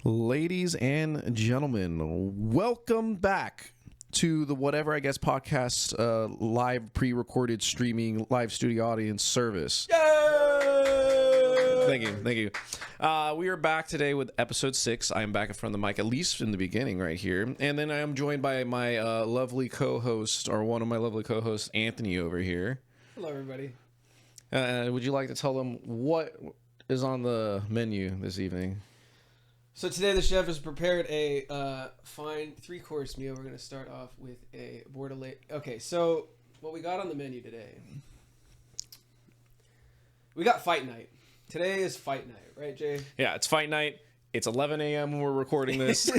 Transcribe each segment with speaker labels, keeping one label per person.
Speaker 1: Ladies and gentlemen, welcome back to the Whatever I Guess podcast live pre-recorded streaming live studio audience service.
Speaker 2: Yay!
Speaker 1: Thank you. We are back today with episode 6. I am back in front of the mic, at least in the beginning right here. And then I am joined by my lovely co-host, or one of my lovely co-hosts, Anthony over here.
Speaker 2: Hello, everybody.
Speaker 1: Would you like to tell them what is on the menu this evening?
Speaker 2: So today the chef has prepared a fine 3-course meal. We're going to start off with a bordelaise. Okay, so what we got on the menu today. We got fight night. Today is fight night, right, Jay?
Speaker 1: Yeah, it's fight night. It's 11 a.m. when we're recording this,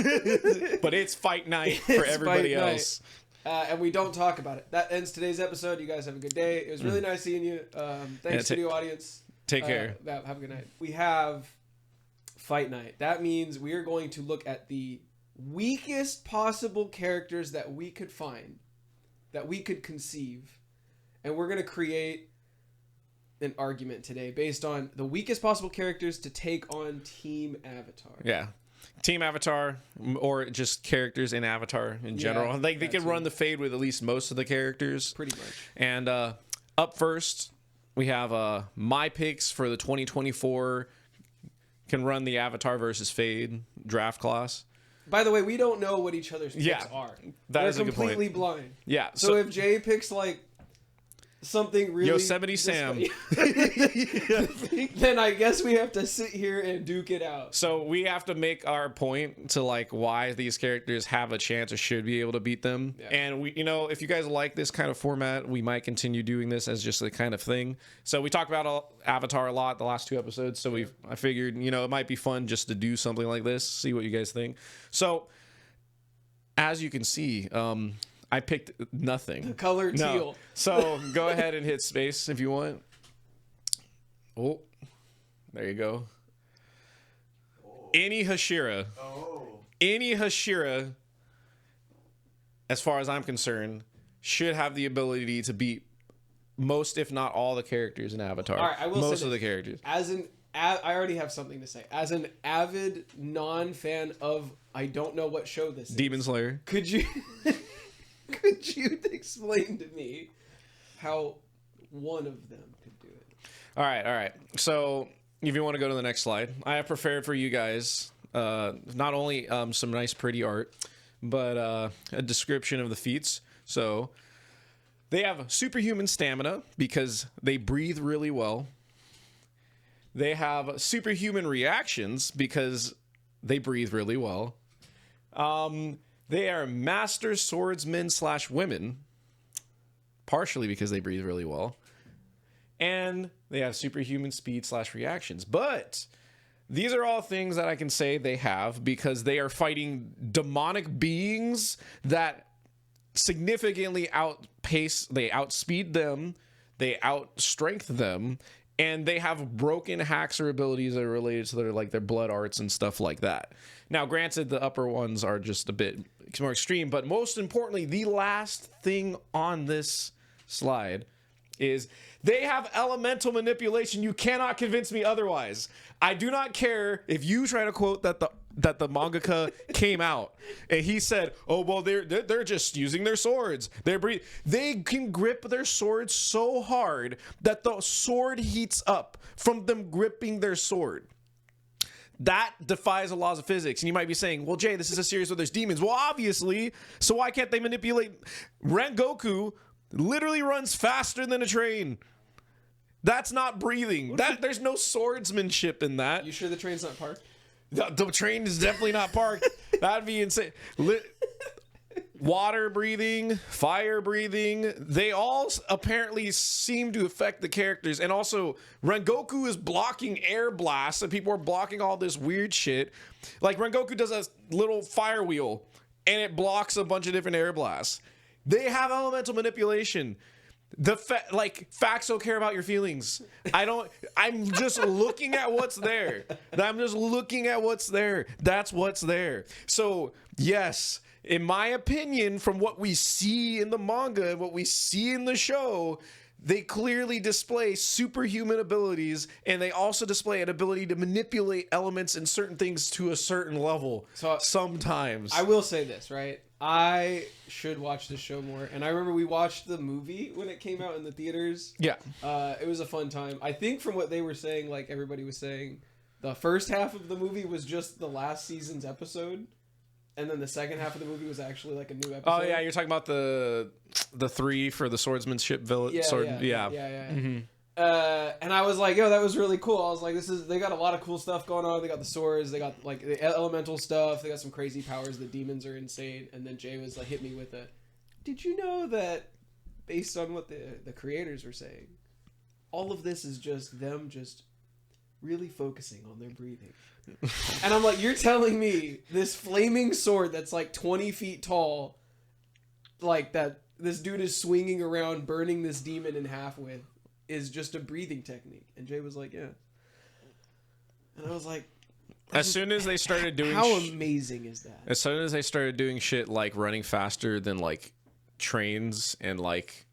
Speaker 1: but it's fight night for everybody else.
Speaker 2: And we don't talk about it. That ends today's episode. You guys have a good day. It was really nice seeing you. Thanks, studio audience.
Speaker 1: Take care.
Speaker 2: Have a good night. We have fight night. That means we are going to look at the weakest possible characters that we could find, that we could conceive, and we're going to create an argument today based on the weakest possible characters to take on Team Avatar.
Speaker 1: Yeah. Team Avatar, or just characters in Avatar in general. They can run the fade with at least most of the characters.
Speaker 2: Pretty much.
Speaker 1: And up first, we have my picks for the 2024 can run the Avatar versus Fade draft class.
Speaker 2: By the way, we don't know what each other's picks are.
Speaker 1: That is a good point.
Speaker 2: Completely blind.
Speaker 1: Yeah.
Speaker 2: So if Jay picks like something really
Speaker 1: Yosemite Sam,
Speaker 2: then I guess we have to sit here and duke it out.
Speaker 1: So we have to make our point to like why these characters have a chance or should be able to beat them. Yeah. And we, if you guys like this kind of format, we might continue doing this as just a kind of thing. So we talked about Avatar a lot the last 2 episodes. So I figured, it might be fun just to do something like this, see what you guys think. So as you can see, I picked nothing.
Speaker 2: The color teal.
Speaker 1: So go ahead and hit space if you want. Oh, there you go. Any Hashira. Any Hashira, as far as I'm concerned, should have the ability to beat most, if not all, the characters in Avatar.
Speaker 2: All right, I will
Speaker 1: most
Speaker 2: say
Speaker 1: of the characters.
Speaker 2: I already have something to say. As an avid non-fan of, I don't know what show this is.
Speaker 1: Demon Slayer.
Speaker 2: Could you explain to me how one of them could do it?
Speaker 1: All right. So if you want to go to the next slide, I have prepared for you guys not only some nice pretty art, but a description of the feats. So they have superhuman stamina because they breathe really well. They have superhuman reactions because they breathe really well. They are master swordsmen / women, partially because they breathe really well. And they have superhuman speed / reactions. But these are all things that I can say they have because they are fighting demonic beings that significantly they outspeed them, they outstrength them, and they have broken hacks or abilities that are related to their blood arts and stuff like that. Now, granted, the upper ones are just a bit more extreme, but most importantly, the last thing on this slide is they have elemental manipulation. You cannot convince me otherwise. I do not care if you try to quote that the mangaka came out and he said, "Oh well, they're just using their swords. They can grip their swords so hard that the sword heats up from them gripping their sword." That defies the laws of physics. And you might be saying, well, Jay, this is a series where there's demons. Well, obviously. So why can't they manipulate? Rengoku literally runs faster than a train. That's not breathing. There's no swordsmanship in that.
Speaker 2: You sure the train's not parked?
Speaker 1: The train is definitely not parked. That'd be insane. Water breathing, fire breathing, they all apparently seem to affect the characters. And also, Rengoku is blocking air blasts, and people are blocking all this weird shit. Like, Rengoku does a little fire wheel, and it blocks a bunch of different air blasts. They have elemental manipulation. Facts don't care about your feelings. I'm just looking at what's there. That's what's there. So, yes, in my opinion, from what we see in the manga and what we see in the show, they clearly display superhuman abilities, and they also display an ability to manipulate elements and certain things to a certain level.
Speaker 2: So
Speaker 1: sometimes
Speaker 2: I will say this, right? I should watch this show more. And I remember we watched the movie when it came out in the theaters.
Speaker 1: yeah.
Speaker 2: It was a fun time. I think from what they were saying, like everybody was saying, the first half of the movie was just the last season's episode. And then the second half of the movie was actually like a new episode.
Speaker 1: Oh yeah, you're talking about the 3 for the swordsmanship village.
Speaker 2: Yeah.
Speaker 1: Mm-hmm.
Speaker 2: And I was like, yo, that was really cool. I was like, they got a lot of cool stuff going on. They got the swords, they got like the elemental stuff, they got some crazy powers. The demons are insane. And then Jay was like, hit me with did you know that based on what the creators were saying, all of this is just them just really focusing on their breathing. And I'm like, you're telling me this flaming sword that's like 20 feet tall, like that this dude is swinging around burning this demon in half with, is just a breathing technique? And Jay was like, yeah. And I was like,
Speaker 1: as soon as they started doing
Speaker 2: how amazing is that?
Speaker 1: As soon as they started doing shit like running faster than like trains, and like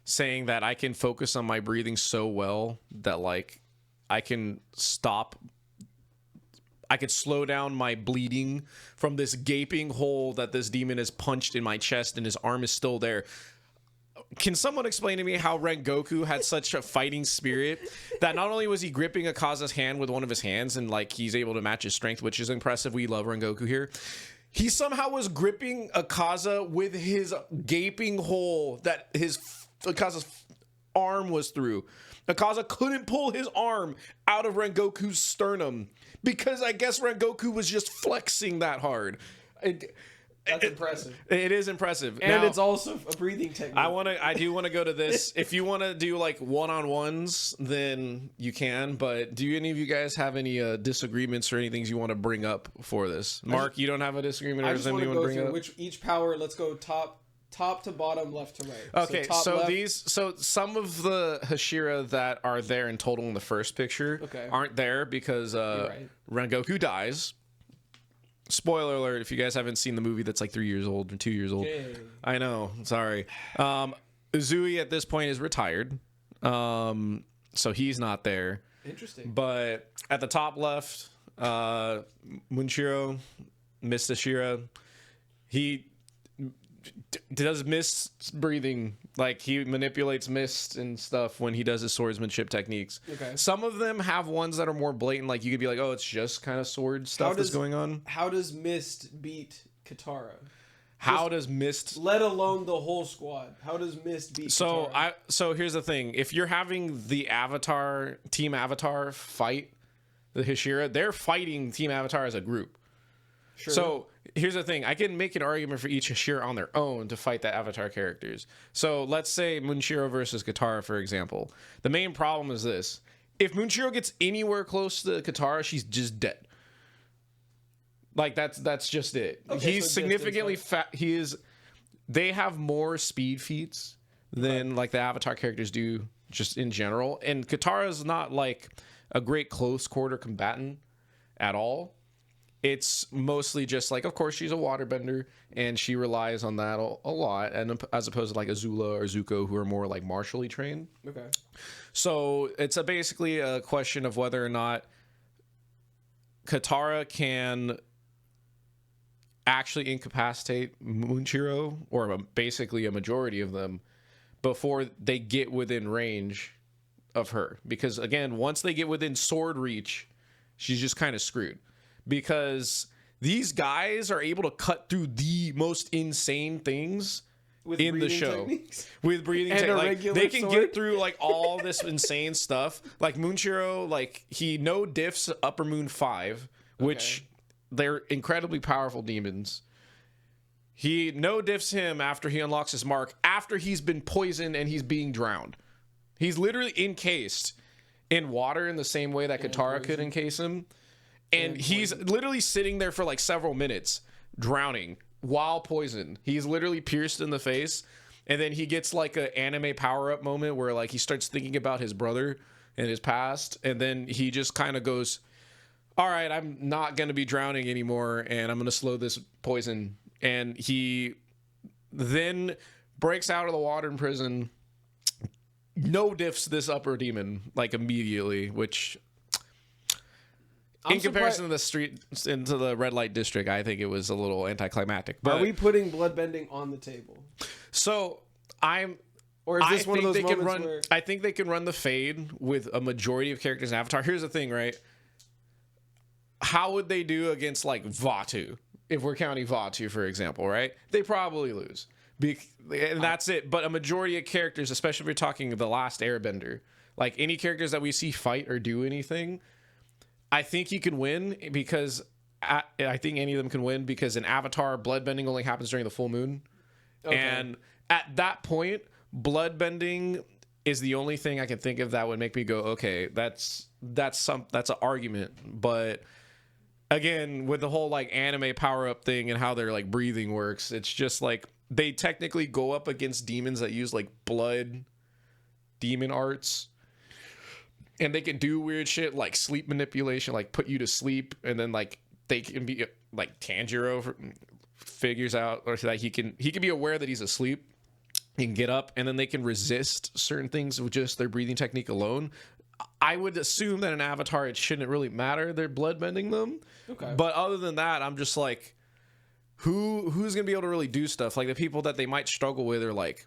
Speaker 1: saying that I can focus on my breathing so well that like I can slow down my bleeding from this gaping hole that this demon has punched in my chest, and his arm is still there. Can someone explain to me how Rengoku had such a fighting spirit that not only was he gripping Akaza's hand with one of his hands and like he's able to match his strength, which is impressive. We love Rengoku here. He somehow was gripping Akaza with his gaping hole that Akaza's arm was through. Akaza couldn't pull his arm out of Rengoku's sternum because I guess Rengoku was just flexing that hard.
Speaker 2: That's impressive.
Speaker 1: It is impressive.
Speaker 2: And
Speaker 1: now,
Speaker 2: it's also a breathing technique.
Speaker 1: I do want to go to this. If you want to do like one-on-ones, then you can. But do any of you guys have any disagreements or anything you want to bring up for this? Mark, you don't have a disagreement, or
Speaker 2: I
Speaker 1: does
Speaker 2: just want
Speaker 1: anyone
Speaker 2: to go
Speaker 1: bring
Speaker 2: through
Speaker 1: up?
Speaker 2: which each power. Let's go top to bottom, left to right.
Speaker 1: Okay,
Speaker 2: top
Speaker 1: so
Speaker 2: left,
Speaker 1: some of the Hashira that are there in total in the first picture aren't there because
Speaker 2: right.
Speaker 1: Rengoku dies. Spoiler alert, if you guys haven't seen the movie that's like 3 years old or 2 years old.
Speaker 2: Okay.
Speaker 1: I know, sorry. Uzui at this point is retired. So he's not there.
Speaker 2: Interesting.
Speaker 1: But at the top left, Munshiro, Mist Ashira, he does mist breathing. Like he manipulates mist and stuff when he does his swordsmanship techniques.
Speaker 2: Okay.
Speaker 1: Some of them have ones that are more blatant. Like you could be like, oh, it's just kind of sword stuff that's going on.
Speaker 2: How does Mist beat Katara?
Speaker 1: How does Mist?
Speaker 2: Let alone the whole squad. How does Mist beat Katara?
Speaker 1: So here's the thing. If you're having the Team Avatar fight the Hashira, they're fighting Team Avatar as a group.
Speaker 2: Sure.
Speaker 1: So here's the thing. I can make an argument for each Hashira on their own to fight the Avatar characters. So let's say Munshiro versus Katara, for example. The main problem is this. If Munshiro gets anywhere close to Katara, she's just dead. Like that's just it.
Speaker 2: Okay,
Speaker 1: He's
Speaker 2: so
Speaker 1: significantly fat. They have more speed feats than like the Avatar characters do just in general. And Katara's not like a great close quarter combatant at all. It's mostly just like, of course, she's a waterbender, and she relies on that a lot, and as opposed to like Azula or Zuko, who are more like martially trained.
Speaker 2: Okay.
Speaker 1: So it's basically a question of whether or not Katara can actually incapacitate Munshiro, or basically a majority of them, before they get within range of her. Because again, once they get within sword reach, she's just kind of screwed. Because these guys are able to cut through the most insane things in the show with breathing techniques. Like, they can get through like all this insane stuff. Like Munshiro, like he no diffs Upper Moon 5, which they're incredibly powerful demons. He no diffs him after he unlocks his mark, after he's been poisoned and he's being drowned. He's literally encased in water in the same way that Katara could encase him. And he's literally sitting there for like several minutes, drowning while poisoned. He's literally pierced in the face. And then he gets like an anime power-up moment where like he starts thinking about his brother and his past. And then he just kind of goes, all right, I'm not going to be drowning anymore, and I'm going to slow this poison. And he then breaks out of the water in prison, no diffs this upper demon like immediately, which in comparison to the street into the red light district, I think it was a little anticlimactic. But
Speaker 2: Are we putting bloodbending on the table?
Speaker 1: So
Speaker 2: Or is this one of those moments where...
Speaker 1: I think they can run the fade with a majority of characters in Avatar. Here's the thing, right? How would they do against like Vaatu? If we're counting Vaatu, for example, right? They probably lose. And that's it. But a majority of characters, especially if you're talking the last Airbender, like any characters that we see fight or do anything, I think you can win because I think any of them can win because in Avatar, bloodbending only happens during the full moon. Okay. And at that point, bloodbending is the only thing I can think of that would make me go, okay, that's an argument. But again, with the whole like anime power up thing and how their like breathing works, it's just like they technically go up against demons that use like blood demon arts. And they can do weird shit like sleep manipulation, like put you to sleep, and then like they can be like Tanjiro figures out or that he can be aware that he's asleep. He can get up, and then they can resist certain things with just their breathing technique alone. I would assume that in Avatar it shouldn't really matter they're bloodbending them. Okay. But other than that, I'm just like, who's gonna be able to really do stuff? Like the people that they might struggle with are like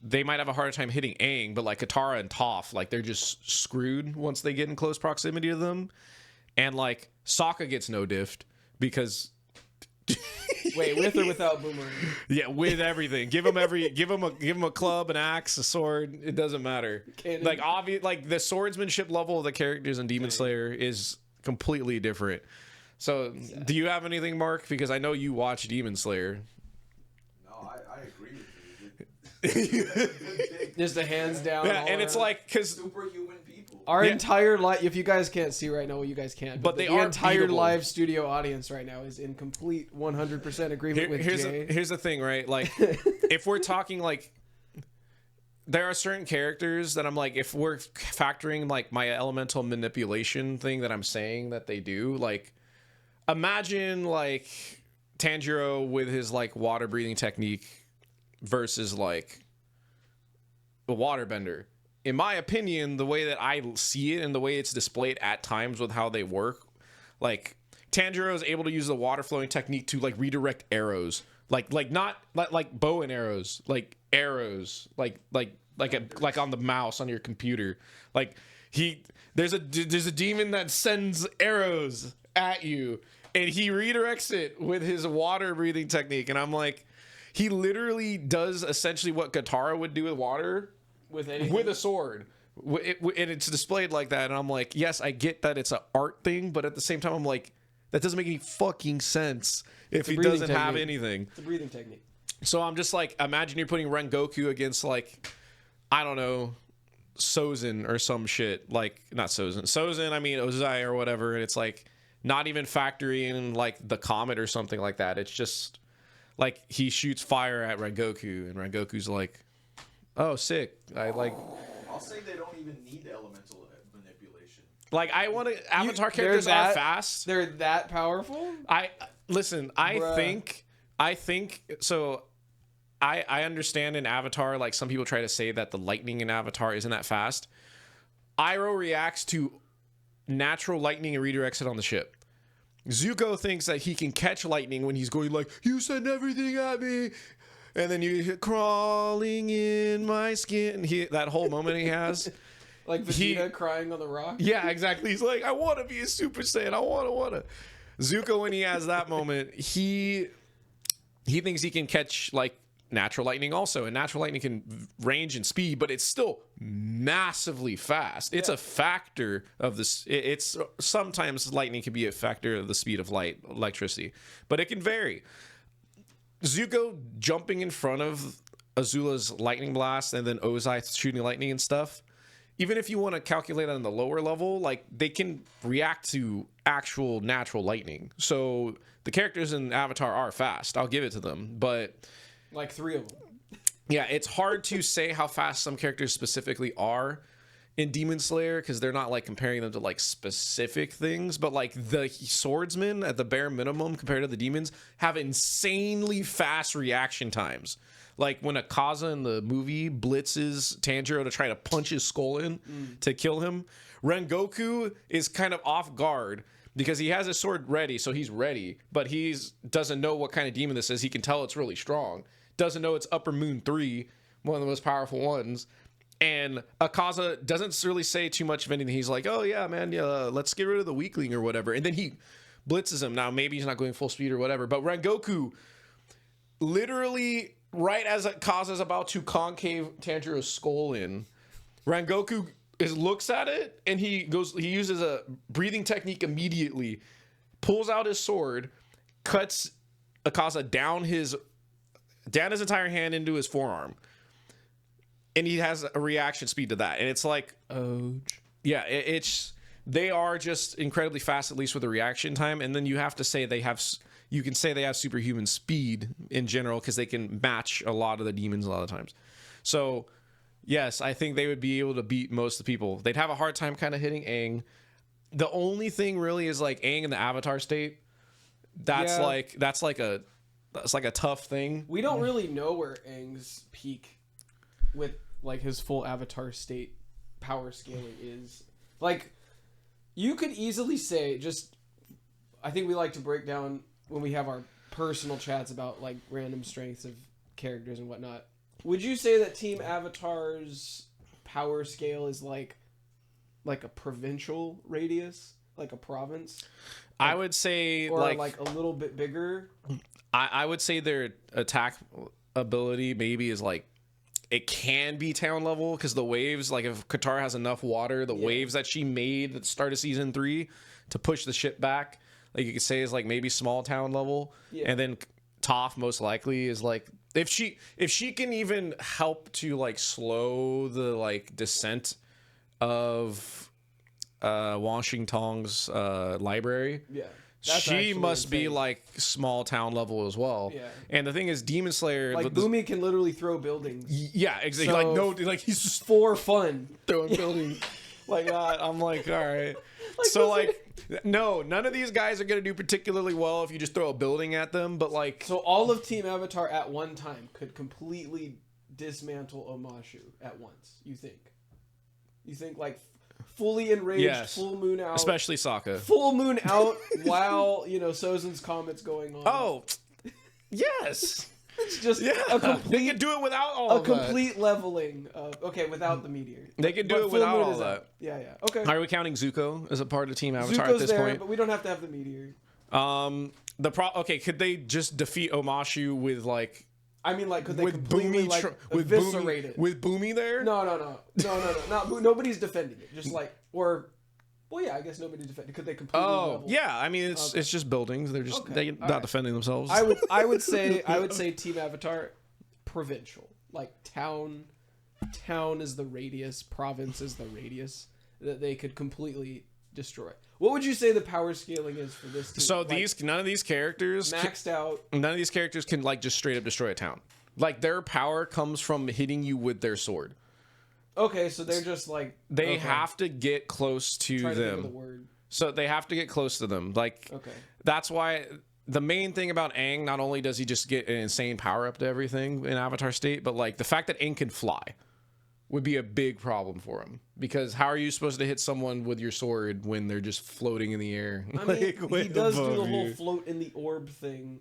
Speaker 1: they might have a harder time hitting Aang, but like Katara and Toph, like they're just screwed once they get in close proximity to them. And like Sokka gets no diffed because
Speaker 2: wait, with or without Boomerang?
Speaker 1: Yeah, with everything. Give him a club, an axe, a sword. It doesn't matter. Like like the swordsmanship level of the characters in Demon Slayer is completely different. So, do you have anything, Mark? Because I know you watch Demon Slayer.
Speaker 3: No, I agree with you.
Speaker 2: Just a hands down.
Speaker 1: Yeah, and it's like because
Speaker 3: superhuman people.
Speaker 2: Our entire live, if you guys can't see right now, well, you guys can't.
Speaker 1: But
Speaker 2: the entire live studio audience right now is in complete 100% agreement with Jay.
Speaker 1: Here's the thing, right? Like, if we're talking like, there are certain characters that I'm like, if we're factoring like my elemental manipulation thing that I'm saying that they do, like, imagine like Tanjiro with his like water breathing technique versus like a waterbender. In my opinion, the way that I see it and the way it's displayed at times with how they work, like Tanjiro is able to use the water flowing technique to like redirect arrows, like not like bow and arrows, like arrows, like on the mouse on your computer. Like there's a demon that sends arrows at you, and he redirects it with his water breathing technique, and I'm like, he literally does essentially what Katara would do with water. With a sword, and it's displayed like that, and I'm like, yes, I get that it's an art thing, but at the same time, I'm like, that doesn't make any fucking sense if he doesn't have anything.
Speaker 2: It's a breathing technique.
Speaker 1: So I'm just like, imagine you're putting Rengoku against like, I don't know, Sozin or some shit, like not Sozin, I mean Ozai or whatever, and it's like not even factoring in like the comet or something like that. It's just like he shoots fire at Rengoku, and Rengoku's like, oh, sick.
Speaker 3: I'll say they don't even need elemental manipulation.
Speaker 1: Like, I want to... Avatar characters are fast.
Speaker 2: They're that powerful?
Speaker 1: Listen, I think... So, I understand in Avatar, like, some people try to say that the lightning in Avatar isn't that fast. Iroh reacts to natural lightning and redirects it on the ship. Zuko thinks that he can catch lightning when he's going like, you send everything at me. And then you hear crawling in my skin. That whole moment he has.
Speaker 2: Like Vegeta crying on the rock?
Speaker 1: Yeah, exactly. He's like, I want to be a Super Saiyan. I want to. Zuko, when he has that moment, he thinks he can catch like natural lightning also. And natural lightning can range and speed, but it's still massively fast. It's a factor of this. It's sometimes lightning can be a factor of the speed of light, electricity, but it can vary. Zuko jumping in front of Azula's lightning blast and then Ozai shooting lightning and stuff, even if you want to calculate on the lower level, like they can react to actual natural lightning. So the characters in Avatar are fast. I'll give it to them. But
Speaker 2: like 3 of them.
Speaker 1: Yeah, it's hard to say how fast some characters specifically are in Demon Slayer because they're not like comparing them to like specific things, but like the swordsmen at the bare minimum compared to the demons have insanely fast reaction times. Like when Akaza in the movie blitzes Tanjiro to try to punch his skull in to kill him, Rengoku is kind of off guard because he has his sword ready, so he's ready, but doesn't know what kind of demon this is. He can tell it's really strong. Doesn't know it's Upper Moon 3, one of the most powerful ones. And Akaza doesn't really say too much of anything. He's like, oh yeah, man, let's get rid of the weakling or whatever. And then he blitzes him. Now, maybe he's not going full speed or whatever, but Rengoku literally, right as Akaza's about to concave Tanjiro's skull in, Rengoku looks at it and he uses a breathing technique immediately, pulls out his sword, cuts Akaza down his entire hand into his forearm. And he has a reaction speed to that. And it's like, yeah, they are just incredibly fast, at least with the reaction time. And then you have to say you can say they have superhuman speed in general because they can match a lot of the demons a lot of times. So yes, I think they would be able to beat most of the people. They'd have a hard time kind of hitting Aang. The only thing really is like Aang in the Avatar state. That's like a tough thing.
Speaker 2: We don't really know where Aang's peak with like his full Avatar state power scaling is. Like, you could easily say, I think we like to break down when we have our personal chats about like random strengths of characters and whatnot. Would you say that Team Avatar's power scale is like a provincial radius, like a province?
Speaker 1: I would say
Speaker 2: or like a little bit bigger.
Speaker 1: I would say their attack ability maybe is like, it can be town level because the waves, like if Katara has enough water, the waves that she made at the start of season 3 to push the ship back, like you could say is like maybe small town level. And then Toph most likely is like, if she can even help to like slow the like descent of Washington's library. Yeah. She must be like small town level as well. Yeah. And the thing is, Demon Slayer,
Speaker 2: like Boomy can literally throw buildings.
Speaker 1: Yeah, exactly. So, like no, like he's just
Speaker 2: for fun
Speaker 1: throwing buildings like that. I'm like, all right. So like, no, none of these guys are gonna do particularly well if you just throw a building at them. But like,
Speaker 2: so all of Team Avatar at one time could completely dismantle Omashu at once. You think like fully enraged, full moon out.
Speaker 1: Especially Sokka.
Speaker 2: Full moon out while, Sozin's Comet's going on.
Speaker 1: Oh, yes.
Speaker 2: It's just
Speaker 1: they can do it without all of that.
Speaker 2: A complete leveling of, without the meteor.
Speaker 1: They can do it without all that.
Speaker 2: Yeah. Okay.
Speaker 1: Are we counting Zuko as a part of Team Avatar at this point?
Speaker 2: But we don't have to have the meteor.
Speaker 1: Could they just defeat Omashu with like...
Speaker 2: I mean, like, could they completely eviscerate it?
Speaker 1: With Boomy there?
Speaker 2: No. Nobody's defending it. Just like, I guess nobody's defending it. Could they completely level?
Speaker 1: Yeah. I mean, it's just buildings. They're just they're not defending themselves.
Speaker 2: I would say Team Avatar, provincial. Like town is the radius, province is the radius that they could completely destroy. What would you say the power scaling is for this team?
Speaker 1: So none of these characters
Speaker 2: maxed out.
Speaker 1: None of these characters can like just straight up destroy a town. Like their power comes from hitting you with their sword.
Speaker 2: Okay, so they're just like
Speaker 1: they have to get close to them.
Speaker 2: Think of the word.
Speaker 1: So they have to get close to them. Like that's why the main thing about Aang, not only does he just get an insane power up to everything in Avatar state, but like the fact that Aang can fly would be a big problem for him, because how are you supposed to hit someone with your sword when they're just floating in the air?
Speaker 2: I mean, he does do the whole float in the orb thing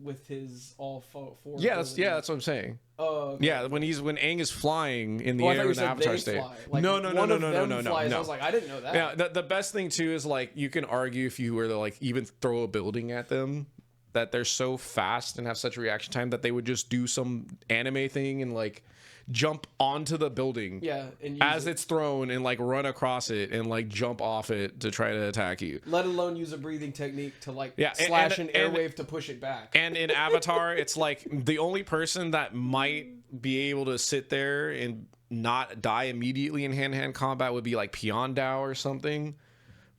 Speaker 2: with his all four.
Speaker 1: That's what I'm saying. Yeah, when Aang is flying in the air in the Avatar state.
Speaker 2: Like,
Speaker 1: no.
Speaker 2: I was like, I didn't know that.
Speaker 1: Yeah, the best thing too is like you can argue if you were to like even throw a building at them, that they're so fast and have such reaction time that they would just do some anime thing and like jump onto the building
Speaker 2: and
Speaker 1: as it's thrown and like run across it and like jump off it to try to attack you,
Speaker 2: let alone use a breathing technique to like slash an airwave to push it back.
Speaker 1: And in Avatar it's like the only person that might be able to sit there and not die immediately in hand-to-hand combat would be like Piandao or something.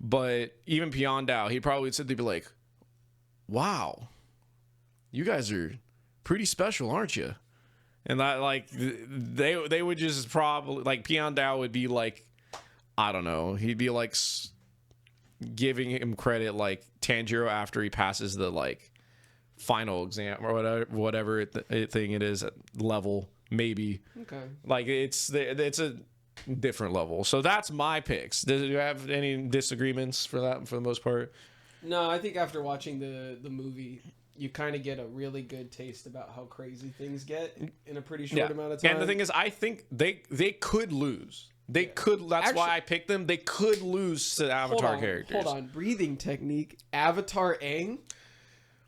Speaker 1: But even Piandao, he'd probably sit there and be like, wow, you guys are pretty special, aren't you? And that, like, they would just probably, like, Piandao would be like, I don't know, he'd be like giving him credit like Tanjiro after he passes the like final exam or whatever thing it is at level, maybe.
Speaker 2: Okay.
Speaker 1: Like it's a different level. So that's my picks. Do you have any disagreements for that for the most part?
Speaker 2: No, I think after watching the movie, you kind of get a really good taste about how crazy things get in a pretty short amount of time.
Speaker 1: And the thing is, I think they could lose. They could. That's
Speaker 2: Actually,
Speaker 1: why I picked them. They could lose to the Avatar characters.
Speaker 2: Hold on, breathing technique. Avatar Aang.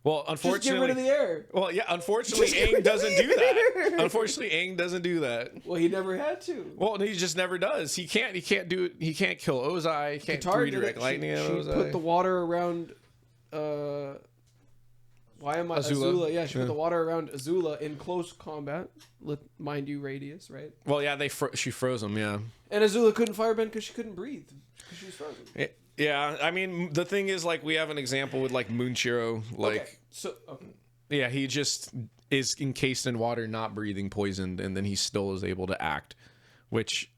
Speaker 1: Well,
Speaker 2: Just get
Speaker 1: unfortunately,
Speaker 2: rid of the air.
Speaker 1: well, yeah. Unfortunately,
Speaker 2: Just get
Speaker 1: Aang
Speaker 2: rid of
Speaker 1: doesn't
Speaker 2: the
Speaker 1: do that.
Speaker 2: air.
Speaker 1: Unfortunately, Aang doesn't do that.
Speaker 2: Well, he never had to.
Speaker 1: Well, he just never does. He can't do it. He can't kill Ozai. He can't
Speaker 2: Katara did
Speaker 1: redirect
Speaker 2: it.
Speaker 1: lightning at
Speaker 2: She
Speaker 1: Ozai.
Speaker 2: put the water around. Why am I
Speaker 1: Azula.
Speaker 2: Azula? Yeah, she
Speaker 1: Yeah.
Speaker 2: put the water around Azula in close combat. Mind you, radius, right?
Speaker 1: Well, yeah, she froze him. Yeah.
Speaker 2: And Azula couldn't firebend because she couldn't breathe because she was frozen.
Speaker 1: Yeah. I mean, the thing is, like, we have an example with like Moonshiro. Like,
Speaker 2: Okay, so okay.
Speaker 1: yeah, he just is encased in water, not breathing, poisoned, and then he still is able to act. Which,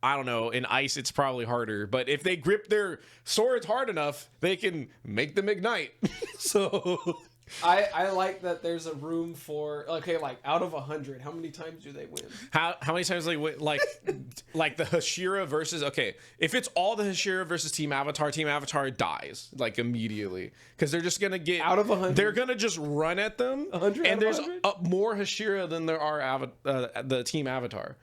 Speaker 1: I don't know. In ice, it's probably harder. But if they grip their swords hard enough, they can make them ignite. So.
Speaker 2: I like that there's a room for like out of 100, how many times do they win?
Speaker 1: How many times they win? Like the Hashira versus if it's all the Hashira versus Team Avatar dies like immediately because they're just gonna get
Speaker 2: Out of 100.
Speaker 1: They're gonna just run at them
Speaker 2: 100 out
Speaker 1: and
Speaker 2: of
Speaker 1: there's
Speaker 2: 100?
Speaker 1: more Hashira than there are the Team Avatar.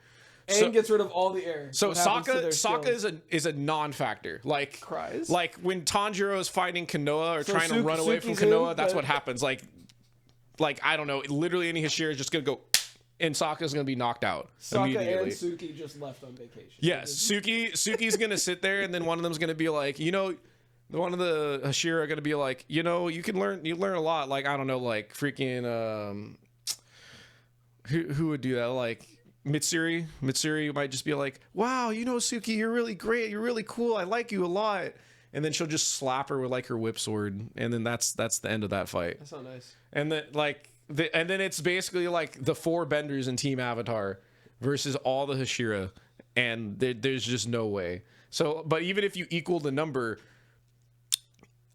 Speaker 2: And gets rid of all the air.
Speaker 1: So
Speaker 2: What happens to their
Speaker 1: Sokka
Speaker 2: skills?
Speaker 1: is a non-factor. Like
Speaker 2: Cries?
Speaker 1: Like when Tanjiro is fighting Konoha or
Speaker 2: So
Speaker 1: trying to run away from
Speaker 2: Suki's in,
Speaker 1: Konoha, that's
Speaker 2: but-
Speaker 1: what happens. Like I don't know. Literally any Hashira is just gonna go, and Sokka's gonna be knocked out
Speaker 2: Sokka
Speaker 1: immediately.
Speaker 2: and Suki just left on vacation.
Speaker 1: Yes, Suki's gonna sit there, and then one of them's gonna be like, one of the Hashira are gonna be like, you learn a lot. Like I don't know, like freaking who would do that? Like Mitsuri might just be like, wow, Suki, you're really great, you're really cool, I like you a lot, and then she'll just slap her with like her whip sword, and then that's the end of that fight.
Speaker 2: That's not nice.
Speaker 1: And then and then it's basically like the 4 benders in Team Avatar versus all the Hashira, and there's just no way. So, but even if you equal the number,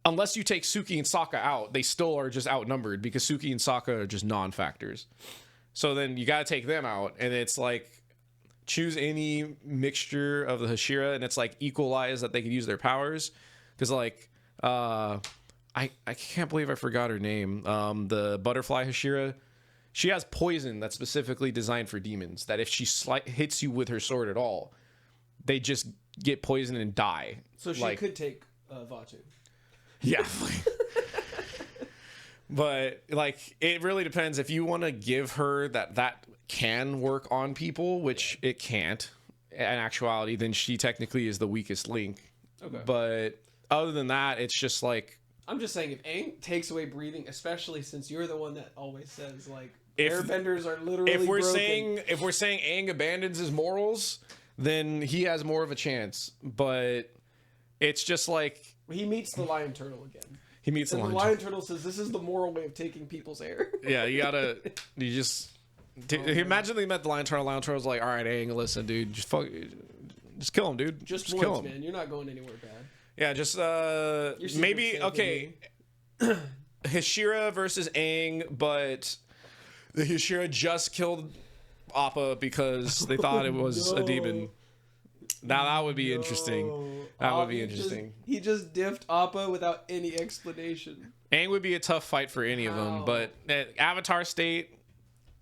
Speaker 1: unless you take Suki and Sokka out, they still are just outnumbered because Suki and Sokka are just non-factors. So then you got to take them out, and it's like choose any mixture of the Hashira, and it's like equalize that they can use their powers. Because like I can't believe I forgot her name. The butterfly Hashira, she has poison that's specifically designed for demons. That if she hits you with her sword at all, they just get poisoned and die.
Speaker 2: So she could take Vatu.
Speaker 1: Yeah. But like it really depends. If you want to give her that can work on people, which it can't in actuality, then she technically is the weakest link.
Speaker 2: Okay.
Speaker 1: But other than that, it's just like
Speaker 2: I'm just saying, if Aang takes away breathing, especially since you're the one that always says like
Speaker 1: If-
Speaker 2: airbenders are literally
Speaker 1: if we're
Speaker 2: broken.
Speaker 1: saying Aang abandons his morals, then he has more of a chance. But it's just like
Speaker 2: He meets the lion turtle again.
Speaker 1: he meets the
Speaker 2: And the
Speaker 1: lion.
Speaker 2: lion turtle says, "This is the moral way of taking people's air."
Speaker 1: Yeah, you just imagine they met the lion turtle. Lion turtle's like, all right, Aang, listen, dude, just kill him, dude.
Speaker 2: Just
Speaker 1: kill
Speaker 2: once,
Speaker 1: him.
Speaker 2: man. You're not going anywhere bad.
Speaker 1: Yeah, just
Speaker 2: secret's
Speaker 1: maybe
Speaker 2: safe
Speaker 1: okay. Hashira versus Aang, but the Hashira just killed Appa because they thought it was a
Speaker 2: No.
Speaker 1: demon. Now that would be interesting. That would be interesting.
Speaker 2: He just diffed Appa without any explanation.
Speaker 1: Aang would be a tough fight for any of them,
Speaker 2: How?
Speaker 1: but at Avatar State,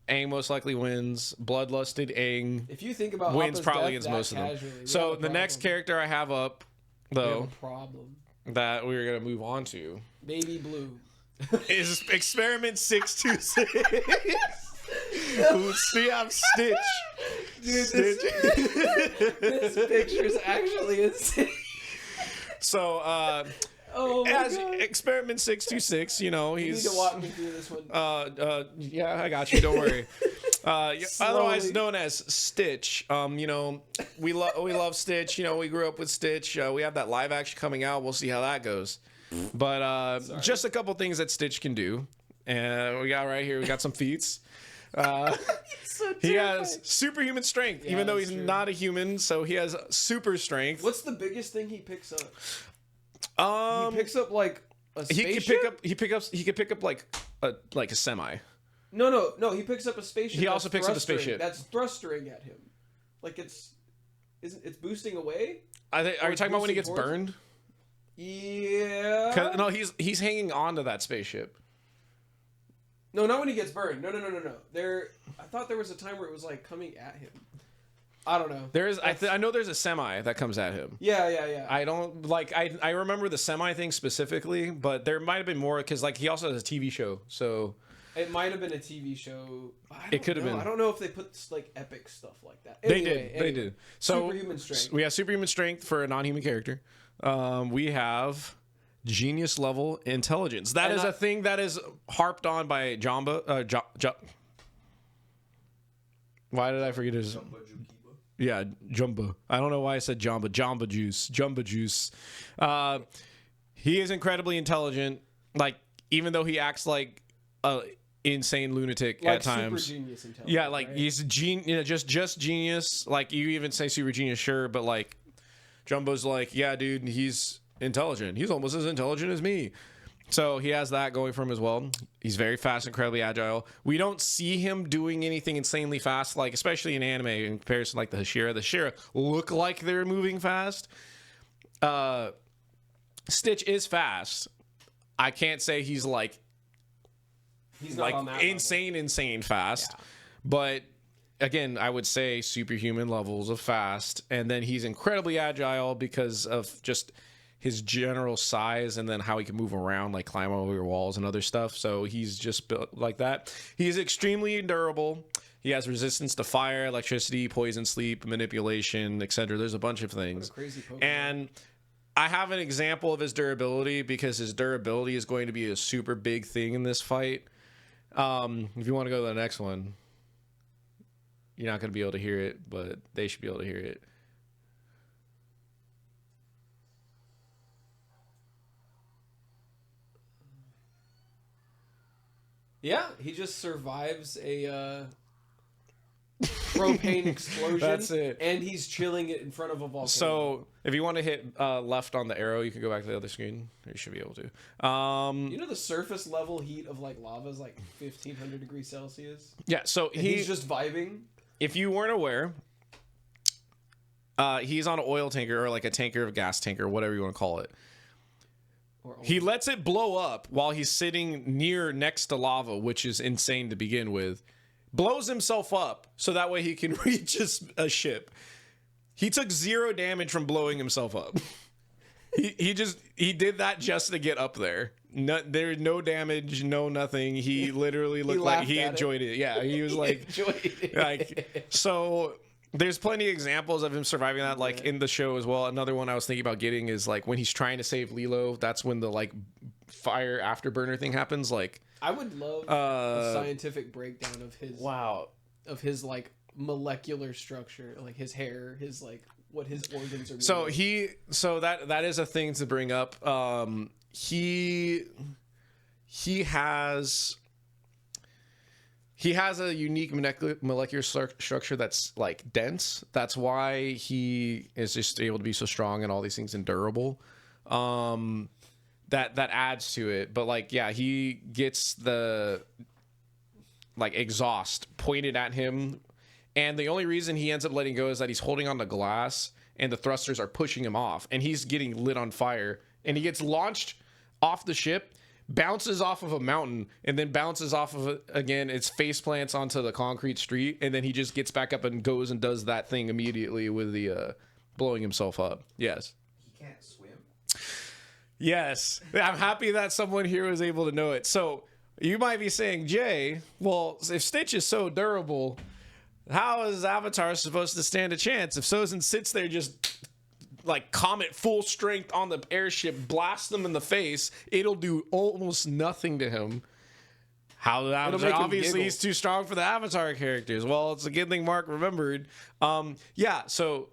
Speaker 1: Aang most likely wins. Bloodlusted Aang
Speaker 2: If you think about
Speaker 1: wins
Speaker 2: Appa's
Speaker 1: probably
Speaker 2: death
Speaker 1: against
Speaker 2: that
Speaker 1: most of them.
Speaker 2: casually, we
Speaker 1: So
Speaker 2: have a
Speaker 1: the next
Speaker 2: problem.
Speaker 1: character I have up,
Speaker 2: We have
Speaker 1: though,
Speaker 2: a problem.
Speaker 1: that we're gonna move on to
Speaker 2: Baby Blue.
Speaker 1: is Experiment 626. We have Stitch.
Speaker 2: Dude,
Speaker 1: Stitch.
Speaker 2: this picture is actually insane.
Speaker 1: So
Speaker 2: Oh my
Speaker 1: as
Speaker 2: god.
Speaker 1: Experiment 626,
Speaker 2: You need
Speaker 1: he's
Speaker 2: to walk me through this one.
Speaker 1: yeah, I got you. Don't worry. Otherwise
Speaker 2: Slowly.
Speaker 1: known as Stitch. We love Stitch. We grew up with Stitch. We have that live action coming out. We'll see how that goes. But just a couple things that Stitch can do. And we got right here. We got some feats.
Speaker 2: So
Speaker 1: He
Speaker 2: terrifying.
Speaker 1: has superhuman strength,
Speaker 2: Yeah,
Speaker 1: even though
Speaker 2: that's
Speaker 1: he's
Speaker 2: true.
Speaker 1: not a human. So he has super strength.
Speaker 2: What's the biggest thing he picks up?
Speaker 1: Um,
Speaker 2: He picks up like A
Speaker 1: He could
Speaker 2: spaceship?
Speaker 1: he could pick up like a semi.
Speaker 2: No. He picks up a spaceship.
Speaker 1: He
Speaker 2: that's
Speaker 1: also picks up a
Speaker 2: thrustering-
Speaker 1: spaceship.
Speaker 2: That's thrustering at him. Like it's boosting away.
Speaker 1: Are you talking about when he gets
Speaker 2: boosting towards-
Speaker 1: burned?
Speaker 2: Yeah.
Speaker 1: 'Cause- no, he's hanging on to that spaceship.
Speaker 2: No, not when he gets burned. No. I thought there was a time where it was like coming at him. I don't know.
Speaker 1: There is. I know there's a semi that comes at him.
Speaker 2: Yeah.
Speaker 1: I don't like. I remember the semi thing specifically, but there might have been more because like he also has a TV show. So
Speaker 2: It might have been a TV show.
Speaker 1: It could have been.
Speaker 2: I don't know if they put like epic stuff like that.
Speaker 1: they
Speaker 2: Anyway,
Speaker 1: did. They did. So
Speaker 2: Superhuman strength.
Speaker 1: we have superhuman strength for a non-human character. We have genius level intelligence. That
Speaker 2: And
Speaker 1: is a thing that is harped on by Jamba. Why did I forget his?
Speaker 3: Jumbo Jukiba.
Speaker 1: Yeah, Jumbo. I don't know why I said Jamba. Jamba Juice. He is incredibly intelligent. Like, even though he acts like a insane lunatic
Speaker 2: Like
Speaker 1: at times.
Speaker 2: super genius intelligence.
Speaker 1: Yeah, like
Speaker 2: right?
Speaker 1: he's just genius. Like you even say super genius, sure, but like Jumbo's like, yeah, dude, he's intelligent. He's almost as intelligent as me. So he has that going for him as well. He's very fast, incredibly agile. We don't see him doing anything insanely fast, like especially in anime in comparison like the Hashira. The Hashira look like they're moving fast. Stitch is fast. I can't say he's like
Speaker 2: He's not on that
Speaker 1: insane fast.
Speaker 2: Yeah.
Speaker 1: But again, I would say superhuman levels of fast. And then he's incredibly agile because of just his general size and then how he can move around, like climb over your walls and other stuff. So he's just built like that. He's extremely durable. He has resistance to fire, electricity, poison, sleep, manipulation, etc. There's a bunch of things.
Speaker 2: crazy Pokemon.
Speaker 1: And I have an example of his durability because his durability is going to be a super big thing in this fight. If you want to go to the next one, you're not going to be able to hear it, but they should be able to hear it.
Speaker 2: Yeah, he just survives a propane explosion.
Speaker 1: That's it.
Speaker 2: And he's chilling it in front of a volcano.
Speaker 1: So if you want to hit left on the arrow, you can go back to the other screen. You should be able to.
Speaker 2: You know the surface level heat of like lava is like 1500 degrees Celsius?
Speaker 1: Yeah, so
Speaker 2: And he's just vibing?
Speaker 1: if you weren't aware, he's on an oil tanker or like a tanker of gas tanker, whatever you want to call it. He lets it blow up while he's sitting near next to lava, which is insane to begin with. Blows himself up so that way he can reach a ship. He took 0 damage from blowing himself up. he did that just to get up there. There's no damage, no nothing. He literally looked like he enjoyed it. Yeah, he was like,
Speaker 2: enjoyed it.
Speaker 1: like so. There's plenty of examples of him surviving that, like in the show as well. Another one I was thinking about getting is like when he's trying to save Lilo. That's when the like fire afterburner thing happens. Like
Speaker 2: I would love a scientific breakdown of his like molecular structure, like his hair, his like what his organs are made of.
Speaker 1: So that is a thing to bring up. He has a unique molecular structure that's like dense. That's why he is just able to be so strong and all these things and durable. That adds to it. But like, yeah, he gets the like exhaust pointed at him, and the only reason he ends up letting go is that he's holding on to glass and the thrusters are pushing him off, and he's getting lit on fire, and he gets launched off the ship, bounces off of a mountain, and then bounces off of it again. It's face plants onto the concrete street, and then he just gets back up and goes and does that thing immediately with the blowing himself up. Yes.
Speaker 3: He can't swim.
Speaker 1: Yes. I'm happy that someone here was able to know it. So you might be saying, Jay, well, if Stitch is so durable, how is Avatar supposed to stand a chance? If Sozin sits there just like Comet full strength on the airship, blast them in the face, it'll do almost nothing to him. How the Avatar? Obviously, he's too strong for the Avatar characters. Well, it's a good thing Mark remembered. Yeah, so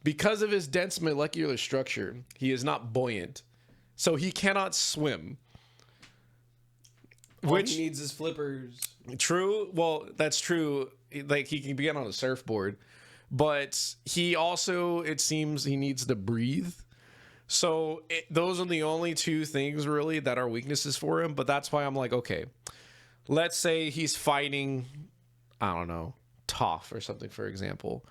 Speaker 1: because of his dense molecular structure, he is not buoyant. So he cannot swim.
Speaker 2: All he needs is flippers.
Speaker 1: True. Well, that's true. Like he can get on a surfboard, but he also, it seems, he needs to breathe. So those are the only two things really that are weaknesses for him. But that's why I'm like, okay, let's say he's fighting, I don't know, Toph or something, for example.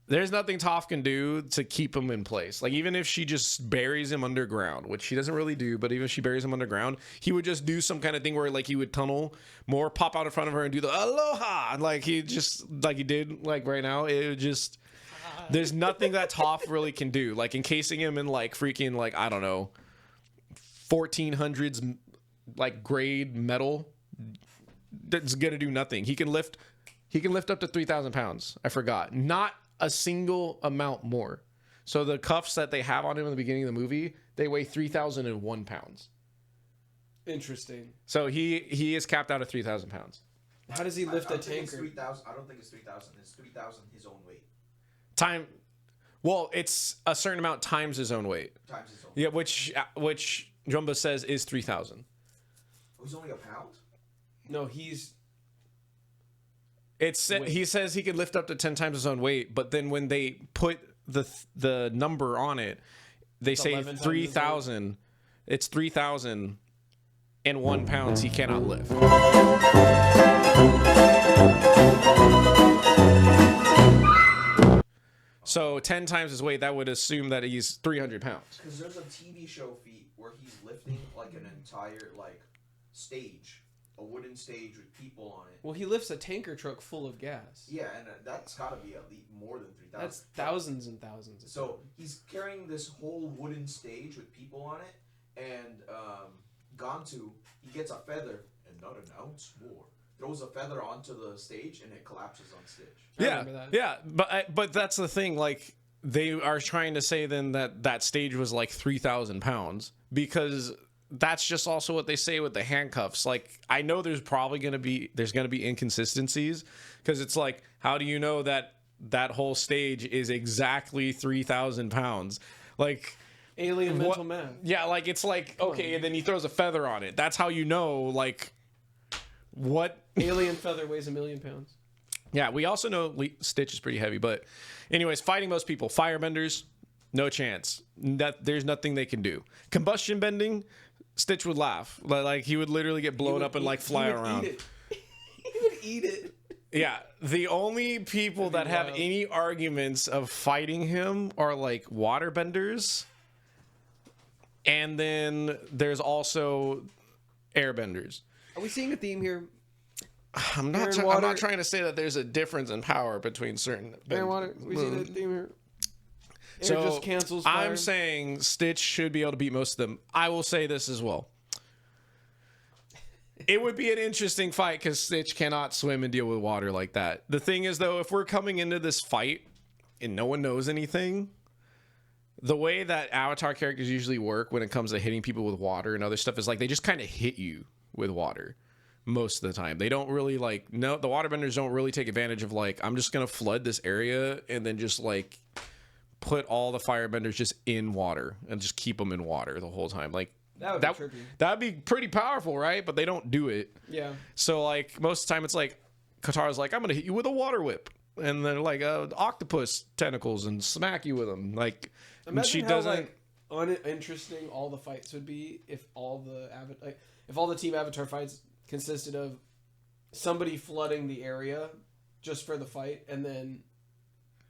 Speaker 1: There's nothing Toph can do to keep him in place. Like, even if she just buries him underground, which she doesn't really do, but even if she buries him underground, he would just do some kind of thing where, like, he would tunnel more, pop out in front of her and do the aloha. And, like, he just, like he did, like, right now. It would just, there's nothing that Toph really can do. Like, encasing him in, like, freaking, like, I don't know, 1400s, like, grade metal, that's gonna do nothing. He can lift up to 3,000 pounds. I forgot. Not a single amount more. So the cuffs that they have on him in the beginning of the movie, they weigh 3,001 pounds.
Speaker 2: Interesting.
Speaker 1: So he is capped out at 3,000 pounds.
Speaker 2: How does he lift a tanker?
Speaker 3: I don't think it's 3,000. It's 3,000 his own weight.
Speaker 1: Well, it's a certain amount times his own weight.
Speaker 3: Times his own.
Speaker 1: Yeah, which Jumba says is 3,000.
Speaker 3: Oh, he's only a pound?
Speaker 2: No, he's...
Speaker 1: He says he could lift up to 10 times his own weight, but then when they put the number on it, they say 3,000. It's 3,000 and 1 pounds he cannot lift. So 10 times his weight, that would assume that he's 300 pounds.
Speaker 3: Because there's a TV show feat where he's lifting like an entire stage. A wooden stage with people on it.
Speaker 2: Well, he lifts a tanker truck full of gas.
Speaker 3: Yeah, and that's got to be at least more than 3,000.
Speaker 2: That's thousands and thousands.
Speaker 3: So he's carrying this whole wooden stage with people on it, and Gantu, he gets a feather, and not an ounce more. Throws a feather onto the stage, and it collapses on stage.
Speaker 1: Yeah, but that's the thing. Like, they are trying to say then that stage was like 3,000 pounds because that's just also what they say with the handcuffs. Like, I know there's going to be inconsistencies because it's like, how do you know that whole stage is exactly 3,000 pounds? Like,
Speaker 2: alien mental math.
Speaker 1: Yeah, like, it's like, okay, and then he throws a feather on it. That's how you know, like, what
Speaker 2: alien feather weighs 1,000,000 pounds.
Speaker 1: Yeah, we also know Stitch is pretty heavy, but anyways, fighting most people, firebenders, no chance. There's nothing they can do. Combustion bending, Stitch would laugh. Like, he would literally get blown up and like fly around.
Speaker 2: He would eat it.
Speaker 1: Yeah, the only people that have any arguments of fighting him are like waterbenders, and then there's also airbenders.
Speaker 2: Are we seeing a theme here?
Speaker 1: I'm not trying to say that there's a difference in power between certain.
Speaker 2: Air and water. We see that theme here. Air
Speaker 1: So
Speaker 2: just cancels fire.
Speaker 1: I'm saying Stitch should be able to beat most of them. I will say this as well. It would be an interesting fight because Stitch cannot swim and deal with water like that. The thing is, though, if we're coming into this fight and no one knows anything, the way that Avatar characters usually work when it comes to hitting people with water and other stuff is like they just kind of hit you with water most of the time. They don't really the waterbenders don't really take advantage of like, I'm just going to flood this area and then just like put all the firebenders just in water and just keep them in water the whole time. Like, that'd be pretty powerful, right? But they don't do it.
Speaker 2: Yeah.
Speaker 1: So like most of the time it's like Katara's like, I'm gonna hit you with a water whip, and then like octopus tentacles and smack you with them. Like,
Speaker 2: imagine
Speaker 1: she
Speaker 2: how
Speaker 1: doesn't.
Speaker 2: Uninteresting all the fights would be if all the Team Avatar fights consisted of somebody flooding the area just for the fight, and then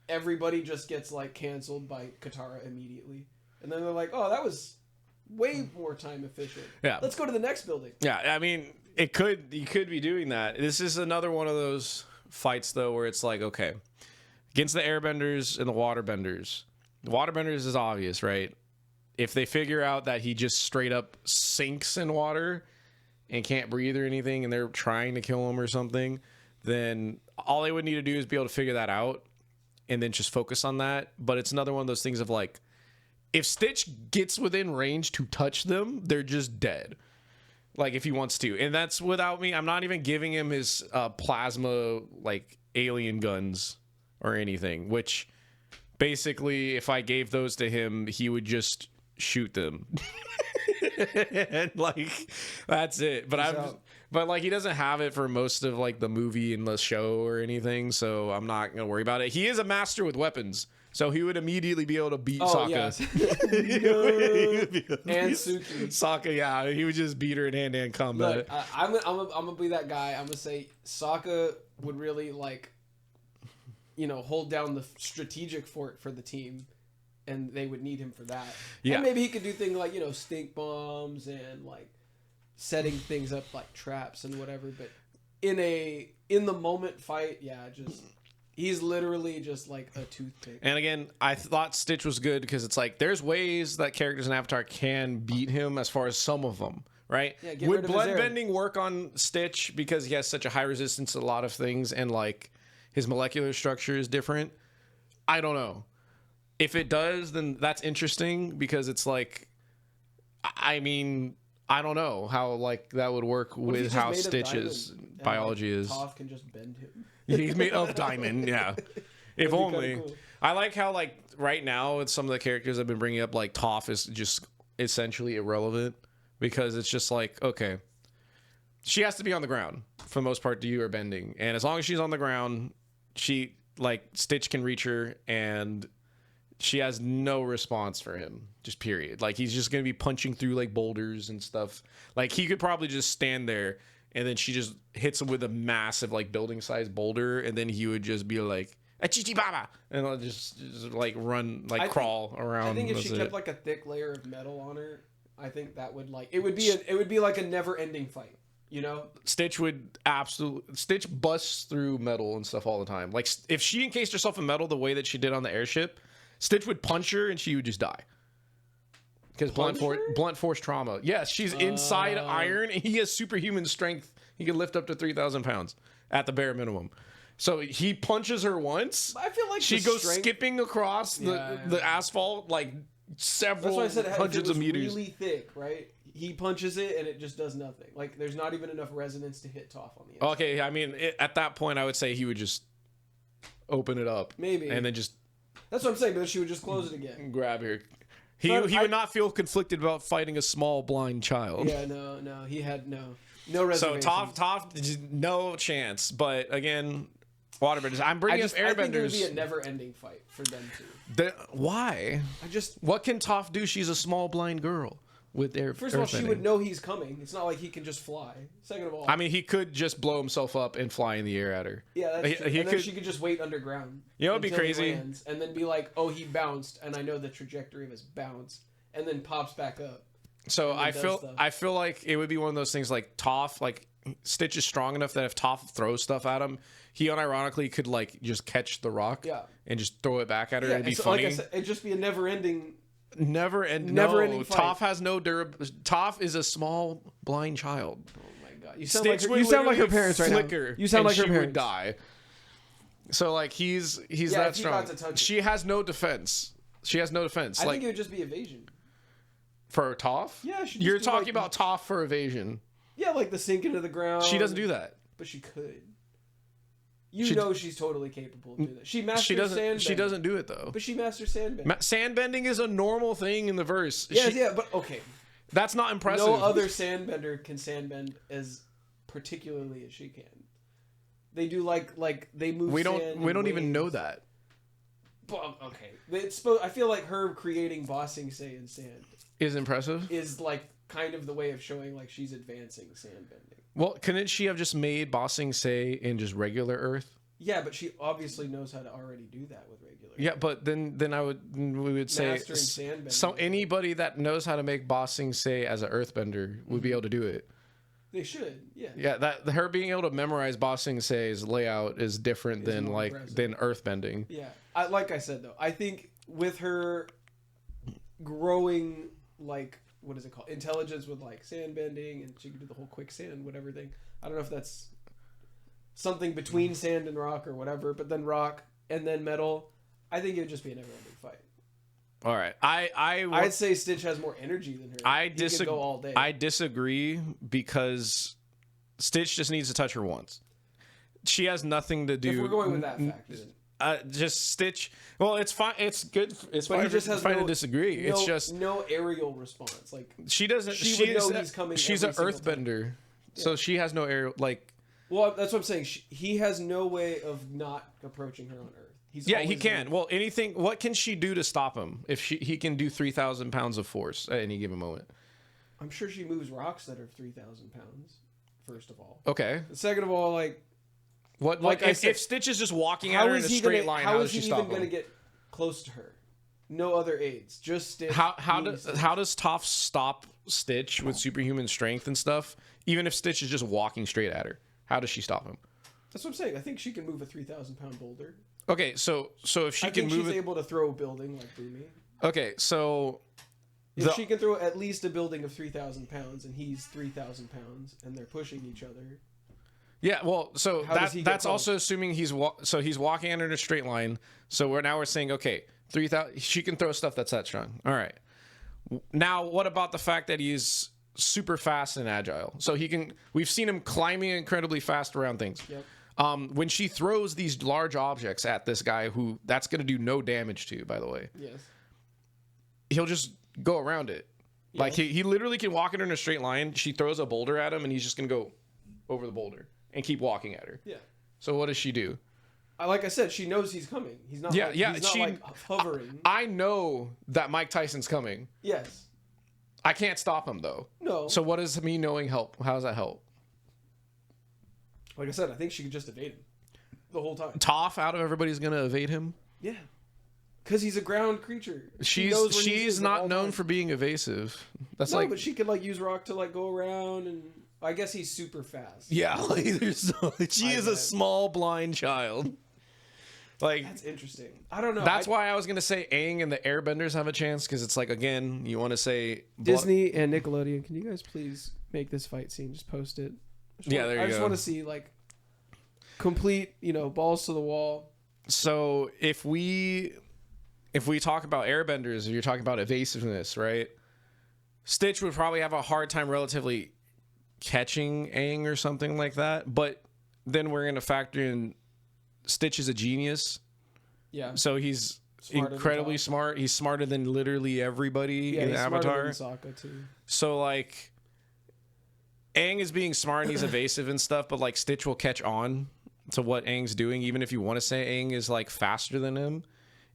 Speaker 2: everybody just gets like canceled by Katara immediately, and then they're like, oh, that was way more time efficient.
Speaker 1: Yeah.
Speaker 2: Let's go to the next building.
Speaker 1: Yeah, I mean, you could be doing that. This is another one of those fights though where it's like, okay, against the airbenders and the waterbenders. The waterbenders is obvious, right? If they figure out that he just straight up sinks in water and can't breathe or anything, and they're trying to kill him or something, then all they would need to do is be able to figure that out and then just focus on that. But it's another one of those things of like, if Stitch gets within range to touch them, they're just dead. Like, if he wants to. And that's without me. I'm not even giving him his plasma, like, alien guns or anything. Which, basically, if I gave those to him, he would just shoot them. And, like, that's it. But like, he doesn't have it for most of, like, the movie and the show or anything. So I'm not going to worry about it. He is a master with weapons. So he would immediately be able to beat
Speaker 2: Oh
Speaker 1: Sokka.
Speaker 2: yes.
Speaker 1: He would be able to
Speaker 2: And
Speaker 1: beat
Speaker 2: Suki.
Speaker 1: Sokka, yeah, he would just beat her in hand-to-hand combat.
Speaker 2: Look, I'm gonna be that guy. I'm gonna say Sokka would really like, hold down the strategic fort for the team, and they would need him for that.
Speaker 1: Yeah.
Speaker 2: And maybe he could do things like stink bombs and like setting things up like traps and whatever. But in the moment fight, yeah, just he's literally just like a toothpick.
Speaker 1: And again, I thought Stitch was good because it's like there's ways that characters in Avatar can beat him as far as some of them, right?
Speaker 2: Yeah, get
Speaker 1: Would
Speaker 2: rid of his air.
Speaker 1: bloodbending work on Stitch because he has such a high resistance to a lot of things and like his molecular structure is different? I don't know. If it does, then that's interesting because it's like, I mean, I don't know how like that would work
Speaker 2: What if he's
Speaker 1: with
Speaker 2: just
Speaker 1: how
Speaker 2: made of
Speaker 1: Stitch's
Speaker 2: diamond and,
Speaker 1: biology is.
Speaker 2: Toph can just bend him.
Speaker 1: He's made of diamond, yeah. If
Speaker 2: That'd be
Speaker 1: only.
Speaker 2: kinda cool.
Speaker 1: I like how like right now with some of the characters I've been bringing up, like Toph is just essentially irrelevant because it's just like, okay, she has to be on the ground for the most part to you are bending, and as long as she's on the ground, she like Stitch can reach her and she has no response for him, just period. Like he's just gonna be punching through like boulders and stuff. Like he could probably just stand there and then she just hits him with a massive like building sized boulder and then he would just be like Chichi Baba and I'll just like run like crawl around.
Speaker 2: I think if
Speaker 1: That's
Speaker 2: she
Speaker 1: it.
Speaker 2: kept like a thick layer of metal on her, I think that would like it would be like a never ending fight.
Speaker 1: Stitch would Stitch busts through metal and stuff all the time. Like if she encased herself in metal the way that she did on the airship, Stitch would punch her and she would just die. Because blunt force trauma. Yes, she's inside iron and he has superhuman strength. He can lift up to 3,000 pounds at the bare minimum. So he punches her once.
Speaker 2: I feel like
Speaker 1: she
Speaker 2: the
Speaker 1: goes
Speaker 2: strength-
Speaker 1: skipping across the asphalt like several
Speaker 2: That's why I said
Speaker 1: hundreds of meters.
Speaker 2: really thick, right? He punches it and it just does nothing. Like there's not even enough resonance to hit Toph on the inside.
Speaker 1: Okay, I mean, at that point, I would say he would just open it up.
Speaker 2: Maybe.
Speaker 1: And then just
Speaker 2: That's what I'm saying, but then she would just close it again.
Speaker 1: grab her. He
Speaker 2: But
Speaker 1: would not feel conflicted about fighting a small blind child.
Speaker 2: Yeah, no. He had no
Speaker 1: So
Speaker 2: reservations.
Speaker 1: Toph, no chance. But again, waterbenders. I'm bringing up
Speaker 2: I think it would be a
Speaker 1: airbenders.
Speaker 2: never-ending fight for them two.
Speaker 1: Why? What can Toph do? She's a small blind girl with air.
Speaker 2: First of all, she
Speaker 1: airbending.
Speaker 2: would know he's coming. It's not like he can just fly. Second of all,
Speaker 1: I mean, he could just blow himself up and fly in the air at her.
Speaker 2: yeah, that's true.
Speaker 1: he
Speaker 2: And then
Speaker 1: could.
Speaker 2: she could just wait underground.
Speaker 1: You know what'd be
Speaker 2: until he
Speaker 1: crazy?
Speaker 2: lands, and then be like, "Oh, he bounced," and I know the trajectory of his bounce, and then pops back up.
Speaker 1: So
Speaker 2: and then does stuff.
Speaker 1: I feel like it would be one of those things like Toph, like Stitch is strong enough that if Toph throws stuff at him, he unironically could like just catch the rock
Speaker 2: Yeah.
Speaker 1: and just throw it back at her.
Speaker 2: Yeah,
Speaker 1: It'd be
Speaker 2: so,
Speaker 1: funny.
Speaker 2: like I said, it'd just be a never-ending.
Speaker 1: Never
Speaker 2: ending fight.
Speaker 1: Toph has no Toph is a small blind child.
Speaker 2: Oh my god, you sound
Speaker 1: Stitch
Speaker 2: like
Speaker 1: would
Speaker 2: you sound like her
Speaker 1: literally
Speaker 2: parents right
Speaker 1: flicker
Speaker 2: now. You sound
Speaker 1: and
Speaker 2: like her
Speaker 1: she
Speaker 2: parents.
Speaker 1: would die. So like he's
Speaker 2: Yeah,
Speaker 1: that
Speaker 2: if he
Speaker 1: strong.
Speaker 2: got to touch it.
Speaker 1: She has no defense. She has no defense.
Speaker 2: I
Speaker 1: like
Speaker 2: think it would just be evasion.
Speaker 1: for Toph.
Speaker 2: Yeah, she'd just
Speaker 1: You're
Speaker 2: be
Speaker 1: talking
Speaker 2: like-
Speaker 1: about Toph for evasion.
Speaker 2: Yeah, like the sink into the ground.
Speaker 1: She doesn't do that.
Speaker 2: but she could. You
Speaker 1: She-
Speaker 2: know she's totally capable of doing that. She masters
Speaker 1: She doesn't.
Speaker 2: sandbending.
Speaker 1: She doesn't do it though.
Speaker 2: But she masters sandbending.
Speaker 1: Sandbending is a normal thing in the verse.
Speaker 2: Yes, yeah, but okay.
Speaker 1: That's not impressive.
Speaker 2: No other sandbender can sandbend as particularly as she can. They do like they move.
Speaker 1: We
Speaker 2: sand
Speaker 1: don't.
Speaker 2: in
Speaker 1: We don't even
Speaker 2: waves.
Speaker 1: know that.
Speaker 2: But, okay, I feel like her creating Bossing Say in sand
Speaker 1: Is impressive.
Speaker 2: is like kind of the way of showing like she's advancing sandbending.
Speaker 1: Well, couldn't she have just made Bossing Say in just regular Earth?
Speaker 2: Yeah, but she obviously knows how to already do that with regular.
Speaker 1: Yeah, but then we would say
Speaker 2: Mastering sandbending.
Speaker 1: so anybody that knows how to make Bossing Say as an Earthbender would be able to do it.
Speaker 2: They should, yeah.
Speaker 1: Yeah, that her being able to memorize Bossing Say's layout is different
Speaker 2: Is
Speaker 1: than
Speaker 2: more
Speaker 1: like
Speaker 2: impressive.
Speaker 1: than Earthbending.
Speaker 2: Yeah, like I said though, I think with her growing like what is it called, intelligence with like sandbending, and she can do the whole quicksand whatever thing. I don't know if that's something between sand and rock or whatever, but then rock and then metal. I think it would just be a never-ending fight.
Speaker 1: All right,
Speaker 2: I'd say Stitch has more energy than her.
Speaker 1: I
Speaker 2: He could
Speaker 1: disagree.
Speaker 2: go all day.
Speaker 1: I disagree because Stitch just needs to touch her once. She has nothing to do.
Speaker 2: if we're going with that fact, then.
Speaker 1: Just Stitch. Well, it's fine. It's good. It's
Speaker 2: But
Speaker 1: fine.
Speaker 2: he just has
Speaker 1: fine
Speaker 2: no,
Speaker 1: to disagree.
Speaker 2: no,
Speaker 1: It's just
Speaker 2: no aerial response. Like
Speaker 1: she doesn't.
Speaker 2: she would know he's coming
Speaker 1: She's an
Speaker 2: every single time.
Speaker 1: Earthbender, so she has no air. Like
Speaker 2: well, that's what I'm saying. He has no way of not approaching her on Earth. He's
Speaker 1: Yeah, he
Speaker 2: always
Speaker 1: can.
Speaker 2: there.
Speaker 1: Well, anything. What can she do to stop him? If he can do 3,000 pounds of force at any given moment.
Speaker 2: I'm sure she moves rocks that are 3,000 pounds. First of all.
Speaker 1: Okay.
Speaker 2: Second of all, like
Speaker 1: What?
Speaker 2: Like I
Speaker 1: if,
Speaker 2: said,
Speaker 1: if Stitch is just walking at
Speaker 2: how
Speaker 1: her in
Speaker 2: is
Speaker 1: a
Speaker 2: he
Speaker 1: straight
Speaker 2: gonna?
Speaker 1: line,
Speaker 2: How
Speaker 1: how
Speaker 2: is
Speaker 1: does
Speaker 2: he
Speaker 1: she
Speaker 2: even
Speaker 1: stop
Speaker 2: gonna
Speaker 1: him?
Speaker 2: get close to her? No other aids, just Stitch.
Speaker 1: How
Speaker 2: being
Speaker 1: does
Speaker 2: Stitch.
Speaker 1: how does Toph stop Stitch with superhuman strength and stuff? Even if Stitch is just walking straight at her, how does she stop him?
Speaker 2: That's what I'm saying. I think she can move a 3,000-pound boulder.
Speaker 1: Okay, so if she
Speaker 2: I
Speaker 1: can
Speaker 2: think
Speaker 1: move
Speaker 2: she's
Speaker 1: it,
Speaker 2: able to throw a building like Boomy.
Speaker 1: okay, so
Speaker 2: If she can throw at least a building of 3,000 pounds, and he's 3,000 pounds, and they're pushing each other.
Speaker 1: yeah, well, so
Speaker 2: How does he get
Speaker 1: that's
Speaker 2: close?
Speaker 1: also assuming he's walking under a straight line. So we're saying okay, 3,000. She can throw stuff that's that strong. All right. Now, what about the fact that he's super fast and agile? So he can. We've seen him climbing incredibly fast around things.
Speaker 2: Yep.
Speaker 1: When she throws these large objects at this guy, who that's going to do no damage to, by the way,
Speaker 2: Yes.
Speaker 1: he'll just go around it. Like he literally can walk it in a straight line. She throws a boulder at him, and he's just going to go over the boulder and keep walking at her.
Speaker 2: Yeah.
Speaker 1: So what does she do?
Speaker 2: Like I said, she knows he's coming. He's not.
Speaker 1: Yeah,
Speaker 2: like,
Speaker 1: yeah,
Speaker 2: He's not
Speaker 1: she-
Speaker 2: like hovering.
Speaker 1: I know that Mike Tyson's coming.
Speaker 2: Yes.
Speaker 1: I can't stop him though.
Speaker 2: No.
Speaker 1: So what does me knowing help? How does that help?
Speaker 2: Like I said, I think she could just evade him the whole time.
Speaker 1: Toph out of everybody's going to evade him.
Speaker 2: Yeah. Because he's a ground creature. She
Speaker 1: She's
Speaker 2: knows where he is at
Speaker 1: not
Speaker 2: all
Speaker 1: known
Speaker 2: times.
Speaker 1: for being evasive. That's
Speaker 2: No,
Speaker 1: like
Speaker 2: but she could like use rock to like go around, and I guess he's super fast.
Speaker 1: yeah, like there's she
Speaker 2: I
Speaker 1: is a
Speaker 2: bet.
Speaker 1: small blind child. Like
Speaker 2: That's interesting. I don't know.
Speaker 1: that's why I was gonna say Aang and the Airbenders have a chance because it's like again you want to say
Speaker 2: Disney and Nickelodeon. Can you guys please make this fight scene? Just post it.
Speaker 1: Yeah, there you
Speaker 2: I just
Speaker 1: go.
Speaker 2: want to see like complete, balls to the wall.
Speaker 1: So if we talk about Airbenders, if you're talking about evasiveness, right? Stitch would probably have a hard time relatively catching Aang or something like that. But then we're gonna factor in Stitch is a genius,
Speaker 2: Yeah.
Speaker 1: so he's
Speaker 2: Smarter than
Speaker 1: incredibly
Speaker 2: Toph.
Speaker 1: smart. He's smarter than literally everybody
Speaker 2: Yeah,
Speaker 1: in
Speaker 2: he's smarter
Speaker 1: Avatar.
Speaker 2: than Sokka too.
Speaker 1: So like Aang is being smart and he's evasive and stuff, but like Stitch will catch on to what Aang's doing, even if you want to say Aang is like faster than him.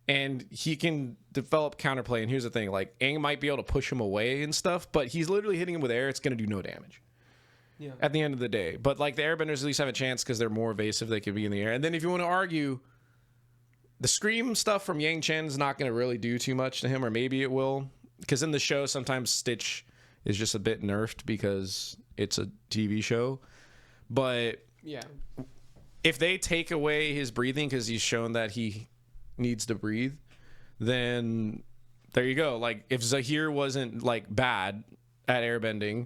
Speaker 1: And he can develop counterplay. And here's the thing, like Aang might be able to push him away and stuff, but he's literally hitting him with air, it's gonna do no damage.
Speaker 2: Yeah.
Speaker 1: At the end of the day. But like the Airbenders at least have a chance because they're more evasive, they could be in the air. And then if you want to argue the Scream stuff from Yang Chen is not going to really do too much to him, or maybe it will. Because in the show, sometimes Stitch is just a bit nerfed because it's a TV show. But
Speaker 2: Yeah.
Speaker 1: if they take away his breathing because he's shown that he needs to breathe, then there you go. Like if Zahir wasn't like bad at airbending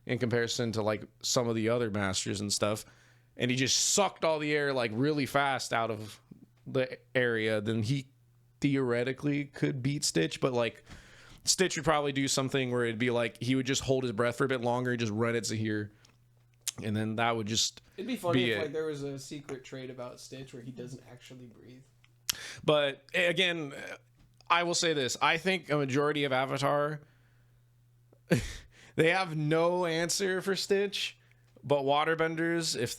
Speaker 1: in comparison to like some of the other masters and stuff, and he just sucked all the air like really fast out of the area, then he theoretically could beat Stitch. But like Stitch would probably do something where it'd be like he would just hold his breath for a bit longer, just run at Zahir, and then that would just
Speaker 2: It'd be funny
Speaker 1: be
Speaker 2: if
Speaker 1: it.
Speaker 2: like there was a secret trait about Stitch where he doesn't actually breathe.
Speaker 1: But again, I will say this. I think a majority of Avatar, they have no answer for Stitch. But waterbenders, if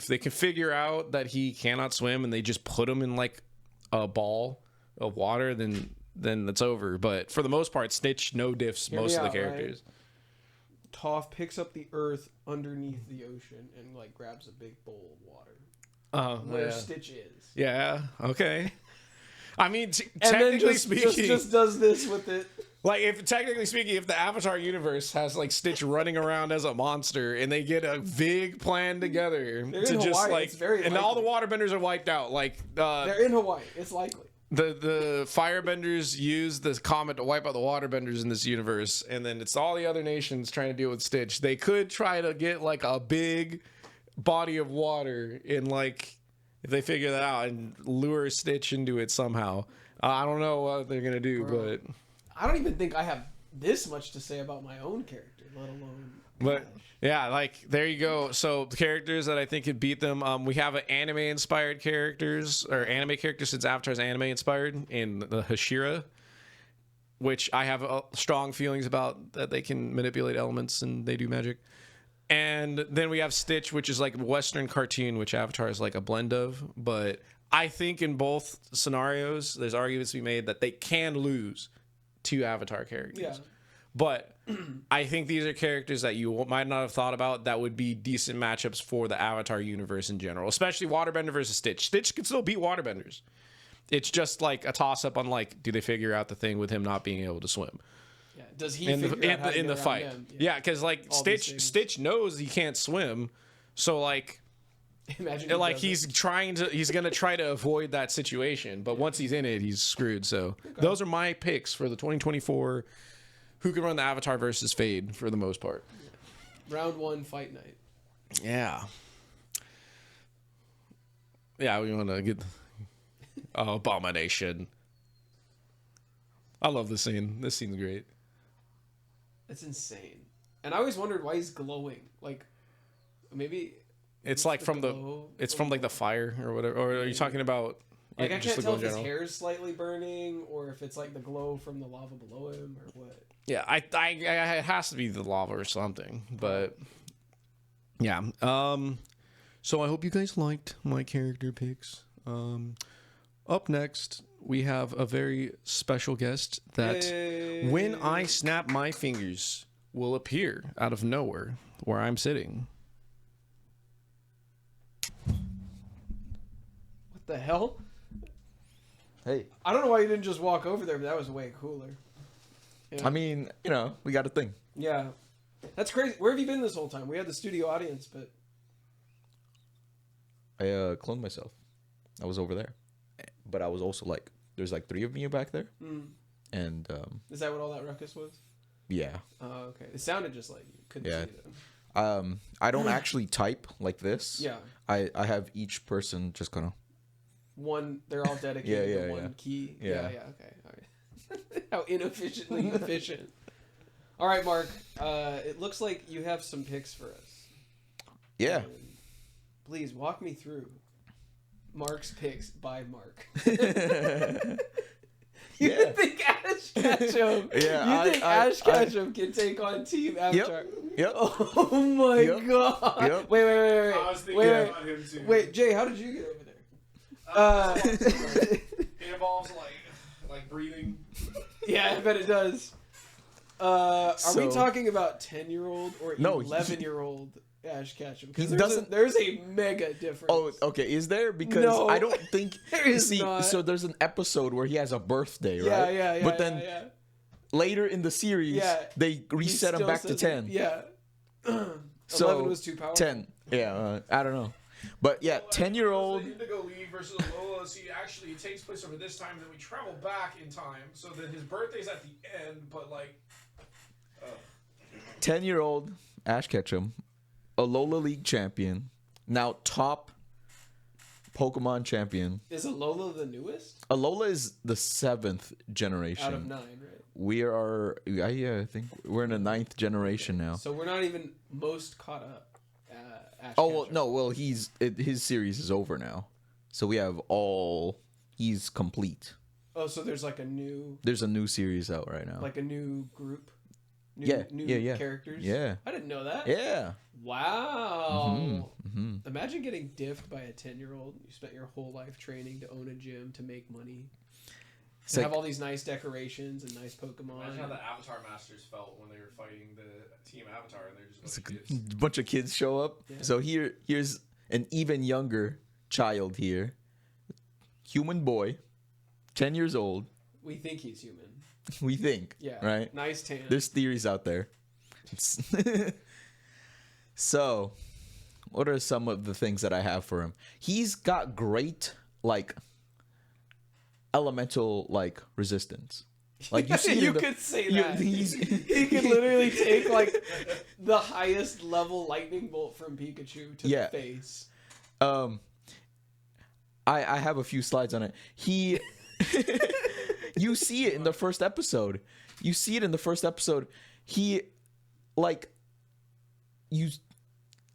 Speaker 1: they can figure out that he cannot swim and they just put him in like a ball of water, then it's over. But for the most part, Stitch no diffs
Speaker 2: Hear me
Speaker 1: most of the
Speaker 2: out, right?
Speaker 1: characters.
Speaker 2: Toph picks up the earth underneath the ocean and like grabs a big bowl of water where
Speaker 1: Yeah.
Speaker 2: Stitch is.
Speaker 1: Yeah. Okay. I mean,
Speaker 2: And
Speaker 1: technically
Speaker 2: then just,
Speaker 1: speaking,
Speaker 2: just does this with it.
Speaker 1: like if technically speaking, if the Avatar universe has like Stitch running around as a monster and they get a big plan together
Speaker 2: They're
Speaker 1: to
Speaker 2: in
Speaker 1: just
Speaker 2: Hawaii,
Speaker 1: like,
Speaker 2: it's very
Speaker 1: and all the
Speaker 2: likely.
Speaker 1: waterbenders are wiped out. Like
Speaker 2: They're in Hawaii. It's likely.
Speaker 1: the firebenders use the comet to wipe out the waterbenders in this universe, and then it's all the other nations trying to deal with Stitch. They could try to get like a big body of water in like. If they figure that out and lure Stitch into it somehow, I don't know what they're gonna do,
Speaker 2: Bro.
Speaker 1: but
Speaker 2: I don't even think I have this much to say about my own character, let alone.
Speaker 1: But
Speaker 2: Gosh.
Speaker 1: yeah, like there you go. So the characters that I think could beat them, we have an anime inspired characters or anime characters since Avatar's anime inspired in the Hashira, which I have strong feelings about that they can manipulate elements and they do magic. And then we have Stitch, which is like Western cartoon, which Avatar is like a blend of. But I think in both scenarios, there's arguments to be made that they can lose to Avatar characters.
Speaker 2: Yeah.
Speaker 1: But I think these are characters that you might not have thought about that would be decent matchups for the Avatar universe in general, especially Waterbender versus Stitch. Stitch can still beat Waterbenders. It's just like a toss-up on like, do they figure out the thing with him not being able to swim
Speaker 2: Yeah. Does he
Speaker 1: in
Speaker 2: figure out how to
Speaker 1: the
Speaker 2: get around
Speaker 1: fight?
Speaker 2: them?
Speaker 1: Yeah, because like
Speaker 2: All these things.
Speaker 1: Stitch knows he can't swim, so like.
Speaker 2: Imagine
Speaker 1: Like he's gonna try to avoid that situation, but once he's in it, he's screwed. So those are my picks for the 2024 who can run the Avatar versus Fade for the most part.
Speaker 2: round 1 fight night.
Speaker 1: Yeah, we want to get Abomination. I love this scene. This scene's great.
Speaker 2: That's insane. And I always wondered why he's glowing. Like maybe
Speaker 1: It's like from the
Speaker 2: glow
Speaker 1: it's from like the fire or whatever. Or are you talking about
Speaker 2: like I
Speaker 1: just
Speaker 2: can't
Speaker 1: the
Speaker 2: tell
Speaker 1: glow
Speaker 2: if
Speaker 1: in
Speaker 2: his
Speaker 1: general?
Speaker 2: hair's slightly burning or if it's like the glow from the lava below him or what.
Speaker 1: Yeah, I it has to be the lava or something, but yeah. So I hope you guys liked my character picks. Up next, we have a very special guest that, when I snap my fingers, will appear out of nowhere where I'm sitting.
Speaker 2: What the hell?
Speaker 4: Hey,
Speaker 2: I don't know why you didn't just walk over there, but that was way cooler. Yeah.
Speaker 4: I mean, we got a thing.
Speaker 2: Yeah. That's crazy. Where have you been this whole time? We had the studio audience, but
Speaker 4: I cloned myself. I was over there, but I was also like, there's like 3 of me back there, and
Speaker 2: is that what all that ruckus was?
Speaker 4: yeah.
Speaker 2: Oh, okay. It sounded just like you couldn't
Speaker 4: Yeah.
Speaker 2: see them.
Speaker 4: I don't actually type like this.
Speaker 2: Yeah.
Speaker 4: I have each person just kind of.
Speaker 2: They're all dedicated
Speaker 4: Yeah,
Speaker 2: to
Speaker 4: yeah,
Speaker 2: one
Speaker 4: yeah.
Speaker 2: key.
Speaker 4: Yeah.
Speaker 2: Okay. All right. How inefficiently efficient. All right, Mark. It looks like you have some picks for us.
Speaker 4: Yeah.
Speaker 2: Please walk me through Mark's picks by Mark. You
Speaker 4: Yeah.
Speaker 2: think Ash Ketchum?
Speaker 4: Yeah,
Speaker 2: You think Ash Ketchum can take on Team Avatar?
Speaker 4: Yep.
Speaker 2: Oh my
Speaker 4: Yep.
Speaker 2: god!
Speaker 4: Yep.
Speaker 2: Wait,
Speaker 1: I was thinking about him too.
Speaker 2: wait, Jay, how did you get over there?
Speaker 1: It involves like breathing.
Speaker 2: Yeah, I bet it does. Are we
Speaker 4: So-
Speaker 2: talking about 10-year-old or
Speaker 4: No,
Speaker 2: 11-year-old Ash Ketchum?
Speaker 4: He
Speaker 2: Because
Speaker 4: doesn't-
Speaker 2: there's a mega difference.
Speaker 4: Oh, okay. Is there? Because
Speaker 2: No.
Speaker 4: I don't think.
Speaker 2: There is
Speaker 4: see,
Speaker 2: not.
Speaker 4: so there's an episode where he has a birthday,
Speaker 2: yeah,
Speaker 4: right?
Speaker 2: yeah, yeah.
Speaker 4: But then
Speaker 2: yeah.
Speaker 4: later in the series,
Speaker 2: Yeah.
Speaker 4: they
Speaker 2: He
Speaker 4: reset him
Speaker 2: still
Speaker 4: back to
Speaker 2: says
Speaker 4: 10.
Speaker 2: it. Yeah.
Speaker 4: So
Speaker 2: 11 was too powerful.
Speaker 4: 10. Yeah, I don't know. But yeah, 10-year-old.
Speaker 1: The Indigo League versus Lola. See, actually, it takes place over this time. Then we travel back in time, so that his birthday's at the end. But like,
Speaker 4: 10-year-old Ash Ketchum, Alola League champion, now top Pokemon champion.
Speaker 2: Is Alola the newest?
Speaker 4: Alola is the 7th generation.
Speaker 2: Out of 9, right?
Speaker 4: We are, I think we're in the 9th generation now.
Speaker 2: So we're not even most caught up. Ash
Speaker 4: Oh well,
Speaker 2: Ketchum.
Speaker 4: no, well his series is over now, so we have he's complete.
Speaker 2: Oh, so there's like a new,
Speaker 4: There's a new series out right now.
Speaker 2: like a new group. New,
Speaker 4: Yeah,
Speaker 2: new
Speaker 4: yeah.
Speaker 2: characters.
Speaker 4: Yeah.
Speaker 2: I didn't know that.
Speaker 4: Yeah.
Speaker 2: Wow.
Speaker 4: hmm
Speaker 2: Imagine getting diffed by a 10-year-old. You spent your whole life training to own a gym to make money.
Speaker 4: It's
Speaker 2: To
Speaker 4: like-
Speaker 2: have all these nice decorations and nice Pokemon.
Speaker 1: imagine how the Avatar Masters felt when they were fighting the Team Avatar, and they're just
Speaker 4: It's
Speaker 1: going
Speaker 4: a
Speaker 1: kids.
Speaker 4: bunch of kids show up.
Speaker 2: Yeah.
Speaker 4: So here's an even younger child here, human boy, 10 years old.
Speaker 2: We think he's human.
Speaker 4: We think.
Speaker 2: Yeah.
Speaker 4: Right.
Speaker 2: Nice tan.
Speaker 4: There's theories out there. So, what are some of the things that I have for him? He's got great like elemental like resistance. Like you see,
Speaker 2: you
Speaker 4: in the-
Speaker 2: could say
Speaker 4: you-
Speaker 2: that.
Speaker 4: he's-
Speaker 2: He could literally take like the highest level lightning bolt from Pikachu to
Speaker 4: Yeah.
Speaker 2: the face.
Speaker 4: I have a few slides on it. He you see it in the first episode. You see it in the first episode. He like you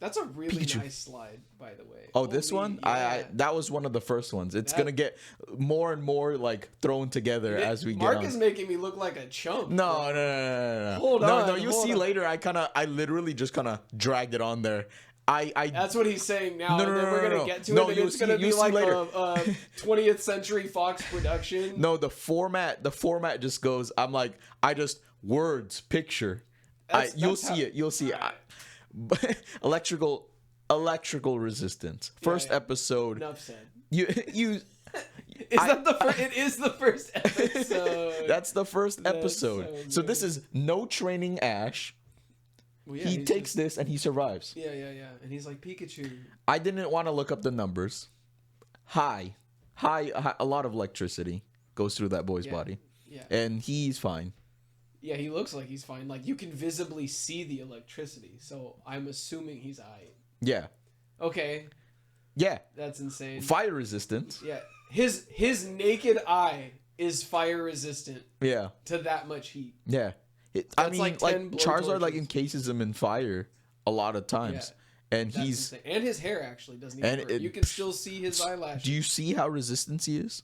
Speaker 2: That's a really
Speaker 4: Pikachu.
Speaker 2: nice slide, by the way.
Speaker 4: Oh, this
Speaker 2: Holy-
Speaker 4: one?
Speaker 2: yeah.
Speaker 4: I that was one of the first ones. It's
Speaker 2: That-
Speaker 4: gonna get more and more like thrown together as we
Speaker 2: Mark
Speaker 4: get on.
Speaker 2: is making me look like a chump.
Speaker 4: No.
Speaker 2: Hold
Speaker 4: No,
Speaker 2: on,
Speaker 4: you'll
Speaker 2: hold
Speaker 4: see
Speaker 2: on.
Speaker 4: later. I literally just kind of dragged it on there
Speaker 2: That's what he's saying now.
Speaker 4: No,
Speaker 2: and
Speaker 4: no,
Speaker 2: then
Speaker 4: no,
Speaker 2: we're
Speaker 4: no,
Speaker 2: gonna
Speaker 4: no.
Speaker 2: get to
Speaker 4: No,
Speaker 2: it, and
Speaker 4: you'll
Speaker 2: it's gonna
Speaker 4: see-
Speaker 2: be
Speaker 4: you'll see
Speaker 2: like
Speaker 4: later.
Speaker 2: a 20th century Fox production.
Speaker 4: No, the format just goes. I'm like, I just words picture. You'll
Speaker 2: That's
Speaker 4: see
Speaker 2: how-
Speaker 4: it. You'll see it. Electrical resistance. First
Speaker 2: yeah.
Speaker 4: episode.
Speaker 2: Enough said.
Speaker 4: You
Speaker 2: Is that the first? It is the first episode.
Speaker 4: That's the first
Speaker 2: That's
Speaker 4: episode.
Speaker 2: so
Speaker 4: So this is no training Ash.
Speaker 2: Well, yeah,
Speaker 4: He
Speaker 2: he's
Speaker 4: takes
Speaker 2: just-
Speaker 4: this and he survives.
Speaker 2: Yeah, and he's like Pikachu.
Speaker 4: I didn't want to look up the numbers. High, a lot of electricity goes through that boy's
Speaker 2: Yeah.
Speaker 4: body,
Speaker 2: Yeah,
Speaker 4: and he's fine.
Speaker 2: yeah, he looks like he's fine. Like you can visibly see the electricity, so I'm assuming he's alright.
Speaker 4: Yeah,
Speaker 2: Okay,
Speaker 4: yeah.
Speaker 2: that's insane.
Speaker 4: Fire resistant.
Speaker 2: Yeah, his naked eye is fire resistant
Speaker 4: Yeah,
Speaker 2: to that much heat.
Speaker 4: yeah. I
Speaker 2: That's
Speaker 4: mean,
Speaker 2: like
Speaker 4: like
Speaker 2: 10
Speaker 4: Charizard like
Speaker 2: blowtorches.
Speaker 4: encases him in fire a lot of times, and
Speaker 2: That's
Speaker 4: he's.
Speaker 2: insane. And his hair actually doesn't even
Speaker 4: And
Speaker 2: hurt.
Speaker 4: it-
Speaker 2: You can still see his eyelashes.
Speaker 4: Do you see how resistant he is?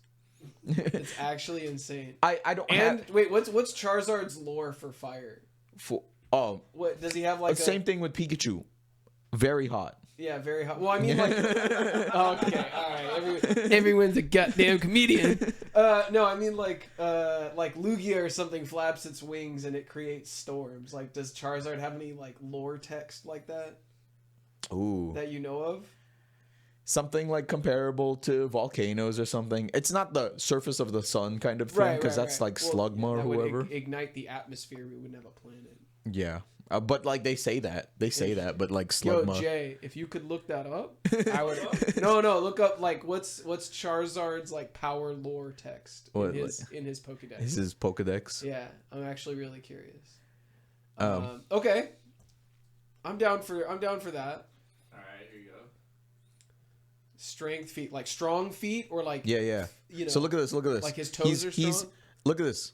Speaker 2: It's actually insane.
Speaker 4: I don't
Speaker 2: And
Speaker 4: have
Speaker 2: wait, what's Charizard's lore for fire?
Speaker 4: for
Speaker 2: What does he have like?
Speaker 4: same thing with Pikachu. Very hot.
Speaker 2: Yeah, very hot. Well, I mean, like, okay, all right. Everyone's a goddamn comedian. No, I mean like Lugia or something flaps its wings and it creates storms. Like, does Charizard have any like lore text like that
Speaker 4: Ooh.
Speaker 2: that you know of?
Speaker 4: Something like comparable to volcanoes or something. It's not the surface of the sun kind of thing, because that's like
Speaker 2: Well,
Speaker 4: Slugma or
Speaker 2: that would
Speaker 4: whoever.
Speaker 2: ignite the atmosphere. We wouldn't have a planet.
Speaker 4: Yeah. But like they say that. But like
Speaker 2: Yo,
Speaker 4: Slugma.
Speaker 2: Jay, if you could look that up, I would. No, look up like what's Charizard's like power lore text
Speaker 4: What,
Speaker 2: in his Pokédex.
Speaker 4: This is Pokedex.
Speaker 2: Yeah, I'm actually really curious.
Speaker 4: Um,
Speaker 2: Okay, I'm down for that.
Speaker 1: All right, here you go.
Speaker 2: Strength feet, like strong feet, or like
Speaker 4: Yeah.
Speaker 2: you know.
Speaker 4: So look at this.
Speaker 2: like his toes are strong?
Speaker 4: Look at this.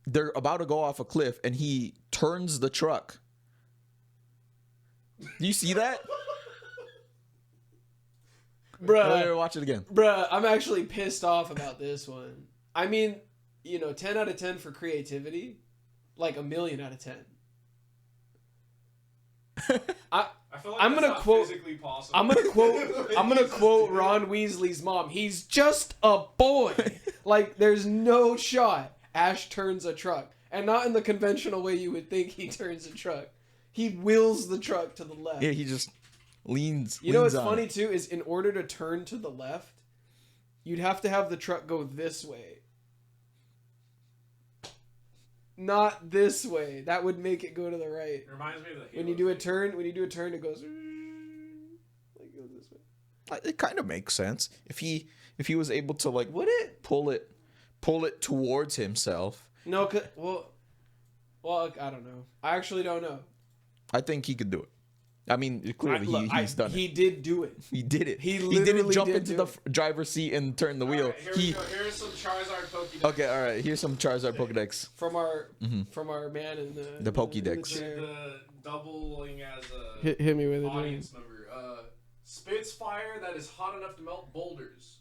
Speaker 4: They're about to go off a cliff, and he turns the truck. Do you see that?
Speaker 2: Bruh,
Speaker 4: Watch it again.
Speaker 2: I'm actually pissed off about this one. I mean, 10 out of 10 for creativity, like 1,000,000 out of 10.
Speaker 1: I feel like
Speaker 2: I'm
Speaker 1: that's
Speaker 2: gonna
Speaker 1: not
Speaker 2: quote-
Speaker 1: physically possible.
Speaker 2: I'm gonna quote Ron Weasley's mom. He's just a boy. Like there's no shot Ash turns a truck, and not in the conventional way you would think he turns a truck. He wheels the truck to the left.
Speaker 4: Yeah, he just leans.
Speaker 2: You know what's
Speaker 4: on
Speaker 2: funny
Speaker 4: it.
Speaker 2: too is in order to turn to the left, you'd have to have the truck go this way. Not this way. That would make it go to the right.
Speaker 1: It reminds me of the
Speaker 2: When you do a turn, it goes like goes this way.
Speaker 4: It kind of makes sense if he was able to like
Speaker 2: Would it?
Speaker 4: pull it towards himself.
Speaker 2: No, well, I don't know. I actually don't know.
Speaker 4: I think he could do it. I mean, clearly he's done
Speaker 2: He
Speaker 4: it.
Speaker 2: did do it.
Speaker 4: He did it.
Speaker 2: he
Speaker 4: didn't
Speaker 2: literally
Speaker 4: jump
Speaker 2: did
Speaker 4: into
Speaker 2: do
Speaker 4: the
Speaker 2: it.
Speaker 4: driver's seat and turn the wheel.
Speaker 1: Alright, here we go. Here's some Charizard Pokédex.
Speaker 4: Okay, all right. Here's some Charizard Pokedex.
Speaker 2: From our man in
Speaker 4: The Pokédex.
Speaker 2: chair.
Speaker 1: The doubling as a
Speaker 2: Hit me with it.
Speaker 1: audience member. Spits fire that is hot enough to melt boulders.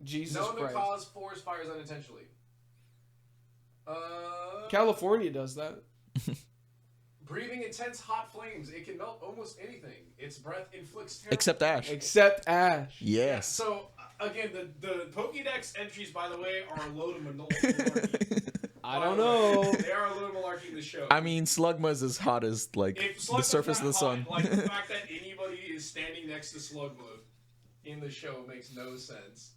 Speaker 2: Jesus
Speaker 1: Known to
Speaker 2: Christ.
Speaker 1: cause forest fires unintentionally.
Speaker 2: California does that.
Speaker 1: Breathing intense hot flames, it can melt almost anything. Its breath inflicts terror.
Speaker 4: Except Ash.
Speaker 2: Except Ash.
Speaker 4: Yes.
Speaker 1: So again, the Pokédex entries, by the way, are a load of malarkey.
Speaker 2: I don't know.
Speaker 1: They are a load of malarkey in the show.
Speaker 4: I mean, Slugma's as hot as like
Speaker 1: If
Speaker 4: the
Speaker 1: Slugma's
Speaker 4: surface of
Speaker 1: that
Speaker 4: the sun.
Speaker 1: hot, like the fact that anybody is standing next to Slugma in the show makes no sense.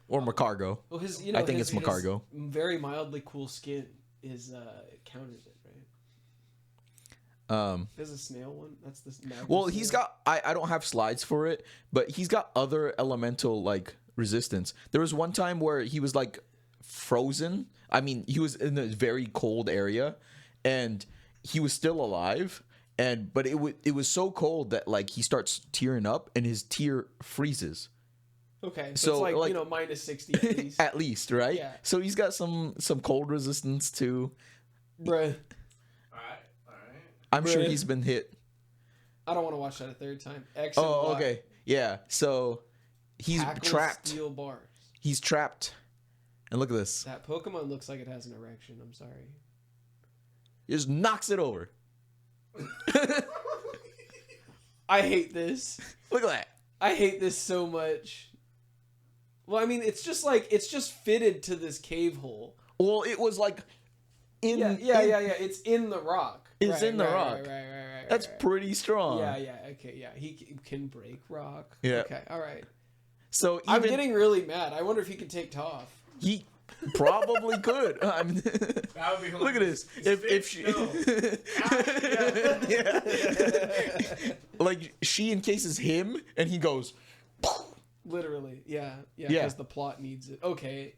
Speaker 4: Or Macargo.
Speaker 2: Well, his
Speaker 4: I think
Speaker 2: his,
Speaker 4: it's Macargo.
Speaker 2: his very mildly cool skin is counters it, right? There's a snail one. That's the magma
Speaker 4: Well,
Speaker 2: snail.
Speaker 4: he's got. I don't have slides for it, but he's got other elemental like resistance. There was one time where he was like frozen. I mean, he was in a very cold area, and he was still alive. But it was so cold that like he starts tearing up, and his tear freezes.
Speaker 2: Okay,
Speaker 4: So,
Speaker 2: so it's like,
Speaker 4: like-
Speaker 2: minus 60 at least.
Speaker 4: At least, right?
Speaker 2: Yeah.
Speaker 4: So he's got some cold resistance too.
Speaker 2: Bruh.
Speaker 1: Alright.
Speaker 4: I'm sure
Speaker 2: Bruh.
Speaker 4: he's been hit.
Speaker 2: I don't want to watch that a third time. X and
Speaker 4: Oh,
Speaker 2: Y.
Speaker 4: okay. Yeah. So he's
Speaker 2: Tackle
Speaker 4: trapped.
Speaker 2: Steel bars.
Speaker 4: He's trapped. And look at this.
Speaker 2: That Pokemon looks like it has an erection. I'm sorry.
Speaker 4: He just knocks it over.
Speaker 2: I hate this.
Speaker 4: Look at that.
Speaker 2: I hate this so much. Well, I mean, it's just fitted to this cave hole.
Speaker 4: Well, it was like in
Speaker 2: Yeah. It's in the rock.
Speaker 4: It's in the rock.
Speaker 2: Right.
Speaker 4: That's pretty strong.
Speaker 2: Yeah. Okay, yeah. He can break rock.
Speaker 4: Yeah.
Speaker 2: Okay, all right.
Speaker 4: So
Speaker 2: I'm
Speaker 4: even
Speaker 2: getting really mad. I wonder if he can take Toph.
Speaker 4: he probably could. I mean,
Speaker 1: That would be
Speaker 4: look at this. If she, yeah, like she encases him, and he goes.
Speaker 2: Literally, yeah,
Speaker 4: Yeah.
Speaker 2: because the plot needs it. Okay,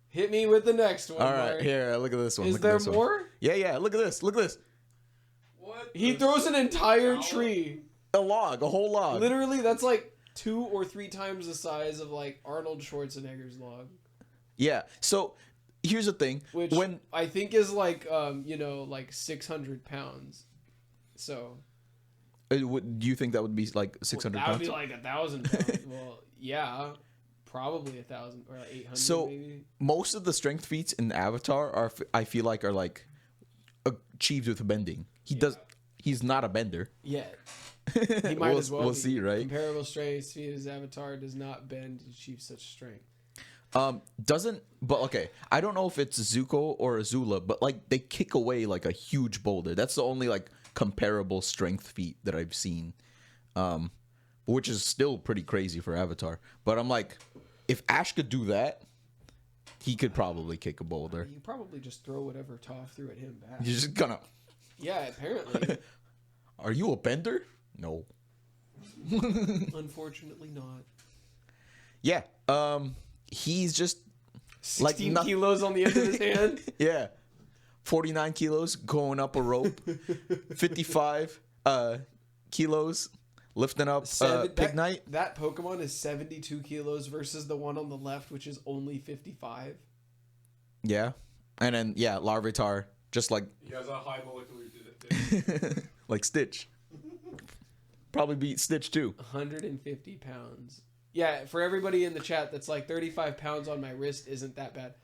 Speaker 2: hit me with the next one.
Speaker 4: All right,
Speaker 2: Mark.
Speaker 4: here. Look at this one.
Speaker 2: Is
Speaker 4: look
Speaker 2: there
Speaker 4: at this one.
Speaker 2: more?
Speaker 4: Yeah. Look at this. Look at this.
Speaker 1: What?
Speaker 2: He throws an entire tree.
Speaker 4: A log, a whole log.
Speaker 2: Literally, that's like 2 or 3 times the size of like Arnold Schwarzenegger's log,
Speaker 1: Yeah.
Speaker 4: So here's the thing.
Speaker 2: which
Speaker 4: When
Speaker 2: I think is like like 600 pounds. So
Speaker 4: do you think that would be like 600
Speaker 2: that would
Speaker 4: pounds?
Speaker 2: be like 1,000 pounds. Well, yeah, probably 1,000 or like 800
Speaker 4: So-
Speaker 2: maybe.
Speaker 4: Most of the strength feats in Avatar are, I feel like, are like achieved with bending. He's not a bender.
Speaker 2: Yet. He might as well.
Speaker 4: We'll
Speaker 2: be.
Speaker 4: see, right?
Speaker 2: Comparable strength, feat his avatar does not bend to achieve such strength.
Speaker 4: But okay, I don't know if it's Zuko or Azula, but like they kick away like a huge boulder. That's the only like comparable strength feat that I've seen, which is still pretty crazy for Avatar. But I'm like, if Ash could do that, he could probably kick a boulder.
Speaker 2: You probably just throw whatever Toph threw at him back.
Speaker 4: You're just gonna.
Speaker 2: Yeah, apparently.
Speaker 4: Are you a bender? No.
Speaker 2: Unfortunately not.
Speaker 4: Yeah. He's just
Speaker 2: 16
Speaker 4: noth-
Speaker 2: kilos on the end of his hand.
Speaker 4: yeah. 49 kilos going up a rope. 55 kilos lifting up Pig Knight.
Speaker 2: That Pokemon is 72 kilos versus the one on the left, which is only 55.
Speaker 4: Yeah. And then Larvitar just like
Speaker 1: He has a high molecular density.
Speaker 4: like Stitch. Probably beat Stitch too.
Speaker 2: 150 pounds. Yeah, for everybody in the chat that's like 35 pounds on my wrist isn't that bad.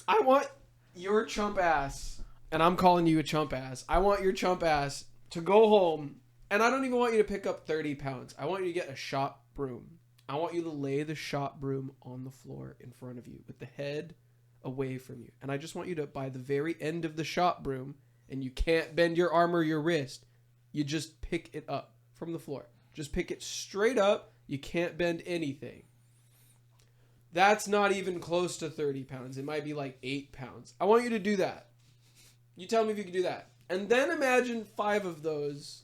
Speaker 2: I want your chump ass, and I'm calling you a chump ass. I want your chump ass to go home, and I don't even want you to pick up 30 pounds. I want you to get a shop broom. I want you to lay the shop broom on the floor in front of you with the head away from you. And I just want you to, by the very end of the shop broom, and you can't bend your arm or your wrist, you just pick it up from the floor. Just pick it straight up. You can't bend anything. That's not even close to 30 pounds. It might be like 8 pounds. I want you to do that. You tell me if you can do that. And then imagine 5 of those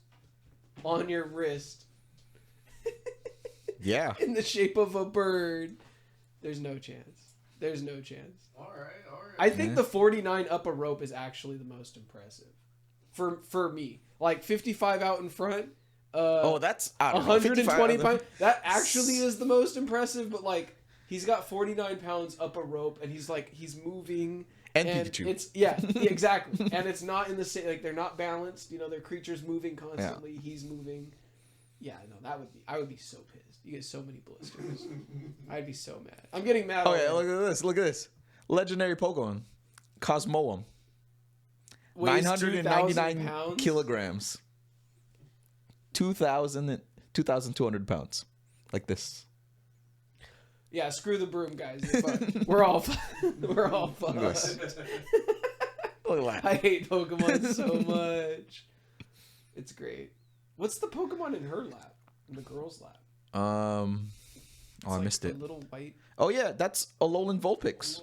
Speaker 2: on your wrist
Speaker 4: Yeah.
Speaker 2: in the shape of a bird. There's no chance. There's no chance.
Speaker 1: All right.
Speaker 2: I think the 49 up a rope is actually the most impressive. For me. Like 55 out in front.
Speaker 4: That's I don't know,
Speaker 2: 120
Speaker 4: 55.
Speaker 2: pounds. That actually is the most impressive, but like he's got 49 pounds up a rope and he's moving
Speaker 4: And Pikachu.
Speaker 2: It's exactly. And it's not in the same, like they're not balanced, their creatures moving constantly. He's moving. Yeah, no, I would be so pissed. You get so many blisters. I'd be so mad. I'm getting mad.
Speaker 4: Okay,
Speaker 2: already.
Speaker 4: look at this. Legendary Pokemon. Cosmoem.
Speaker 2: Weighs
Speaker 4: 999
Speaker 2: 2,000 pounds?
Speaker 4: kilograms. 2,200 pounds. Like this.
Speaker 2: Yeah, screw the broom, guys. You're fucked. We're all we're all fucked.
Speaker 4: Yes. Look at that.
Speaker 2: I hate Pokemon so much. It's great. What's the Pokemon in her lap? In the girl's lap?
Speaker 4: I
Speaker 2: It's
Speaker 4: missed
Speaker 2: a
Speaker 4: it.
Speaker 2: little white.
Speaker 4: Oh yeah, that's Alolan Vulpix.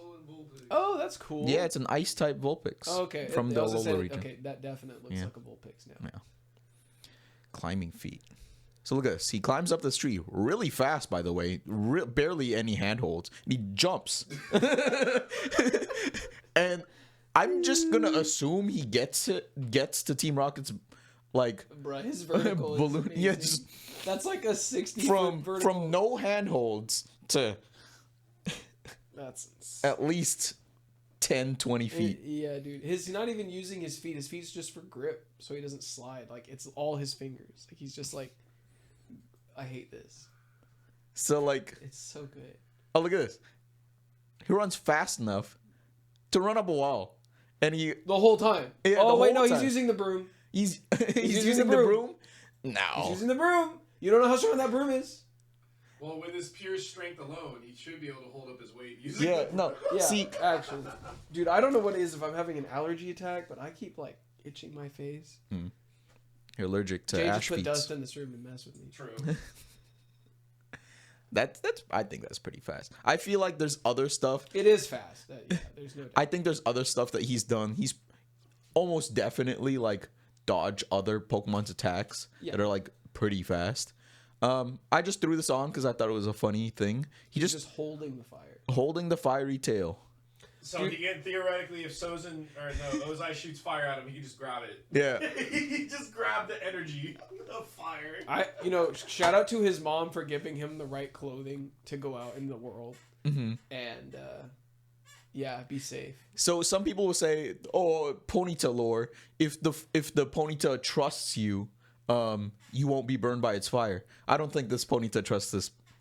Speaker 2: Oh, that's cool.
Speaker 4: Yeah, it's an ice type Vulpix.
Speaker 2: Oh, okay.
Speaker 4: From the
Speaker 2: I was gonna
Speaker 4: Alola
Speaker 2: say,
Speaker 4: region.
Speaker 2: Okay, that definitely looks
Speaker 4: Yeah.
Speaker 2: like a Vulpix now.
Speaker 4: Yeah. Climbing feat. So look at this. He climbs up this tree really fast, by the way. Barely any handholds. And he jumps. And I'm just gonna assume he gets to Team Rocket's like
Speaker 2: Bruh, his vertical
Speaker 4: balloon.
Speaker 2: is
Speaker 4: Yeah,
Speaker 2: amazing.
Speaker 4: just
Speaker 2: That's like a 60
Speaker 4: from
Speaker 2: foot vertical.
Speaker 4: from no handholds to
Speaker 2: That's
Speaker 4: at least 10, 20 feet.
Speaker 2: Yeah, dude. He's not even using his feet. His feet's just for grip, so he doesn't slide. Like it's all his fingers. Like he's just like, I hate this.
Speaker 4: So like,
Speaker 2: It's so good.
Speaker 4: oh look at this. He runs fast enough to run up a wall, and he
Speaker 2: The whole time.
Speaker 4: Yeah,
Speaker 2: oh
Speaker 4: the
Speaker 2: wait,
Speaker 4: whole
Speaker 2: no,
Speaker 4: time.
Speaker 2: he's using the broom.
Speaker 4: he's
Speaker 2: using
Speaker 4: using
Speaker 2: the
Speaker 4: the
Speaker 2: broom.
Speaker 4: broom,
Speaker 2: He's
Speaker 4: No.
Speaker 2: using the broom. You don't know how strong that broom is.
Speaker 5: Well, with his pure strength alone, he should be able to hold up his weight using
Speaker 4: Yeah,
Speaker 5: the-
Speaker 4: no.
Speaker 2: Yeah,
Speaker 4: See,
Speaker 2: actually, dude, I don't know what it is if I'm having an allergy attack, but I keep like itching my face.
Speaker 4: you're allergic to
Speaker 2: Jay just
Speaker 4: ash
Speaker 2: put
Speaker 4: feet.
Speaker 2: dust in this room and mess with me.
Speaker 5: True.
Speaker 4: That's I think that's pretty fast. I feel like there's other stuff.
Speaker 2: It is fast. Yeah, there's no doubt.
Speaker 4: I think there's other stuff that he's done. He's almost definitely like dodge other Pokemon's attacks
Speaker 2: Yeah.
Speaker 4: that are like pretty fast. I just threw this on because I thought it was a funny thing. He
Speaker 2: He's
Speaker 4: just
Speaker 2: just holding the fire.
Speaker 4: holding the fiery tail.
Speaker 5: So
Speaker 2: Dude.
Speaker 5: he can theoretically, if Sozin or no, Ozai shoots fire at him, he can just grab it.
Speaker 4: Yeah.
Speaker 5: He just grabbed the energy of fire.
Speaker 2: Shout out to his mom for giving him the right clothing to go out in the world.
Speaker 4: Mm-hmm.
Speaker 2: And yeah, be safe.
Speaker 4: So some people will say, "Oh, Ponyta lore. If the Ponyta trusts you, you won't be burned by its fire." I don't think this Ponyta trusts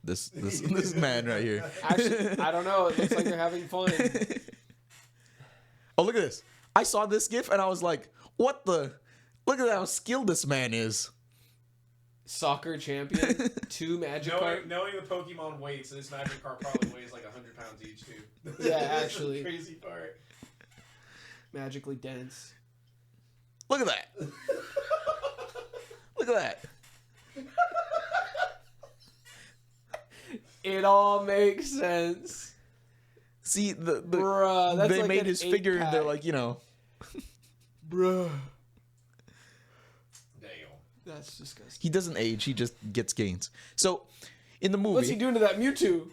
Speaker 4: this man right here.
Speaker 2: Actually, I don't know. It looks like they're having fun.
Speaker 4: Oh, look at this! I saw this gif and I was like, "What the? Look at how skilled this man is."
Speaker 2: Soccer champion, 2 Magikarp.
Speaker 5: Knowing the Pokemon weights, this Magikarp probably weighs like 100 pounds each too.
Speaker 2: Yeah,
Speaker 5: That's the
Speaker 2: actually.
Speaker 5: crazy part.
Speaker 2: Magically dense.
Speaker 4: Look at that! Look at that!
Speaker 2: It all makes sense.
Speaker 4: See the
Speaker 2: Bruh, that's
Speaker 4: they
Speaker 2: like
Speaker 4: made
Speaker 2: an
Speaker 4: his figure. And they're
Speaker 2: 8-pack.
Speaker 4: like, you know,
Speaker 2: Bruh.
Speaker 5: Damn.
Speaker 2: That's disgusting.
Speaker 4: he doesn't age. He just gets gains. So in the movie,
Speaker 2: What's he doing to that Mewtwo?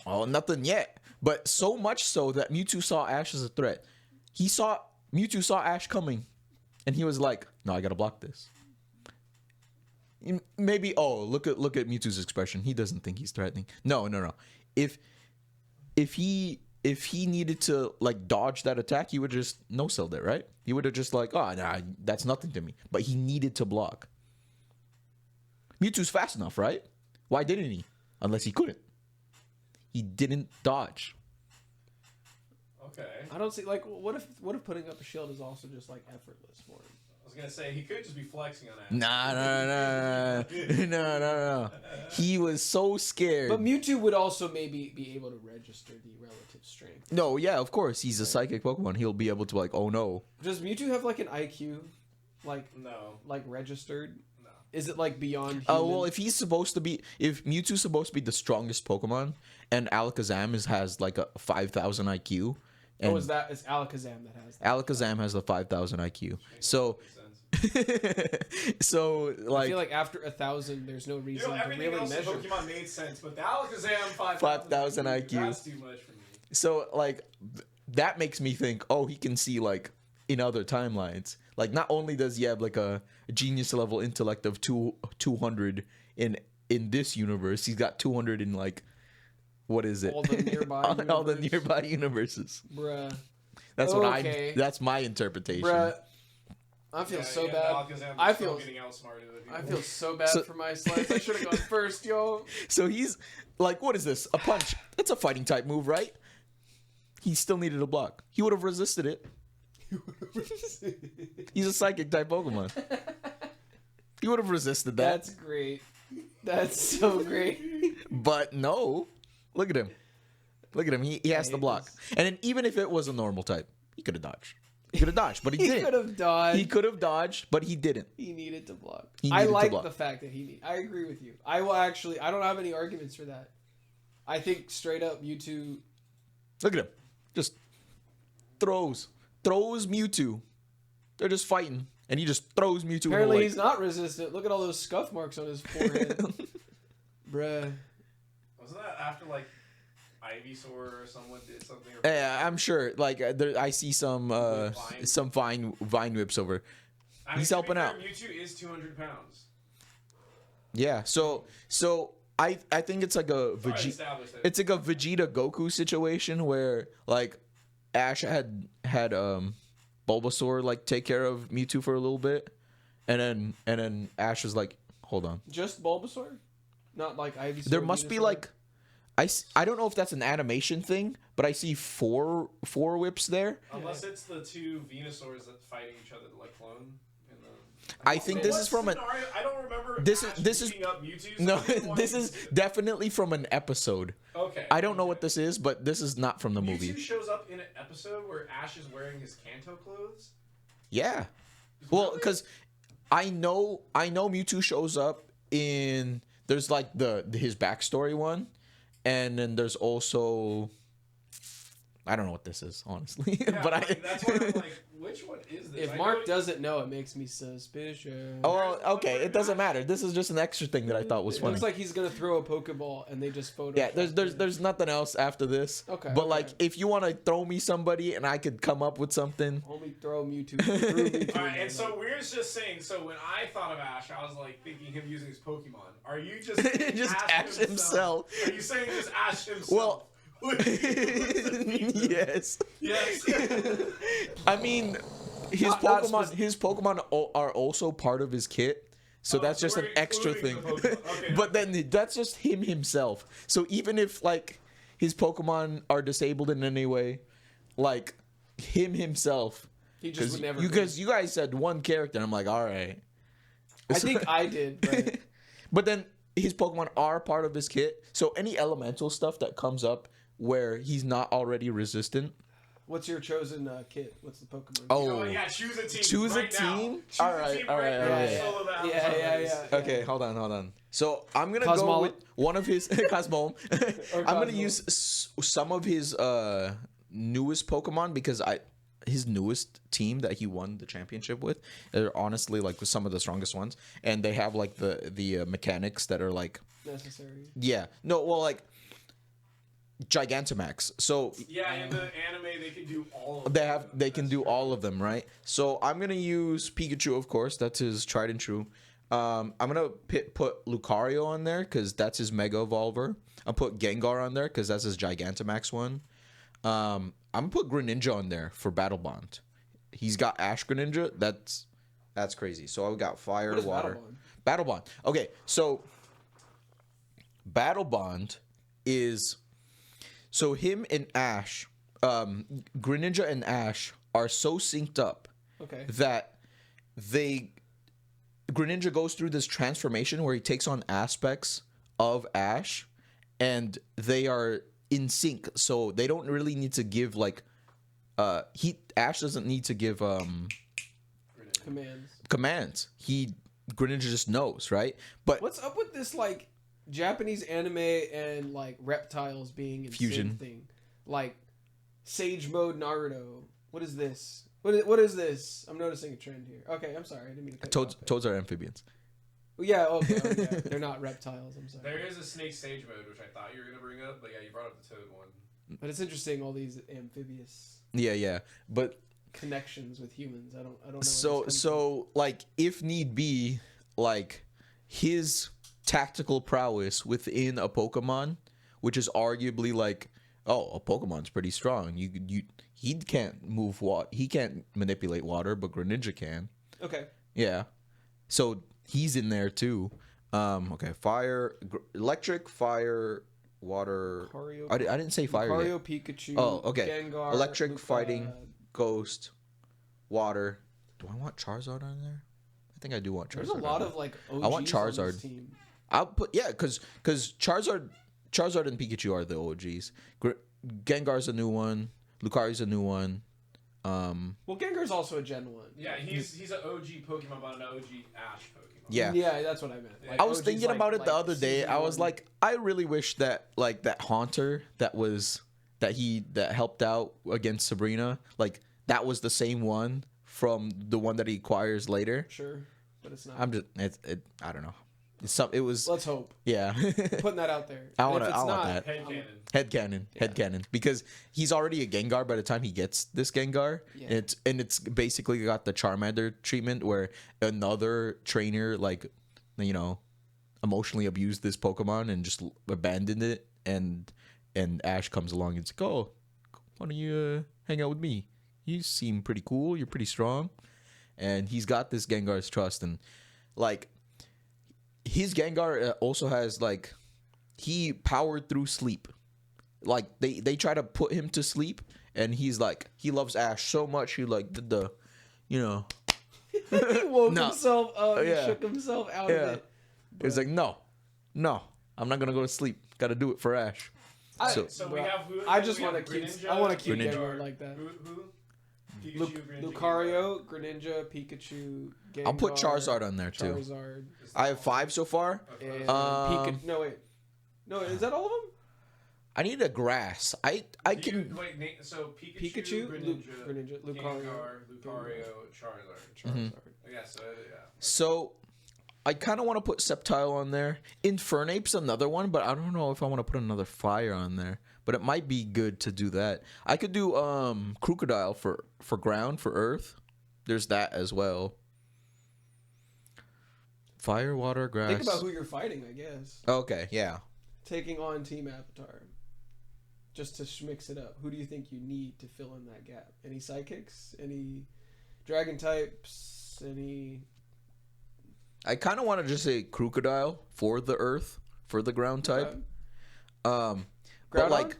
Speaker 4: oh, nothing yet. But so much so that Mewtwo saw Ash as a threat. Mewtwo saw Ash coming, and he was like, "No, I gotta block this." Maybe. Oh, look at Mewtwo's expression. He doesn't think he's threatening. No. If he needed to like dodge that attack, he would just no-selled it, right? He would have just like, "Oh, nah, that's nothing to me." But he needed to block. Mewtwo's fast enough, right? Why didn't he? Unless he couldn't. He didn't dodge.
Speaker 5: Okay.
Speaker 2: I don't see like what if putting up a shield is also just like effortless for him?
Speaker 5: I was gonna say he could just be flexing on that.
Speaker 4: No. He was so scared.
Speaker 2: But Mewtwo would also maybe be able to register the relative strength.
Speaker 4: No, yeah, of course. He's a psychic Pokemon. He'll be able to like, oh no.
Speaker 2: Does Mewtwo have like an IQ, like
Speaker 5: No.
Speaker 2: registered?
Speaker 5: No.
Speaker 2: Is it like beyond human?
Speaker 4: Oh well, if Mewtwo's supposed to be the strongest Pokemon, and Alakazam has like a 5,000 IQ, and
Speaker 2: it's Alakazam that has that.
Speaker 4: Alakazam has the 5,000 IQ. So,
Speaker 5: Makes sense.
Speaker 4: so
Speaker 2: I
Speaker 4: like
Speaker 2: feel like after 1,000, there's no
Speaker 5: You
Speaker 2: reason
Speaker 5: know,
Speaker 2: to
Speaker 5: everything
Speaker 2: really
Speaker 5: else in
Speaker 2: measure.
Speaker 5: Pokemon made sense, but the Alakazam
Speaker 4: 5,000 IQ.
Speaker 5: That's too much for me.
Speaker 4: so like that makes me think, oh, he can see like in other timelines. Like not only does he have like a genius level intellect of 200 in this universe, he's got 200 in like what is it?
Speaker 2: All the nearby
Speaker 4: all the
Speaker 2: universe.
Speaker 4: nearby universes.
Speaker 2: Bruh.
Speaker 4: That's
Speaker 2: Okay.
Speaker 4: that's my interpretation.
Speaker 2: Bruh. I feel so bad.
Speaker 5: Alakazam
Speaker 2: I
Speaker 5: is still
Speaker 2: feel-
Speaker 5: getting outsmarted.
Speaker 2: I feel so bad
Speaker 4: So-
Speaker 2: for my slides. I should have gone first, yo.
Speaker 4: So he's like, what is this? A punch. That's a fighting type move, right? He still needed a block. He would have resisted it. He's a psychic type Pokemon. He would have resisted that.
Speaker 2: That's great. That's so great.
Speaker 4: But no. Look at him. Look at him. He has to
Speaker 2: hate
Speaker 4: block.
Speaker 2: this.
Speaker 4: And then even if it was a normal type, he could have dodged. He could have dodged, but he
Speaker 2: He
Speaker 4: didn't.
Speaker 2: could have dodged.
Speaker 4: He could have dodged, but he didn't.
Speaker 2: He needed to block.
Speaker 4: He
Speaker 2: I
Speaker 4: needed to
Speaker 2: like
Speaker 4: block.
Speaker 2: the fact that I agree with you. I will actually. I don't have any arguments for that. I think straight up Mewtwo.
Speaker 4: Look at him. Just throws Mewtwo. They're just fighting, and he just throws Mewtwo.
Speaker 2: Apparently
Speaker 4: in the
Speaker 2: he's not resistant. Look at all those scuff marks on his forehead. Bruh.
Speaker 5: Wasn't that after like Ivysaur or someone did something? Or
Speaker 4: Yeah, I'm sure. Like I see some
Speaker 5: Vine.
Speaker 4: vine whips over. He's
Speaker 5: to be
Speaker 4: helping
Speaker 5: fair,
Speaker 4: out.
Speaker 5: Mewtwo is 200 pounds.
Speaker 4: Yeah. So I think it's like a
Speaker 5: Already
Speaker 4: Vegeta.
Speaker 5: established it.
Speaker 4: It's like a Vegeta Goku situation where like Ash had Bulbasaur like take care of Mewtwo for a little bit, and then Ash was like, hold on.
Speaker 2: Just Bulbasaur? Not like Ivysaur.
Speaker 4: There must be
Speaker 2: Venusaur?
Speaker 4: like I don't know if that's an animation thing, but I see four whips there.
Speaker 5: Unless it's the two Venusaurs that fighting each other like clone. In the
Speaker 4: I think this is from a
Speaker 5: scenario? I don't remember.
Speaker 4: this
Speaker 5: Ash
Speaker 4: is
Speaker 5: beating up Mewtwo, so
Speaker 4: no.
Speaker 5: I didn't want
Speaker 4: This
Speaker 5: to
Speaker 4: is
Speaker 5: use it.
Speaker 4: definitely from an episode.
Speaker 5: Okay.
Speaker 4: I don't know what this is, but this is not from the
Speaker 5: Mewtwo
Speaker 4: movie.
Speaker 5: shows up in an episode where Ash is wearing his Kanto clothes.
Speaker 4: Yeah. Well, because I know Mewtwo shows up in there's like his backstory one, and then there's also I don't know what this is honestly,
Speaker 5: Yeah,
Speaker 4: but
Speaker 5: like, that's why I'm like, which one is this?
Speaker 2: If
Speaker 5: I
Speaker 2: Mark
Speaker 5: know-
Speaker 2: doesn't know, it makes me suspicious.
Speaker 4: oh well, okay, it doesn't matter. This is just an extra thing that I thought was
Speaker 2: It
Speaker 4: funny.
Speaker 2: looks like he's gonna throw a Pokeball and they just photo.
Speaker 4: Yeah, there's nothing else after this.
Speaker 2: Okay,
Speaker 4: But
Speaker 2: okay.
Speaker 4: like, if you want to throw me somebody and I could come up with something,
Speaker 2: Only throw Mewtwo. Through Mewtwo
Speaker 5: Alright, and so
Speaker 2: like-
Speaker 5: Weird's just saying. So when I thought of Ash, I was like thinking him using his Pokemon. Are you just
Speaker 4: just Ash himself.
Speaker 5: Are you saying just Ash himself?
Speaker 4: Well,
Speaker 5: yes.
Speaker 4: yes.
Speaker 5: Yes.
Speaker 4: I mean, his
Speaker 2: Not
Speaker 4: Pokemon are also part of his kit. So
Speaker 5: Oh,
Speaker 4: that's
Speaker 5: so
Speaker 4: just an
Speaker 5: we're
Speaker 4: extra thing.
Speaker 5: including the Pokemon. Okay,
Speaker 4: But then that's just him himself. So even if like his Pokemon are disabled in any way, like him himself,
Speaker 2: he just would never.
Speaker 4: because you guys said one character, and I'm like, all right.
Speaker 2: I think I did. But
Speaker 4: But then his Pokemon are part of his kit. So any elemental stuff that comes up where he's not already resistant.
Speaker 2: what's your chosen kit? What's the Pokemon?
Speaker 4: Oh,
Speaker 5: Oh yeah, choose a team.
Speaker 4: Choose a
Speaker 5: right now.
Speaker 4: team?
Speaker 5: Choose
Speaker 4: Alright,
Speaker 5: a team
Speaker 4: alright,
Speaker 5: right now.
Speaker 4: alright.
Speaker 5: Solo the
Speaker 2: Yeah,
Speaker 5: Amazon
Speaker 2: yeah,
Speaker 5: race.
Speaker 2: yeah.
Speaker 4: okay, hold on. So I'm gonna go
Speaker 2: Cosmolic?
Speaker 4: with one of his Cosmo. I'm gonna
Speaker 2: Cosmo.
Speaker 4: use some of his newest Pokemon because his newest team that he won the championship with are honestly like some of the strongest ones, and they have like the mechanics that are like
Speaker 2: Necessary.
Speaker 4: like Gigantamax. So
Speaker 5: Yeah, in the anime they can do all of them.
Speaker 4: they can do all of them, right? So I'm gonna use Pikachu, of course. That's his tried and true. I'm gonna put Lucario on there because that's his Mega Evolver. I'll put Gengar on there because that's his Gigantamax one. I'm gonna put Greninja on there for Battle Bond. He's got Ash Greninja. That's crazy. So I've got Fire,
Speaker 2: What is
Speaker 4: Water,
Speaker 2: Battle Bond?
Speaker 4: Battle Bond. Okay, so Battle Bond is so him and Ash, Greninja and Ash are so synced up
Speaker 2: Okay.
Speaker 4: that Greninja goes through this transformation where he takes on aspects of Ash, and they are in sync. So they don't really need to give like Ash doesn't need to give
Speaker 2: Commands.
Speaker 4: commands. Greninja just knows, right? But
Speaker 2: What's up with this like Japanese anime and like reptiles being in
Speaker 4: Fusion.
Speaker 2: same thing? Like Sage Mode Naruto. What is this? What is this? I'm noticing a trend here. Okay, I'm sorry. I didn't mean to cut you off there.
Speaker 4: toads are amphibians.
Speaker 2: Well, yeah, okay. Oh, yeah. They're not reptiles. I'm sorry.
Speaker 5: There is a Snake Sage mode, which I thought you were gonna bring up, but yeah, you brought up the Toad one.
Speaker 2: But it's interesting all these amphibious
Speaker 4: Yeah. But
Speaker 2: connections with humans. I don't know. where
Speaker 4: so
Speaker 2: this comes
Speaker 4: like if need be, like his tactical prowess within a Pokemon, which is arguably like, oh, a Pokemon's pretty strong. He can't move water. He can't manipulate water, but Greninja can.
Speaker 2: from. Okay.
Speaker 4: Yeah. So he's in there too. Okay, electric, fire, water.
Speaker 2: Lucario,
Speaker 4: I didn't say fire
Speaker 2: Lucario,
Speaker 4: yet.
Speaker 2: Pikachu.
Speaker 4: Oh, okay.
Speaker 2: Gengar,
Speaker 4: Electric,
Speaker 2: Luca-
Speaker 4: fighting, ghost, water. Do I want Charizard on there? I think I do want Charizard.
Speaker 2: There's a lot
Speaker 4: on
Speaker 2: of like OGs
Speaker 4: I want
Speaker 2: on this
Speaker 4: Charizard.
Speaker 2: team.
Speaker 4: I'll put because Charizard and Pikachu are the OGs. Gengar's a new one. Lucario's a new one.
Speaker 2: Well, Gengar's also a Gen 1.
Speaker 5: Yeah, he's an OG Pokemon, but an OG Ash Pokemon.
Speaker 4: Yeah.
Speaker 2: Yeah, that's what I meant.
Speaker 5: Yeah.
Speaker 2: Like,
Speaker 4: I was
Speaker 2: OGs
Speaker 4: thinking
Speaker 2: like-
Speaker 4: about it the
Speaker 2: like
Speaker 4: other day.
Speaker 2: season
Speaker 4: I was
Speaker 2: 1.
Speaker 4: like, I really wish that like that Haunter that helped out against Sabrina, like that was the same one from the one that he acquires later.
Speaker 2: Sure, but it's not.
Speaker 4: I'm just I don't know. It was
Speaker 2: Let's hope.
Speaker 4: yeah.
Speaker 2: Putting that out there.
Speaker 4: I
Speaker 2: And
Speaker 4: want
Speaker 2: if it's
Speaker 4: that.
Speaker 5: Head cannon.
Speaker 4: Headcanon, because he's already a Gengar by the time he gets this Gengar.
Speaker 2: Yeah.
Speaker 4: And it's basically got the Charmander treatment where another trainer like emotionally abused this Pokemon and just abandoned it, and Ash comes along and it's like, oh, why don't you hang out with me? You seem pretty cool. You're pretty strong, and he's got this Gengar's trust, and like his Gengar also has like he powered through sleep. Like they try to put him to sleep, and he's like he loves Ash so much he like did the
Speaker 2: he woke
Speaker 4: No.
Speaker 2: himself up. He
Speaker 4: Yeah.
Speaker 2: shook himself out
Speaker 4: Yeah.
Speaker 2: of it.
Speaker 4: It was like, no, I'm not gonna go to sleep. Got to do it for Ash.
Speaker 2: I,
Speaker 5: So
Speaker 2: bro,
Speaker 5: we have who?
Speaker 2: I just
Speaker 5: we
Speaker 2: want
Speaker 5: have
Speaker 2: to keep.
Speaker 5: Greninja,
Speaker 2: I want to keep
Speaker 4: Greninja.
Speaker 2: Gengar like that.
Speaker 5: Who? Pikachu, Greninja,
Speaker 2: Lucario, Greninja, Pikachu, Gengar.
Speaker 4: I'll put Charizard on there too.
Speaker 2: Charizard.
Speaker 5: Gengar.
Speaker 4: I have 5 so far.
Speaker 5: Okay.
Speaker 2: And
Speaker 4: Um,
Speaker 2: No wait. No, is that all of them?
Speaker 4: I need a grass. I can.
Speaker 5: Wait, Nate, so Pikachu,
Speaker 2: Pikachu,
Speaker 5: Greninja,
Speaker 2: Lucario,
Speaker 5: Lucario, Charizard.
Speaker 2: Charizard.
Speaker 5: Yeah, so yeah.
Speaker 4: So I kind of want to put Sceptile on there. Infernape's another one, but I don't know if I want to put another fire on there. But it might be good to do that. I could do Crocodile for ground, for earth. There's that as well. Fire, water, grass.
Speaker 2: Think about who you're fighting, I guess.
Speaker 4: Okay, yeah.
Speaker 2: Taking on Team Avatar. Just to mix it up. Who do you think you need to fill in that gap? Any psychics? Any dragon types? Any...
Speaker 4: I kind of want to just say Crocodile for the earth, for the ground type. But
Speaker 2: Groudon?
Speaker 4: like,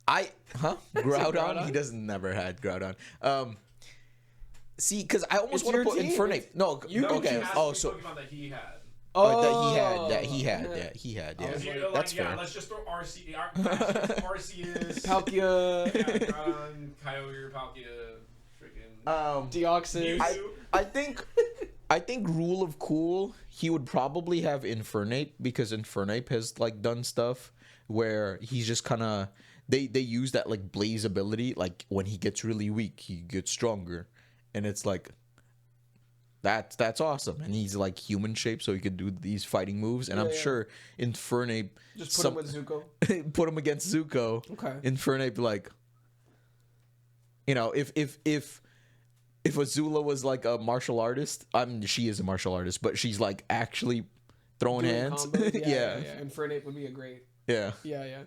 Speaker 4: Groudon?
Speaker 2: Groudon?
Speaker 4: He doesn't never had Groudon. See, because I almost
Speaker 2: It's
Speaker 4: want to
Speaker 2: your
Speaker 4: put
Speaker 2: team.
Speaker 4: Infernape. No,
Speaker 2: You can
Speaker 4: okay.
Speaker 2: choose.
Speaker 4: Oh, so
Speaker 5: Pokemon that he had.
Speaker 4: that he had.
Speaker 2: I
Speaker 4: Yeah,
Speaker 2: was
Speaker 5: Yeah,
Speaker 4: that's fair.
Speaker 5: let's just throw Arceus,
Speaker 2: Palkia,
Speaker 5: Groudon, Kyogre, Palkia, freaking.
Speaker 2: Deoxys.
Speaker 5: Mewtwo.
Speaker 4: I think rule of cool, he would probably have Infernape because Infernape has like done stuff where he's just kind of they use that like blaze ability, like when he gets really weak he gets stronger, and it's like that's awesome, and he's like human shape so he could do these fighting moves, and I'm
Speaker 2: Yeah.
Speaker 4: sure Infernape
Speaker 2: Just put him with Zuko.
Speaker 4: put him against Zuko.
Speaker 2: Okay.
Speaker 4: Infernape, like, you know, if Azula was like a martial artist, she is a martial artist, but she's like actually throwing
Speaker 2: Doing
Speaker 4: hands.
Speaker 2: combos.
Speaker 4: Yeah,
Speaker 2: And Infernape would be a great.
Speaker 4: yeah.
Speaker 2: Yeah.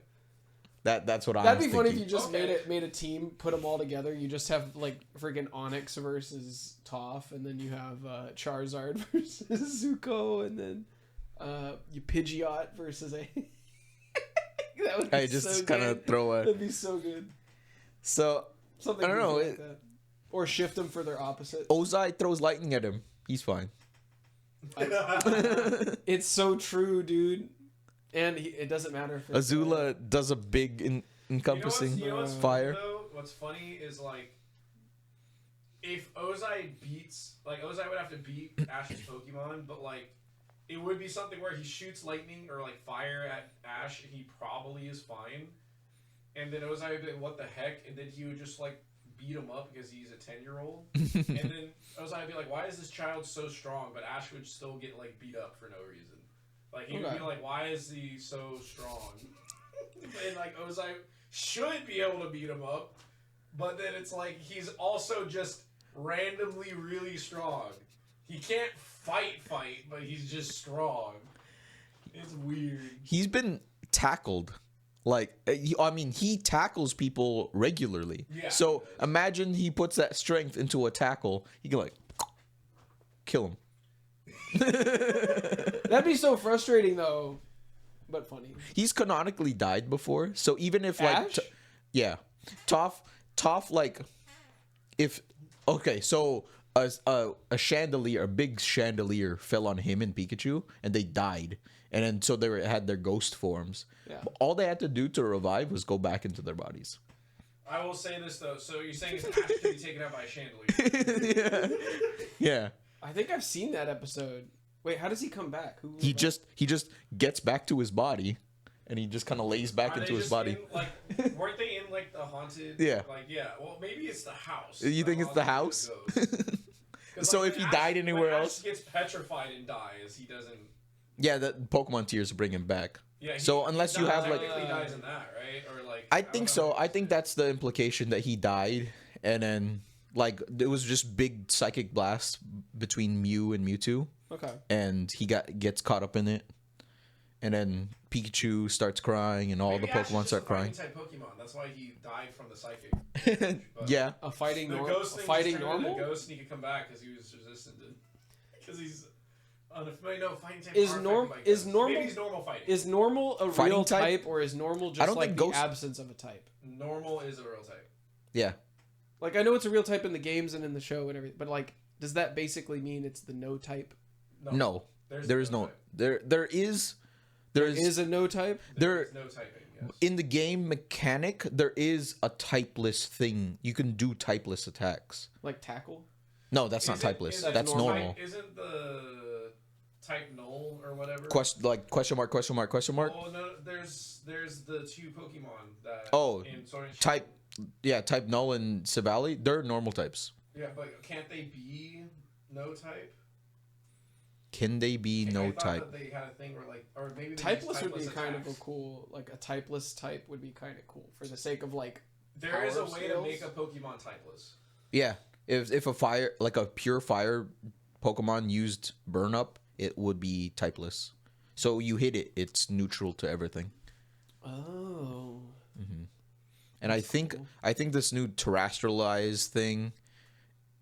Speaker 4: That's what I.
Speaker 2: That'd
Speaker 4: was
Speaker 2: be funny if
Speaker 4: thinking.
Speaker 2: you just
Speaker 5: Okay.
Speaker 2: made a team, put them all together. You just have like freaking Onyx versus Toph, and then you have Charizard versus Zuko, and then you Pidgeot versus a. That would be
Speaker 4: I just
Speaker 2: so
Speaker 4: kind of
Speaker 2: good.
Speaker 4: throw a.
Speaker 2: That'd be so good.
Speaker 4: So
Speaker 2: Something
Speaker 4: I don't know,
Speaker 2: goofy like that. Or shift them for their opposite.
Speaker 4: Ozai throws lightning at him. He's fine.
Speaker 2: It's so true, dude. And it doesn't matter if it's
Speaker 4: Azula does a big encompassing
Speaker 5: You know what's
Speaker 4: fire.
Speaker 5: Funny, though? What's funny is like if Ozai beats, like Ozai would have to beat Ash's Pokemon, but like it would be something where he shoots lightning or like fire at Ash, and he probably is fine. And then Ozai would be like, "What the heck?" And then he would just like beat him up because he's a 10-year-old. And then Ozai would be like, "Why is this child so strong?" But Ash would still get like beat up for no reason. Like he would
Speaker 2: Okay.
Speaker 5: be like, "Why is he so strong?" And like Ozai should be able to beat him up, but then it's like he's also just randomly really strong. He can't fight, but he's just strong. It's weird.
Speaker 4: He's been tackled. Like, he tackles people regularly.
Speaker 5: Yeah,
Speaker 4: So
Speaker 5: he does.
Speaker 4: imagine he puts that strength into a tackle. He can like kill him.
Speaker 2: That'd be so frustrating though, but funny.
Speaker 4: He's canonically died before, so even if like,
Speaker 2: Ash?
Speaker 4: yeah, Toph like, if okay, so a chandelier, a big chandelier fell on him and Pikachu, and they died, and then so had their ghost forms.
Speaker 2: Yeah.
Speaker 4: But all they had to do to revive was go back into their bodies.
Speaker 5: I will say this though. So you're saying Ash can be taken out by a chandelier?
Speaker 4: Yeah.
Speaker 2: I think I've seen that episode. Wait, how does he come back? Who?
Speaker 4: He just gets back to his body, and he just kind of lays back
Speaker 5: Are they
Speaker 4: into his
Speaker 5: just
Speaker 4: body.
Speaker 5: in, like, weren't they in like the haunted?
Speaker 4: Yeah.
Speaker 5: Like Well, maybe it's the house.
Speaker 4: You think it's the house?
Speaker 5: Ghost. 'Cause,
Speaker 4: So
Speaker 5: like,
Speaker 4: if he
Speaker 5: when
Speaker 4: died anywhere
Speaker 5: when
Speaker 4: else-
Speaker 5: Ash gets petrified and dies. He doesn't.
Speaker 4: Yeah, the Pokemon tears bring him back.
Speaker 5: Yeah.
Speaker 4: So unless you have, like-
Speaker 5: technically dies in that, right? Or like.
Speaker 4: I
Speaker 5: don't
Speaker 4: think
Speaker 5: know
Speaker 4: so.
Speaker 5: how
Speaker 4: I
Speaker 5: to
Speaker 4: think
Speaker 5: say it.
Speaker 4: that's the implication, that he died, and then like it was just big psychic blasts between Mew and Mewtwo,
Speaker 2: Okay.
Speaker 4: and he gets caught up in it, and then Pikachu starts crying, and all
Speaker 5: Maybe
Speaker 4: the
Speaker 5: Ash is
Speaker 4: Pokemon
Speaker 5: just
Speaker 4: start
Speaker 5: a
Speaker 4: crying.
Speaker 5: fighting type Pokemon. That's why he died from the psychic. But
Speaker 4: Yeah,
Speaker 2: A fighting
Speaker 5: The
Speaker 2: normal.
Speaker 5: ghost thing
Speaker 2: Fighting
Speaker 5: just turned into
Speaker 2: normal.
Speaker 5: a ghost and he could come back because he was resistant to. Because he's unfamiliar. No, fighting type.
Speaker 2: Is
Speaker 5: are
Speaker 2: norm-
Speaker 5: affected by
Speaker 2: is
Speaker 5: ghosts.
Speaker 2: normal-
Speaker 5: Maybe he's normal fighting.
Speaker 2: Is normal a
Speaker 4: Fighting
Speaker 2: real
Speaker 4: type?
Speaker 2: type, or is normal just
Speaker 4: I don't
Speaker 2: like
Speaker 4: think
Speaker 2: the
Speaker 4: ghost-
Speaker 2: absence of a type?
Speaker 5: Normal is a real type.
Speaker 4: yeah.
Speaker 2: Like I know it's a real type in the games and in the show and everything, but like Does that basically mean it's the no type?
Speaker 4: No, there is no
Speaker 5: type.
Speaker 4: there is
Speaker 2: a no type?
Speaker 4: there
Speaker 5: No typing. Yes.
Speaker 4: in the game mechanic there is a typeless thing. You can do typeless attacks.
Speaker 2: Like tackle?
Speaker 4: No, that's not
Speaker 5: Isn't-
Speaker 4: typeless.
Speaker 5: isn't
Speaker 4: That's
Speaker 2: normal?
Speaker 4: normal.
Speaker 5: Isn't the type null or whatever?
Speaker 4: Question mark?
Speaker 5: Oh no, there's the two Pokemon that.
Speaker 4: Oh,
Speaker 5: in Sword and Shield.
Speaker 4: Type, yeah, type null and Savali, they're normal types.
Speaker 5: Yeah, but can't they be no type?
Speaker 4: Can they be
Speaker 5: I
Speaker 4: no
Speaker 5: thought
Speaker 4: type?
Speaker 5: That they had a thing where like, or maybe they
Speaker 2: Typeless
Speaker 5: use
Speaker 2: would be kind of a
Speaker 5: attacks.
Speaker 2: cool, like a typeless type would be kind of cool for the sake of like.
Speaker 5: There is a
Speaker 2: power
Speaker 5: way to
Speaker 2: scales?
Speaker 5: make a Pokemon typeless.
Speaker 4: Yeah, if a fire, like a pure fire Pokemon used burn up, it would be typeless. So you hit it, it's neutral to everything.
Speaker 2: Oh.
Speaker 4: And I think this new terrestrialize thing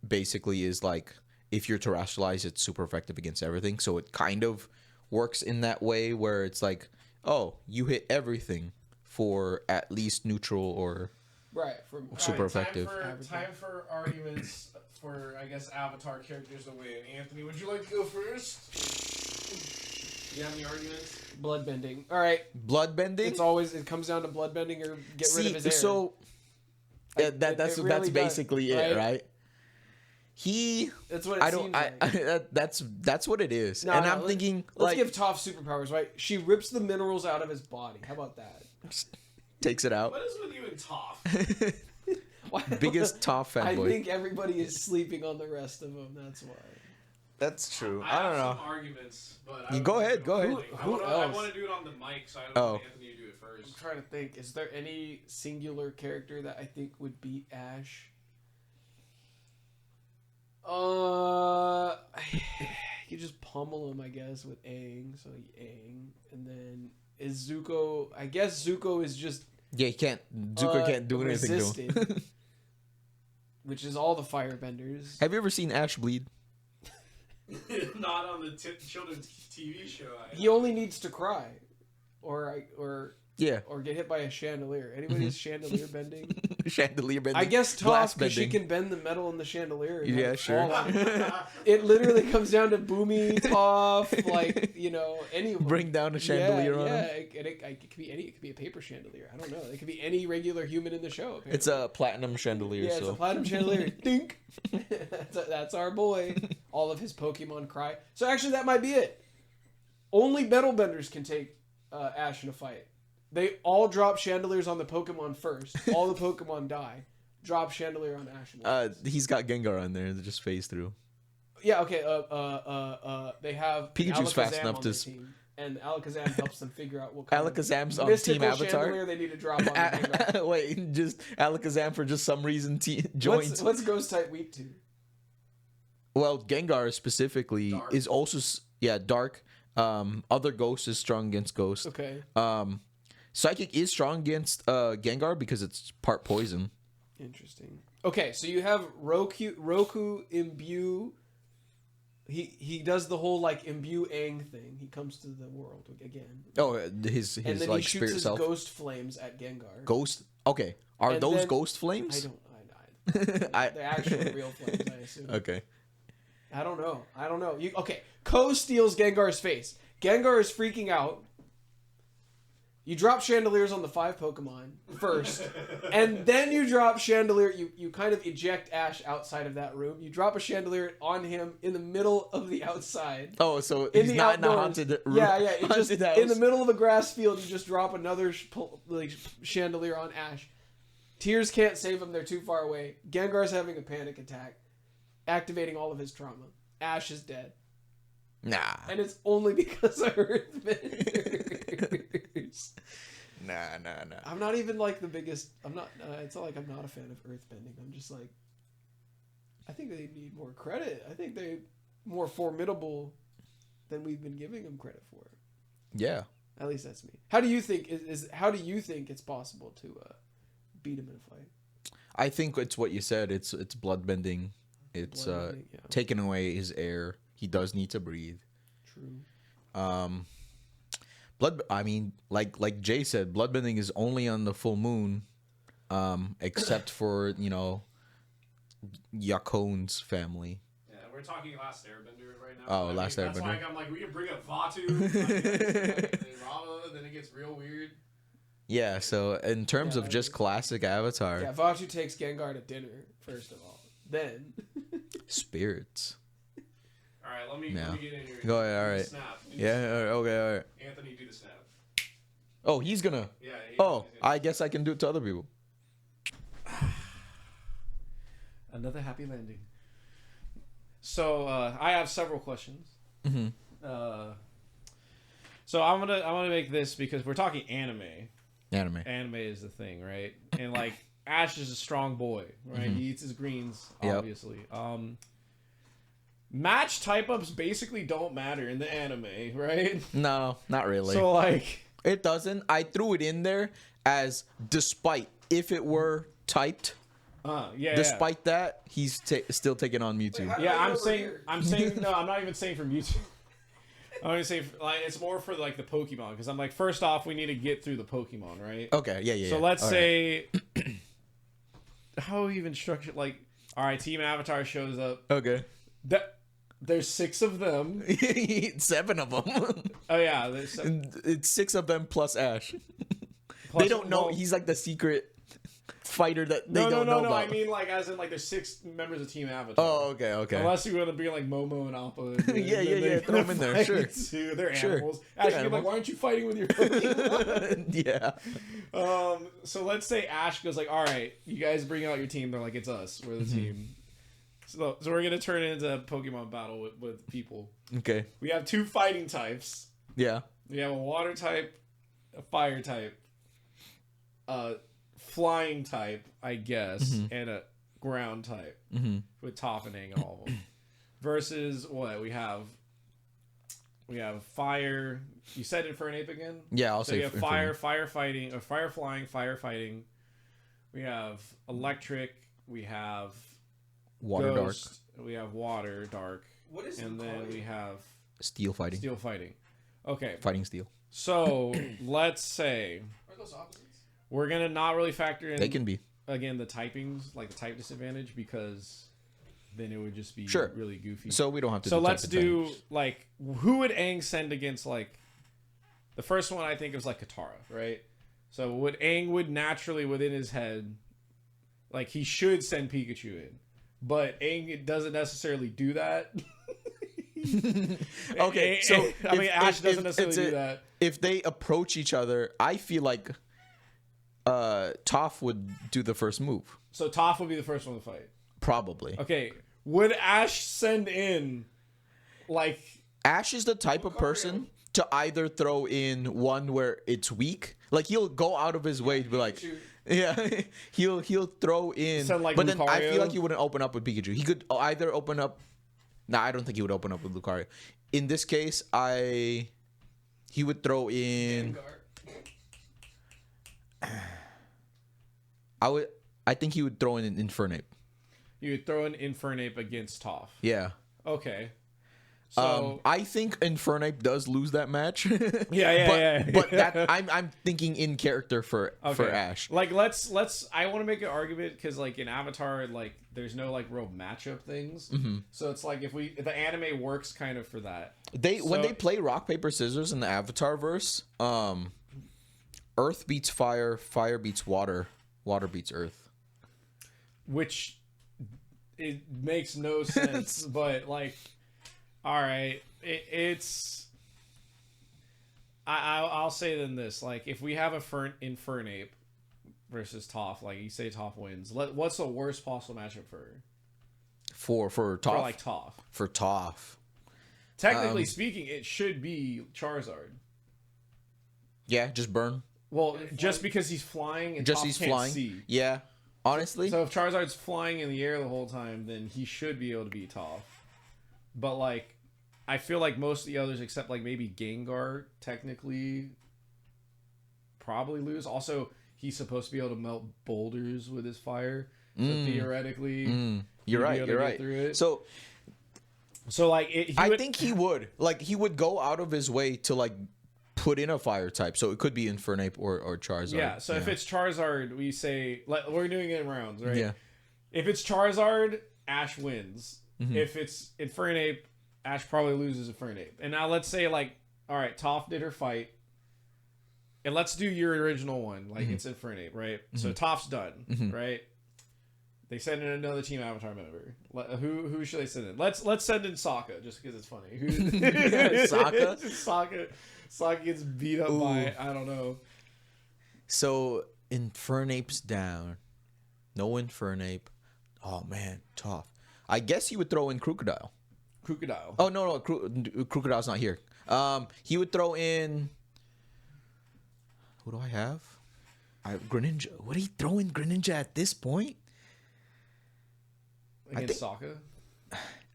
Speaker 4: basically is like if you're terrestrialized, it's super effective against everything. So it kind of works in that way where it's like, oh, you hit everything for at least neutral or
Speaker 2: Right. From
Speaker 4: Super
Speaker 5: Alright,
Speaker 4: effective.
Speaker 5: Time for arguments for I guess Avatar characters to win. Anthony, would you like to go first? Do you have any arguments?
Speaker 2: bloodbending. All right.
Speaker 4: bloodbending.
Speaker 2: It comes down to bloodbending or get rid of his hair.
Speaker 4: So yeah, that's
Speaker 2: really
Speaker 4: that's
Speaker 2: does,
Speaker 4: basically it, right?
Speaker 2: That's what it
Speaker 4: I don't.
Speaker 2: seems
Speaker 4: I,
Speaker 2: like.
Speaker 4: that's what it is,
Speaker 2: No,
Speaker 4: and
Speaker 2: no,
Speaker 4: I'm thinking
Speaker 2: Let's
Speaker 4: like
Speaker 2: give Toph superpowers, right? She rips the minerals out of his body. How about that?
Speaker 4: takes it out.
Speaker 5: What is with you and Toph?
Speaker 2: Why-
Speaker 4: Biggest top
Speaker 2: I
Speaker 4: fanboy.
Speaker 2: think everybody is sleeping on the rest of them. That's why.
Speaker 4: That's true.
Speaker 5: I have some arguments, but
Speaker 4: You go ahead, go ahead.
Speaker 2: Who
Speaker 5: I
Speaker 2: else?
Speaker 5: want to do it on the mic, so I don't
Speaker 4: Oh.
Speaker 5: want Anthony to do it
Speaker 2: I'm
Speaker 5: first.
Speaker 2: trying to think. Is there any singular character that I think would beat Ash? You just pummel him, I guess, with Aang. So Aang, and then is Zuko? I guess Zuko is just
Speaker 4: Yeah, he can't. Zuko can't do anything to him.
Speaker 2: resisted, which is all the firebenders.
Speaker 4: Have you ever seen Ash bleed?
Speaker 5: Not on the children's TV show.
Speaker 2: He only needs to cry, or
Speaker 4: Yeah,
Speaker 2: get hit by a chandelier. Anybody's chandelier bending?
Speaker 4: chandelier bending.
Speaker 2: I guess
Speaker 4: glass
Speaker 2: Toph, because she
Speaker 4: bending.
Speaker 2: can bend the metal in the chandelier. and
Speaker 4: Yeah,
Speaker 2: have it
Speaker 4: sure.
Speaker 2: fall on. It literally comes down to Boomy, Toph, like, any of them.
Speaker 4: Bring down a chandelier on him.
Speaker 2: It could be any. It could be a paper chandelier. I don't know. It could be any regular human in the show. Apparently.
Speaker 4: It's a platinum chandelier.
Speaker 2: It's
Speaker 4: so
Speaker 2: a platinum chandelier. Dink. That's our boy. All of his Pokemon cry. So actually, that might be it. Only metal benders can take Ash in a fight. They all drop chandeliers on the Pokemon first. All the Pokemon die. Drop chandelier on Ash.
Speaker 4: he's got Gengar on there that just phase through.
Speaker 2: Yeah. Okay. They have
Speaker 4: Pikachu's fast
Speaker 2: Alakazam
Speaker 4: enough
Speaker 2: on
Speaker 4: to
Speaker 2: their team, and Alakazam helps them figure out what kind
Speaker 4: Alakazam's
Speaker 2: of
Speaker 4: on Team
Speaker 2: mystical
Speaker 4: Avatar.
Speaker 2: chandelier they need to drop on the Gengar.
Speaker 4: Wait, just Alakazam for just some reason joins.
Speaker 2: What's Ghost type weak to?
Speaker 4: Well, Gengar specifically
Speaker 5: Dark.
Speaker 4: is also dark. Other Ghost is strong against Ghost.
Speaker 2: Okay.
Speaker 4: Psychic is strong against Gengar because it's part poison.
Speaker 2: Interesting. Okay, so you have Roku imbue. He does the whole like imbue Aang thing. He comes to the world again,
Speaker 4: Oh, his
Speaker 2: and then
Speaker 4: like
Speaker 2: he shoots
Speaker 4: spirit
Speaker 2: his
Speaker 4: self.
Speaker 2: ghost flames at Gengar.
Speaker 4: Ghost. Okay, are
Speaker 2: And
Speaker 4: those
Speaker 2: then-
Speaker 4: ghost
Speaker 2: I
Speaker 4: flames?
Speaker 2: don't.
Speaker 4: I-
Speaker 2: They're actually real flames, I assume.
Speaker 4: Okay.
Speaker 2: I don't know. Ko steals Gengar's face. Gengar is freaking out. You drop chandeliers on the 5 Pokemon first, and then you drop chandelier. You kind of eject Ash outside of that room. You drop a chandelier on him in the middle of the outside.
Speaker 4: Oh, so
Speaker 2: In
Speaker 4: he's
Speaker 2: the
Speaker 4: not in a
Speaker 2: outdoors.
Speaker 4: haunted room.
Speaker 2: Yeah. It just
Speaker 4: haunted house.
Speaker 2: in the middle of a grass field, you just drop another chandelier on Ash. Tears can't save him; they're too far away. Gengar's having a panic attack, activating all of his trauma. Ash is dead,
Speaker 4: Nah.
Speaker 2: and it's only because of Earthbenders.
Speaker 4: Nah.
Speaker 2: I'm not even like the biggest. I'm not. It's not like I'm not a fan of Earthbending. I'm just like, I think they need more credit. I think they're more formidable than we've been giving them credit for.
Speaker 4: Yeah.
Speaker 2: At least that's me. How do you think how do you think it's possible to beat him in a fight?
Speaker 4: I think it's what you said. It's bloodbending. It's
Speaker 2: Bloodbending, yeah.
Speaker 4: taking away his air. He does need to breathe.
Speaker 2: True.
Speaker 4: I mean, like Jay said, bloodbending is only on the full moon, except for Yakon's family.
Speaker 5: Yeah, we're talking Last Airbender right now.
Speaker 4: Oh, Last
Speaker 5: That's why
Speaker 4: Airbender.
Speaker 5: I'm like, we can bring up Vatu, and then Rava, then it gets real weird.
Speaker 4: Yeah. So in terms
Speaker 2: Yeah,
Speaker 4: of just classic Avatar,
Speaker 2: Yeah, Vachu takes Gengar to dinner first of all. Then
Speaker 4: spirits.
Speaker 5: All right, let me
Speaker 4: Yeah.
Speaker 5: get in here.
Speaker 4: Go ahead. All
Speaker 5: Do the
Speaker 4: right.
Speaker 5: Snap. Do the
Speaker 4: Yeah.
Speaker 5: snap.
Speaker 4: Okay. All right.
Speaker 5: Anthony, do the snap.
Speaker 4: Oh, he's gonna.
Speaker 5: Yeah.
Speaker 4: Oh, I guess I can do it to other people.
Speaker 1: Another happy landing. So I have several questions.
Speaker 4: Mm-hmm.
Speaker 1: So I'm gonna make this because we're talking anime.
Speaker 4: Anime.
Speaker 1: Anime is the thing, right? And like Ash is a strong boy, right? He eats his greens,
Speaker 4: Yep.
Speaker 1: obviously. Match type ups basically don't matter in the anime, right?
Speaker 4: No, not really.
Speaker 1: So like,
Speaker 4: It doesn't. I threw it in there as despite if it were typed.
Speaker 1: yeah.
Speaker 4: Despite that, he's still taking on Mewtwo.
Speaker 3: how-
Speaker 1: Yeah,
Speaker 3: Right
Speaker 1: I'm
Speaker 3: over
Speaker 1: saying,
Speaker 3: here.
Speaker 1: no, I'm not even saying for Mewtwo. I'm gonna say like it's more for like the Pokemon because I'm like first off we need to get through the Pokemon, right?
Speaker 4: Okay, yeah.
Speaker 1: So let's
Speaker 4: All right.
Speaker 1: say how even structured like all right, Team Avatar shows up.
Speaker 4: Okay.
Speaker 1: There's 6 of them.
Speaker 4: 7 of them.
Speaker 1: Oh yeah, there's
Speaker 4: It's 6 of them plus Ash.
Speaker 1: plus-
Speaker 4: They don't know.
Speaker 1: well,
Speaker 4: He's like the secret fighter that they
Speaker 1: no,
Speaker 4: don't know
Speaker 1: no.
Speaker 4: about.
Speaker 1: I mean like as in like there's 6 members of Team Avatar.
Speaker 4: Oh, okay.
Speaker 1: Unless you want to be like Momo and Appa. And
Speaker 4: Yeah, throw 'em in there, sure.
Speaker 1: Too. They're
Speaker 4: Sure.
Speaker 1: animals.
Speaker 4: They're
Speaker 1: Actually, like,
Speaker 4: animals.
Speaker 1: why aren't you fighting with your Pokemon?
Speaker 4: Yeah.
Speaker 1: So let's say Ash goes like, all right, you guys bring out your team. They're like, it's us. We're the
Speaker 4: Mm-hmm.
Speaker 1: team. So we're going to turn it into a Pokemon battle with people.
Speaker 4: Okay.
Speaker 1: We have 2 fighting types.
Speaker 4: Yeah.
Speaker 1: We have a water type, a fire type, a flying type, I guess,
Speaker 4: Mm-hmm.
Speaker 1: and a ground type with Toph and Aang and all of them. Versus what? We have fire. You said Infernape again?
Speaker 4: Yeah, I'll
Speaker 1: So
Speaker 4: say
Speaker 1: you have
Speaker 4: Infernape.
Speaker 1: fire fighting, or fire flying, fire fighting. We have electric. We have
Speaker 4: Water
Speaker 1: ghost, we have water dark,
Speaker 3: What is
Speaker 1: and then we have
Speaker 4: dark. Steel fighting.
Speaker 1: steel fighting. Okay,
Speaker 4: Fighting steel.
Speaker 1: so let's say
Speaker 2: Are those opposites?
Speaker 1: we're gonna not really factor in
Speaker 4: They can be.
Speaker 1: again the typings, like the type disadvantage, because then it would just be
Speaker 4: Sure.
Speaker 1: really goofy.
Speaker 4: So we don't have to.
Speaker 1: So
Speaker 4: do
Speaker 1: let's
Speaker 4: type
Speaker 1: do
Speaker 4: advantage.
Speaker 1: like who would Aang send against like the first one I think is like Katara, right? So would Aang would naturally within his head like he should send Pikachu in. But Aang doesn't necessarily do that.
Speaker 4: Okay, so
Speaker 1: I mean Ash doesn't
Speaker 4: if
Speaker 1: necessarily
Speaker 4: it's
Speaker 1: do that.
Speaker 4: If they approach each other, I feel like Toph would do the first move.
Speaker 1: So Toph would be the first one to fight.
Speaker 4: Probably.
Speaker 1: Okay. Would Ash send in like
Speaker 4: Ash is the type of person to either throw in one where it's weak, like he'll go out of his way to be like, yeah, he'll throw in,
Speaker 1: Send, like,
Speaker 4: but then I
Speaker 1: Lucario?
Speaker 4: feel like he wouldn't open up with Pikachu. He could either open up. Nah, I don't think he would open up with Lucario. In this case, he would throw in. I think he would throw in an Infernape.
Speaker 1: you would throw an Infernape against Toph.
Speaker 4: Yeah.
Speaker 1: Okay. So
Speaker 4: I think Infernape does lose that match.
Speaker 1: yeah.
Speaker 4: But that I'm thinking in character for
Speaker 1: Okay.
Speaker 4: Ash.
Speaker 1: Like let's I want to make an argument because like in Avatar like there's no like real matchup things. So it's like if the anime works kind of for that.
Speaker 4: When
Speaker 1: So-
Speaker 4: they play rock paper scissors in the Avatar verse, Earth beats fire, fire beats water, water beats Earth.
Speaker 1: Which it makes no sense, but like all right, it's I'll say then this, like if we have a Infernape versus Toph, like you say Toph wins, what's the worst possible matchup for her?
Speaker 4: For Toph.
Speaker 1: For like Toph.
Speaker 4: For Toph.
Speaker 1: Technically speaking, it should be Charizard.
Speaker 4: Yeah, just burn.
Speaker 1: Well, just because he's flying and
Speaker 4: Just
Speaker 1: Toph
Speaker 4: he's
Speaker 1: can't
Speaker 4: flying.
Speaker 1: see.
Speaker 4: Yeah. Honestly.
Speaker 1: So if Charizard's flying in the air the whole time, then he should be able to beat Toph. But like, I feel like most of the others, except like maybe Gengar, technically probably lose. Also, he's supposed to be able to melt boulders with his fire. So theoretically,
Speaker 4: You're
Speaker 1: he'd
Speaker 4: right.
Speaker 1: be able to
Speaker 4: You're
Speaker 1: get
Speaker 4: right.
Speaker 1: through it.
Speaker 4: So
Speaker 1: like
Speaker 4: I think he would. Like he would go out of his way to like put in a fire type. So it could be Infernape or Charizard.
Speaker 1: Yeah. So if it's Charizard, we say we're doing it in rounds, right?
Speaker 4: Yeah.
Speaker 1: If it's Charizard, Ash wins. If it's Infernape, Ash probably loses Infernape. And now let's say like, all right, Toph did her fight, and let's do your original one, like it's Infernape, right? So Toph's done, right? They send in another Team Avatar member. Who should they send in? Let's send in Sokka just because it's funny.
Speaker 4: Sokka?
Speaker 1: Sokka gets beat up by I don't know.
Speaker 4: So Infernape's down. No Infernape. Oh man, tough. I guess he would throw in Crocodile.
Speaker 1: Crocodile.
Speaker 4: Oh no, Crocodile's not here. He would throw in. Who do I have? Greninja. Would he throw in Greninja at this point?
Speaker 1: Against Sokka?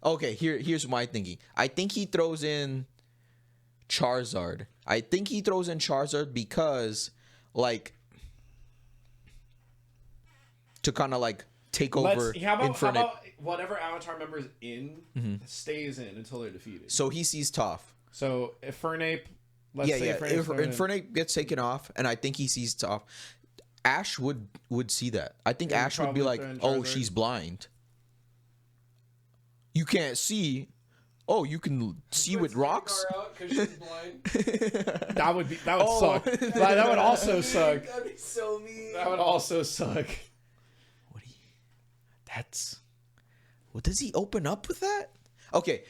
Speaker 4: Okay, here's my thinking. I think he throws in Charizard. I think he throws in Charizard because, like, to kind of like take over.
Speaker 1: How about whatever Avatar member is in stays in until they're defeated?
Speaker 4: So he sees Toph.
Speaker 1: So if Infernape, let's say
Speaker 4: Infernape gets taken off, and I think he sees Toph. Ash would see that. I think Ash would be like, "Oh, she's blind. You can't see. Oh, you can see with rocks."
Speaker 2: Because she's blind.
Speaker 1: That would suck. That would also suck.
Speaker 2: That'd be so mean.
Speaker 1: That would also suck.
Speaker 4: What does he open up with that? Okay.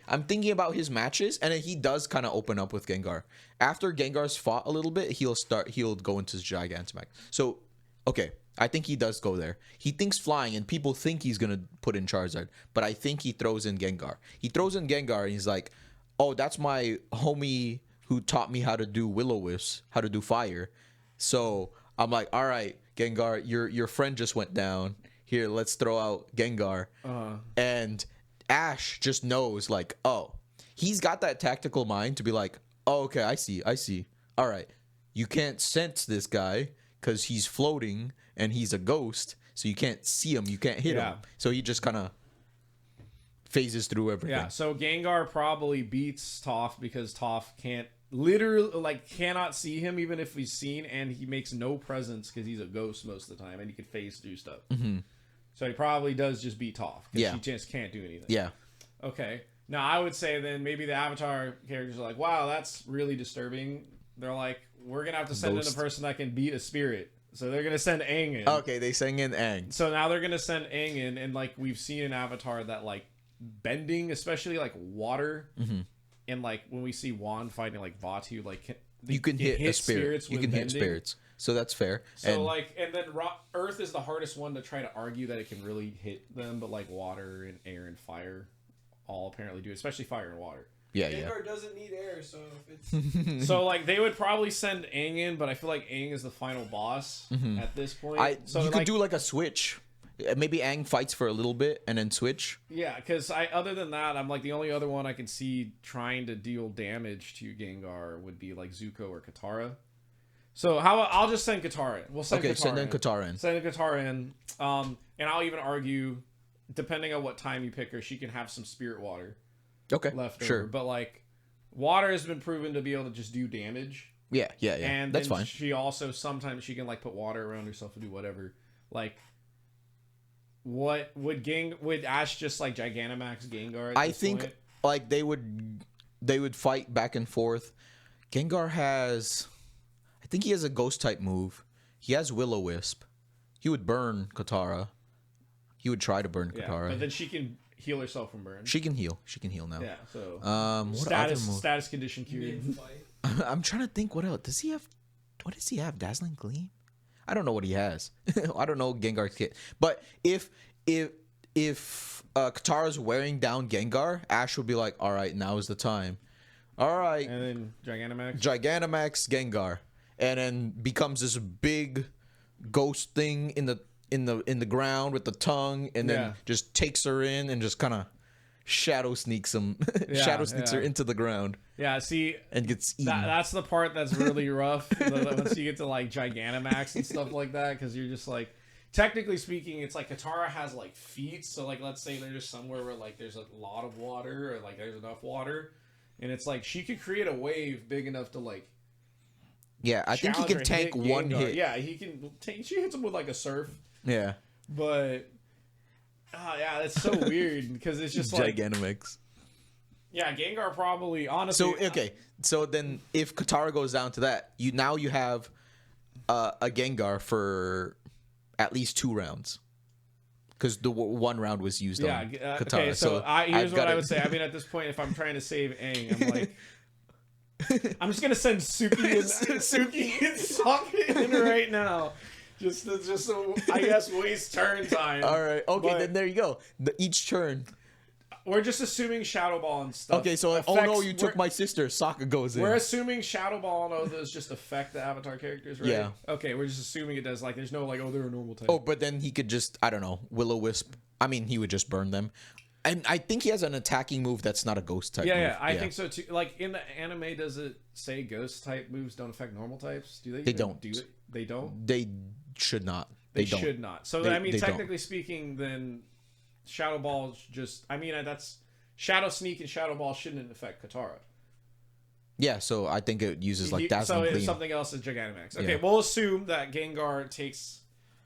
Speaker 4: I'm thinking about his matches, and he does kind of open up with Gengar. After Gengar's fought a little bit, he'll go into his Gigantamax. So, okay, I think he does go there. He thinks flying, and people think he's gonna put in Charizard, but I think he throws in Gengar. He throws in Gengar, and he's like, "Oh, that's my homie who taught me how to do Will-O-Wisp, how to do fire." So I'm like, "All right, Gengar, your friend just went down. Here, let's throw out Gengar." And Ash just knows, like, oh, he's got that tactical mind to be like, "Oh, okay, I see. All right, you can't sense this guy because he's floating and he's a ghost, so you can't see him, you can't hit him." So he just kind of phases through everything.
Speaker 1: Yeah, so Gengar probably beats Toph because Toph cannot see him even if he's seen, and he makes no presence because he's a ghost most of the time, and he can phase through stuff. So he probably does just beat Toph because she just can't do anything.
Speaker 4: Yeah.
Speaker 1: Okay. Now I would say then maybe the Avatar characters are like, "Wow, that's really disturbing." They're like, "We're gonna have to send in a person that can beat a spirit." So they're gonna send Aang in.
Speaker 4: Okay, they sang in Aang.
Speaker 1: So now they're gonna send Aang in, and like we've seen in Avatar that like bending, especially like water, and like when we see Wan fighting like Vaatu, like
Speaker 4: you can hit a spirit. You can hit spirits. So that's fair.
Speaker 1: So and then Earth is the hardest one to try to argue that it can really hit them, but like water and air and fire all apparently do, especially fire and water.
Speaker 2: Gengar doesn't need air, so if it's
Speaker 1: so like they would probably send Aang in, but I feel like Aang is the final boss at this point.
Speaker 4: You could do like a switch. Maybe Aang fights for a little bit and then switch.
Speaker 1: Yeah, because other than that, I'm like the only other one I can see trying to deal damage to Gengar would be like Zuko or Katara. So I'll just send Katara in. We'll send Katara
Speaker 4: send in
Speaker 1: in.
Speaker 4: Katara in.
Speaker 1: Send Katara in. And I'll even argue, depending on what time you pick her, she can have some spirit water.
Speaker 4: Okay.
Speaker 1: Left
Speaker 4: sure.
Speaker 1: over. But like water has been proven to be able to just do damage.
Speaker 4: Yeah.
Speaker 1: And
Speaker 4: that's
Speaker 1: then
Speaker 4: fine.
Speaker 1: She also sometimes she can like put water around herself and do whatever. Like what would Ash just like Gigantamax Gengar at
Speaker 4: I
Speaker 1: this
Speaker 4: think
Speaker 1: point?
Speaker 4: like they would fight back and forth. Gengar has I think he has a ghost type move. He has Will-O-Wisp. He would burn Katara. He would try to burn Katara.
Speaker 1: But then she can heal herself from burn.
Speaker 4: She can heal. She can heal now.
Speaker 1: Yeah, so
Speaker 4: what other move?
Speaker 1: status condition cured.
Speaker 4: I'm trying to think what else. Does he have what does he have? Dazzling Gleam? I don't know what he has. I don't know Gengar's kit. But if Katara's wearing down Gengar, Ash would be like, "All right, now is the time." All right.
Speaker 1: And then
Speaker 4: Gigantamax Gengar. And then becomes this big ghost thing in the ground with the tongue, and then just takes her in and just kind of shadow sneaks her into the ground.
Speaker 1: Yeah, see,
Speaker 4: and gets eaten.
Speaker 1: That's the part that's really rough once you get to like Gigantamax and stuff like that, because you're just like, technically speaking, it's like Katara has like feet, so like let's say they're just somewhere where like there's a lot of water or like there's enough water, and it's like she could create a wave big enough to like.
Speaker 4: Yeah, I think he can tank one hit.
Speaker 1: Yeah, he can. She hits him with like a surf.
Speaker 4: Yeah,
Speaker 1: but Oh yeah, that's so weird because it's just like
Speaker 4: Gigantamax.
Speaker 1: yeah, Gengar probably honestly.
Speaker 4: So okay, so then if Katara goes down to that, you have a Gengar for at least 2 rounds, because the one round was used
Speaker 1: Yeah.
Speaker 4: on
Speaker 1: Okay.
Speaker 4: Katara.
Speaker 1: So
Speaker 4: I've
Speaker 1: here's what I
Speaker 4: gotta-
Speaker 1: would say. I mean, at this point, if I'm trying to save Aang, I'm like, I'm just gonna send Suki and Sokka in right now, just so I guess waste turn time.
Speaker 4: All right. Okay,
Speaker 1: But
Speaker 4: then there you go. Each turn.
Speaker 1: we're just assuming Shadow Ball and stuff.
Speaker 4: Okay, so oh no, you took my sister. Sokka goes in.
Speaker 1: We're assuming Shadow Ball and all those just affect the Avatar characters, right?
Speaker 4: Yeah.
Speaker 1: Okay, we're just assuming it does. Like, there's no like, oh, they're a normal type.
Speaker 4: Oh, but then he could just, I don't know, Will-O-Wisp. I mean, he would just burn them. And I think he has an attacking move that's not a ghost type
Speaker 1: yeah,
Speaker 4: move.
Speaker 1: yeah, I think so too. Like in the anime, does it say ghost type moves don't affect normal types? Do they?
Speaker 4: They
Speaker 1: even
Speaker 4: don't.
Speaker 1: Do it? They don't.
Speaker 4: They should not.
Speaker 1: They
Speaker 4: don't.
Speaker 1: should not. So
Speaker 4: They-
Speaker 1: I mean,
Speaker 4: they don't.
Speaker 1: technically speaking, then Shadow Ball just. I mean, that's Shadow Sneak and Shadow Ball shouldn't affect Katara.
Speaker 4: Yeah, so I think it uses like
Speaker 1: So
Speaker 4: Dazzling
Speaker 1: it's
Speaker 4: Gleam.
Speaker 1: something else is Gigantamax. Okay,
Speaker 4: Yeah.
Speaker 1: we'll assume that Gengar takes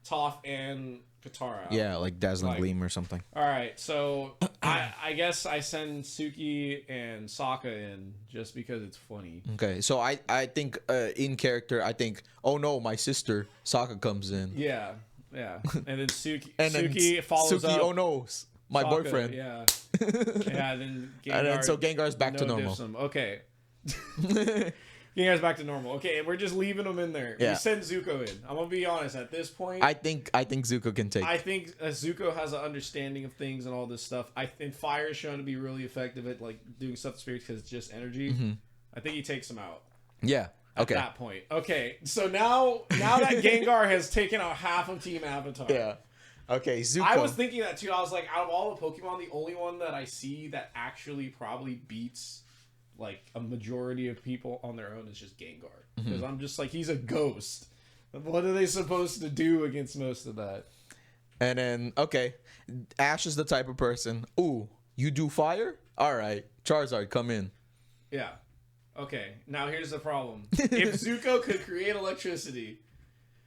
Speaker 1: Toph and Katara out.
Speaker 4: Yeah, like Dazzling
Speaker 1: Like-
Speaker 4: Gleam or something.
Speaker 1: All right, so I guess I send Suki and Sokka in just because it's funny.
Speaker 4: Okay, so I think in character, I think, oh no, my sister, Sokka comes in.
Speaker 1: Yeah, yeah, and then Suki
Speaker 4: And then
Speaker 1: Suki follows
Speaker 4: Suki,
Speaker 1: up.
Speaker 4: oh no, my
Speaker 1: Sokka,
Speaker 4: boyfriend.
Speaker 1: Yeah, yeah. Then Gengar,
Speaker 4: And then so Gengar's back to
Speaker 1: no
Speaker 4: normal.
Speaker 1: diffs him. Okay. Gengar's back to normal. Okay, and we're just leaving him in there.
Speaker 4: Yeah.
Speaker 1: We send Zuko in. I'm gonna be honest. At this point,
Speaker 4: I think Zuko can take.
Speaker 1: I think Zuko has an understanding of things and all this stuff. I think Fire is shown to be really effective at like doing stuff to spirits because it's just energy. I think he takes him out
Speaker 4: yeah.
Speaker 1: at
Speaker 4: Okay.
Speaker 1: that point. Okay, so now that Gengar has taken out half of Team Avatar.
Speaker 4: Yeah. Okay, Zuko.
Speaker 1: I was thinking that too. I was like, out of all the Pokemon, the only one that I see that actually probably beats like a majority of people on their own is just Gengar. Because I'm just like, he's a ghost. What are they supposed to do against most of that?
Speaker 4: And then okay, Ash is the type of person. Ooh, you do fire? All right, Charizard, come in.
Speaker 1: Yeah. Okay. Now here's the problem. If Zuko could create electricity,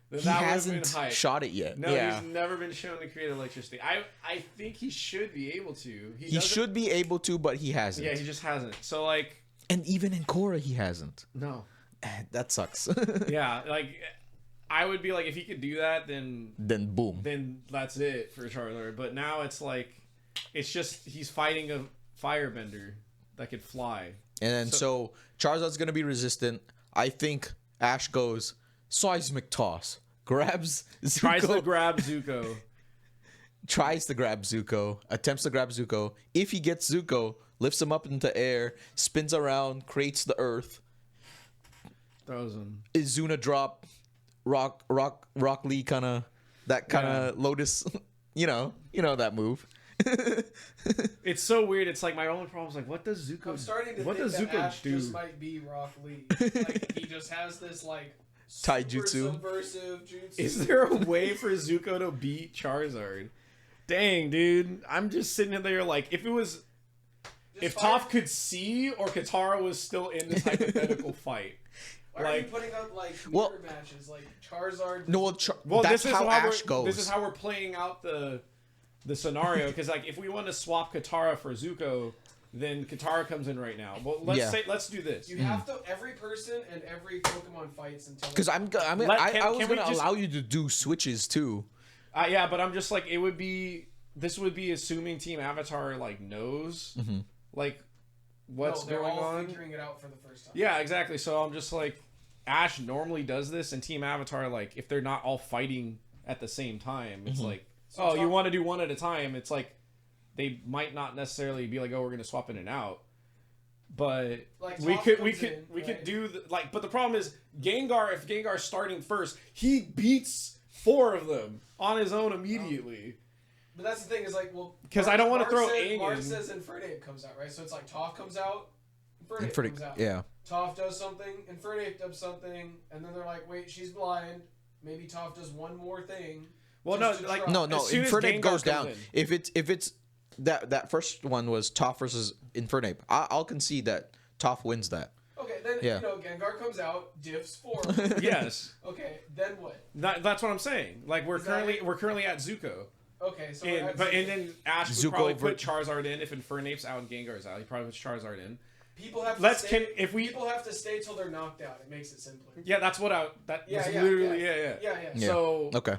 Speaker 1: then
Speaker 4: He
Speaker 1: that would have
Speaker 4: hasn't
Speaker 1: been hype.
Speaker 4: shot it yet.
Speaker 1: No,
Speaker 4: yeah.
Speaker 1: he's never been shown to create electricity. I think he should be able to.
Speaker 4: He
Speaker 1: doesn't-
Speaker 4: should be able to, but he hasn't.
Speaker 1: Yeah, he just hasn't. So like,
Speaker 4: And even in Korra, he hasn't.
Speaker 1: no.
Speaker 4: That sucks.
Speaker 1: Yeah, like I would be like, if he could do that, then
Speaker 4: Then boom.
Speaker 1: that's it for Charizard. But now it's like, it's just he's fighting a firebender that could fly.
Speaker 4: And then so Charizard's gonna be resistant. I think Ash goes seismic toss, grabs Zuko,
Speaker 1: Tries to grab Zuko.
Speaker 4: tries to grab Zuko, attempts to grab Zuko. If he gets Zuko, lifts him up into air, spins around, creates the earth.
Speaker 1: Throws him.
Speaker 4: Izuna drop, Rock Lee kind of Lotus, you know that move.
Speaker 1: It's so weird. It's like my only problem is like, what does Zuko?
Speaker 2: I'm starting to
Speaker 1: what
Speaker 2: think
Speaker 1: does
Speaker 2: that
Speaker 1: Zuko
Speaker 2: Ash
Speaker 1: do?
Speaker 2: just might be Rock Lee. Like he just has this like
Speaker 4: Taijutsu.
Speaker 2: super subversive jutsu.
Speaker 1: Is there a way for Zuko to beat Charizard? Dang, dude. I'm just sitting there like, if it was,
Speaker 2: Just
Speaker 1: if
Speaker 2: fire-
Speaker 1: Toph could see or Katara was still in this hypothetical fight.
Speaker 2: Why are you
Speaker 1: like-
Speaker 2: putting up like
Speaker 4: Well-
Speaker 2: mirror matches like Charizard?
Speaker 4: No,
Speaker 1: Well,
Speaker 4: that's
Speaker 1: this is
Speaker 4: how Ash
Speaker 1: we're,
Speaker 4: goes.
Speaker 1: This is how we're playing out the scenario because like if we want to swap Katara for Zuko, then Katara comes in right now. Well, let's do this.
Speaker 2: You have to every person and every Pokemon fights until
Speaker 4: Because I was
Speaker 1: can we
Speaker 4: gonna
Speaker 1: just-
Speaker 4: allow you to do switches too.
Speaker 1: Yeah, but I'm just like this would be assuming Team Avatar like knows like what's
Speaker 2: they're
Speaker 1: going
Speaker 2: all
Speaker 1: on.
Speaker 2: figuring it out for the first time.
Speaker 1: Yeah, exactly. So I'm just like, Ash normally does this, and Team Avatar, like, if they're not all fighting at the same time, it's like,
Speaker 2: So
Speaker 1: oh, you
Speaker 2: Toph-
Speaker 1: want to do one at a time. It's like, they might not necessarily be like, oh, we're gonna swap in and out, but
Speaker 2: Like,
Speaker 1: we
Speaker 2: Toph
Speaker 1: could
Speaker 2: comes in,
Speaker 1: we could
Speaker 2: right?
Speaker 1: do like, but the problem is Gengar. If Gengar's starting first, he beats 4 of them on his own immediately.
Speaker 2: But that's the thing is like, well,
Speaker 1: 'Cause I don't wanna
Speaker 2: Mark
Speaker 1: throw
Speaker 2: says,
Speaker 1: Aang
Speaker 2: Mark
Speaker 1: in.
Speaker 2: says Infernape comes out, right? So it's like Toph comes out, Infernape
Speaker 4: And for
Speaker 2: comes out.
Speaker 4: yeah,
Speaker 2: Toph does something, Infernape does something, and then they're like, wait, she's blind. Maybe Toph does one more thing.
Speaker 1: Well, no,
Speaker 2: just to
Speaker 1: like
Speaker 2: try.
Speaker 4: no,
Speaker 1: as soon as
Speaker 4: Infernape
Speaker 1: Gengar
Speaker 4: goes
Speaker 1: comes
Speaker 4: down.
Speaker 1: in.
Speaker 4: If it's that first one was Toph versus Infernape, I'll concede that Toph wins that.
Speaker 2: Okay, then
Speaker 4: Yeah.
Speaker 2: you know Gengar comes out, diffs form.
Speaker 1: Yes,
Speaker 2: Okay, then what?
Speaker 1: that's what I'm saying. Like we're
Speaker 2: Is that
Speaker 1: currently at Zuko.
Speaker 2: Okay, so
Speaker 1: And then Ash would
Speaker 4: Zuko
Speaker 1: probably
Speaker 4: ver-
Speaker 1: put Charizard in if Infernape's out and Gengar's out. He probably puts Charizard in.
Speaker 2: people have to
Speaker 1: Let's
Speaker 2: stay,
Speaker 1: if we
Speaker 2: people have to stay till they're knocked out. It makes it simpler.
Speaker 1: yeah, that's what I that
Speaker 2: Yeah,
Speaker 1: was
Speaker 2: yeah,
Speaker 1: literally
Speaker 2: yeah.
Speaker 1: yeah.
Speaker 4: Yeah.
Speaker 1: So
Speaker 4: Okay.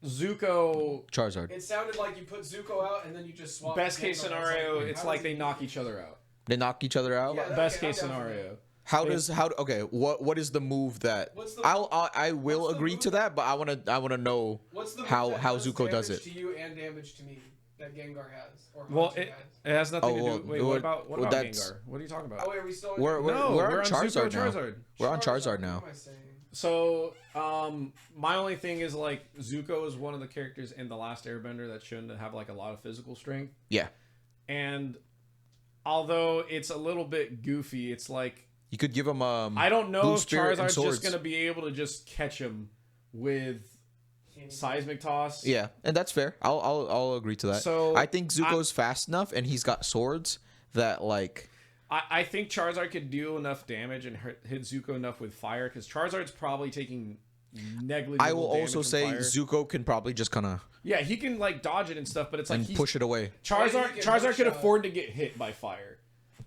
Speaker 1: Zuko,
Speaker 4: Charizard.
Speaker 2: It sounded like you put Zuko out and then you just swap.
Speaker 1: best case
Speaker 2: Gengar. I was
Speaker 1: scenario,
Speaker 2: wait,
Speaker 1: it's
Speaker 2: how
Speaker 1: like
Speaker 2: does
Speaker 1: they
Speaker 2: he-
Speaker 1: knock each other out.
Speaker 4: They knock each other out.
Speaker 2: Yeah,
Speaker 1: Best
Speaker 2: okay,
Speaker 1: case
Speaker 2: I'm down for
Speaker 1: scenario.
Speaker 4: How does how okay? What is the move that
Speaker 2: What's the-
Speaker 4: I will
Speaker 2: what's the
Speaker 4: agree
Speaker 2: move
Speaker 4: to that, but I wanna know
Speaker 2: What's the move
Speaker 4: how
Speaker 2: that
Speaker 4: Zuko does
Speaker 2: damage
Speaker 4: it.
Speaker 2: to you and damage to me that Gengar has or
Speaker 1: Well,
Speaker 2: Haunter
Speaker 1: it
Speaker 2: has?
Speaker 1: has nothing
Speaker 4: Oh,
Speaker 1: to
Speaker 4: well,
Speaker 1: do. Wait,
Speaker 4: well,
Speaker 1: what about
Speaker 4: well, that's-
Speaker 1: Gengar? What are you talking about?
Speaker 2: Oh wait, are we still?
Speaker 4: We're
Speaker 1: no,
Speaker 4: we're on
Speaker 1: on
Speaker 4: Charizard
Speaker 1: Zuko
Speaker 4: now.
Speaker 1: Charizard.
Speaker 4: We're on Charizard now.
Speaker 2: What am I saying?
Speaker 1: So, my only thing is like Zuko is one of the characters in the Last Airbender that shouldn't have like a lot of physical strength.
Speaker 4: Yeah,
Speaker 1: And although it's a little bit goofy, it's like
Speaker 4: you could give him
Speaker 1: I don't know
Speaker 4: Blue
Speaker 1: if
Speaker 4: Spirit and
Speaker 1: Charizard's
Speaker 4: swords.
Speaker 1: just gonna be able to just catch him with seismic toss.
Speaker 4: Yeah, and that's fair. I'll agree to that.
Speaker 1: So,
Speaker 4: I think Zuko's fast enough, and he's got swords that like
Speaker 1: I think Charizard could do enough damage and hit Zuko enough with fire because Charizard's probably taking negligible.
Speaker 4: I will
Speaker 1: damage
Speaker 4: also
Speaker 1: from
Speaker 4: say
Speaker 1: fire.
Speaker 4: Zuko can probably just kind of
Speaker 1: Yeah, he can like dodge it and stuff, but it's like
Speaker 4: and
Speaker 1: he's,
Speaker 4: push it away.
Speaker 1: Charizard.
Speaker 2: Yeah, he can
Speaker 1: Charizard could
Speaker 2: hook shot.
Speaker 1: afford to get hit by fire.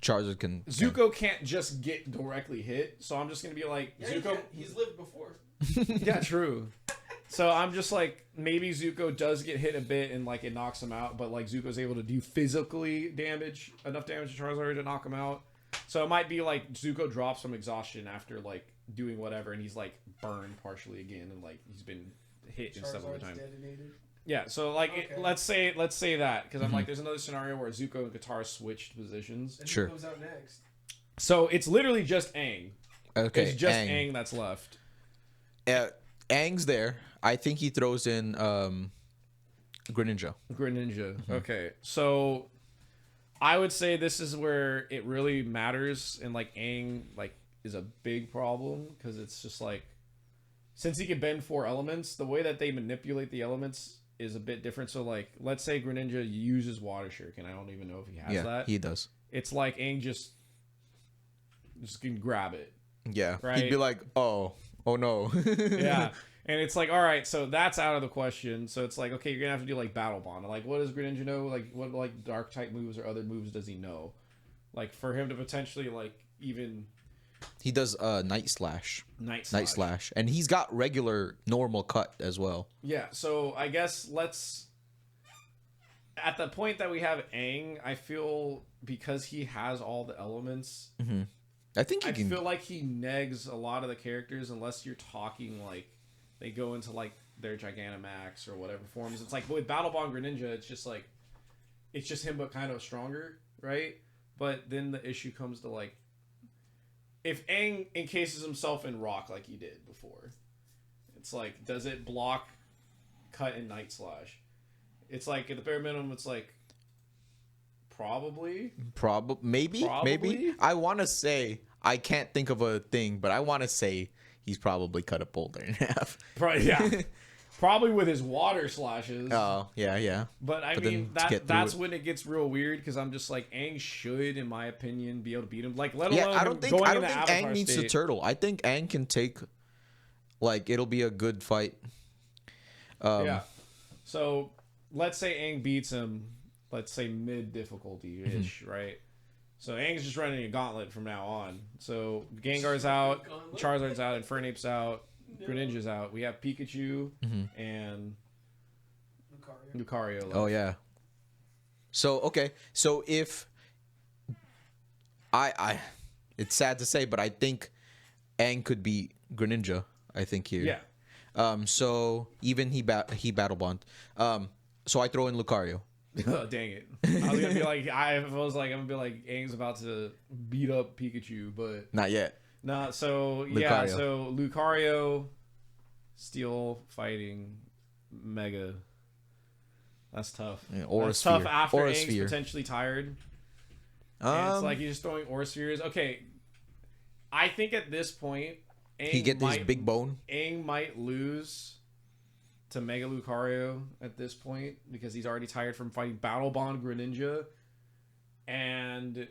Speaker 4: Charizard can.
Speaker 1: Zuko can't just get directly hit, so I'm just gonna be like
Speaker 2: Yeah, he
Speaker 1: Zuko.
Speaker 2: can. He's lived before.
Speaker 1: Yeah, true. So I'm just like maybe Zuko does get hit a bit and like it knocks him out, but like Zuko's able to do physically enough damage to Charizard to knock him out. So it might be like Zuko drops from exhaustion after like doing whatever, and he's like burned partially again, and like he's been hit and stuff over
Speaker 2: Charizard's
Speaker 1: time.
Speaker 2: detonated.
Speaker 1: Yeah, so like
Speaker 2: Okay.
Speaker 1: let's say that because I'm like there's another scenario where Zuko and Katara switched positions.
Speaker 2: And
Speaker 4: Sure.
Speaker 2: Who comes out next?
Speaker 1: So it's literally just Aang.
Speaker 4: Okay,
Speaker 1: It's just
Speaker 4: Aang.
Speaker 1: Aang that's left.
Speaker 4: Aang's there. I think he throws in Greninja.
Speaker 1: Greninja. Okay, so I would say this is where it really matters, and like Aang like is a big problem because it's just like since he can bend 4 elements, the way that they manipulate the elements is a bit different. So like, let's say Greninja uses Water Shuriken. I don't even know if he has
Speaker 4: Yeah,
Speaker 1: that.
Speaker 4: he does.
Speaker 1: It's like Aang just can grab it.
Speaker 4: Yeah,
Speaker 1: Right.
Speaker 4: he'd be like, oh no.
Speaker 1: Yeah. And it's like, all right, so that's out of the question. So it's like, okay, you're gonna have to do like Battle Bond. Like, what does Greninja know? Like, what like dark type moves or other moves does he know? Like, for him to potentially like even
Speaker 4: He does Night Slash.
Speaker 1: Night Slash.
Speaker 4: Night Slash, and he's got regular normal cut as well.
Speaker 1: Yeah. So I guess let's. At the point that we have Aang, I feel because he has all the elements,
Speaker 4: I think he
Speaker 1: I
Speaker 4: can.
Speaker 1: feel like he negs a lot of the characters unless you're talking like they go into like their Gigantamax or whatever forms. It's like with Battle Bond Greninja, it's just like it's just him but kind of stronger, right? But then the issue comes to like if Aang encases himself in rock like he did before, it's like does it block cut and Night Slash? It's like at the bare minimum, it's like probably.
Speaker 4: Maybe.
Speaker 1: Probably?
Speaker 4: I want to say I can't think of a thing, but I want to say he's probably cut a boulder in half.
Speaker 1: Probably, yeah. Probably with his water slashes.
Speaker 4: Oh yeah.
Speaker 1: But I
Speaker 4: But
Speaker 1: mean,
Speaker 4: then to get through
Speaker 1: that's
Speaker 4: it-
Speaker 1: when it gets real weird because I'm just like, Aang should, in my opinion, be able to beat him. Like, let
Speaker 4: Yeah,
Speaker 1: alone
Speaker 4: I
Speaker 1: him
Speaker 4: don't think
Speaker 1: going
Speaker 4: I don't
Speaker 1: into
Speaker 4: think
Speaker 1: Avatar
Speaker 4: Aang needs to
Speaker 1: state.
Speaker 4: turtle. I think Aang can take, like, it'll be a good fight.
Speaker 1: Yeah. So let's say Aang beats him. Let's say mid difficulty ish,
Speaker 4: Mm-hmm.
Speaker 1: right? So Aang's just running a gauntlet from now on. So Gengar's out,
Speaker 2: Gauntlet?
Speaker 1: Charizard's out, Infernape's out, Greninja's out. We have Pikachu
Speaker 4: Mm-hmm.
Speaker 1: and
Speaker 2: Lucario.
Speaker 1: Lucario left.
Speaker 4: Oh yeah. So okay, so if I it's sad to say, but I think Aang could beat Greninja. I think here.
Speaker 1: Yeah.
Speaker 4: So even he battle bond. So I throw in Lucario.
Speaker 1: Oh, dang it. I was gonna be like, I'm gonna be like, Aang's about to beat up Pikachu, but
Speaker 4: Not yet.
Speaker 1: nah. So yeah,
Speaker 4: Lucario.
Speaker 1: so Lucario, Steel fighting Mega. That's tough.
Speaker 4: Yeah, Aura
Speaker 1: That's
Speaker 4: Sphere.
Speaker 1: tough after
Speaker 4: Aura
Speaker 1: Aang's
Speaker 4: Sphere.
Speaker 1: potentially tired. And it's like he's just throwing Aura Spheres. Okay, I think at this point, Aang
Speaker 4: he get his
Speaker 1: might,
Speaker 4: big bone.
Speaker 1: Aang might lose to Mega Lucario at this point because he's already tired from fighting Battle Bond Greninja. And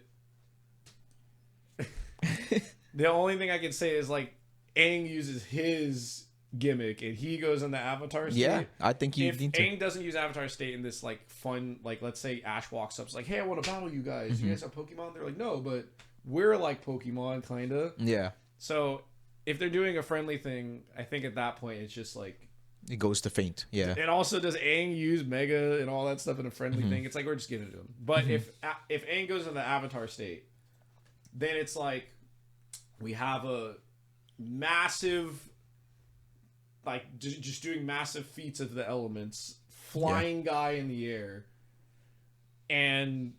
Speaker 1: the only thing I can say is like Aang uses his gimmick and he goes in the Avatar state.
Speaker 4: Yeah, I think you
Speaker 1: If
Speaker 4: need to.
Speaker 1: Aang doesn't use Avatar state in this like fun, like let's say Ash walks up, it's like, hey, I want to battle you guys.
Speaker 4: Mm-hmm.
Speaker 1: You guys have Pokemon? They're like, no, but we're like Pokemon, kinda.
Speaker 4: Yeah,
Speaker 1: So if they're doing a friendly thing, I think at that point it's just like.
Speaker 4: it goes to faint. Yeah,
Speaker 1: And also, does Aang use Mega and all that stuff in a friendly thing? It's like we're just giving it to him. But if Aang goes in the Avatar state, then it's like we have a massive, like just doing massive feats of the elements, flying guy in the air, and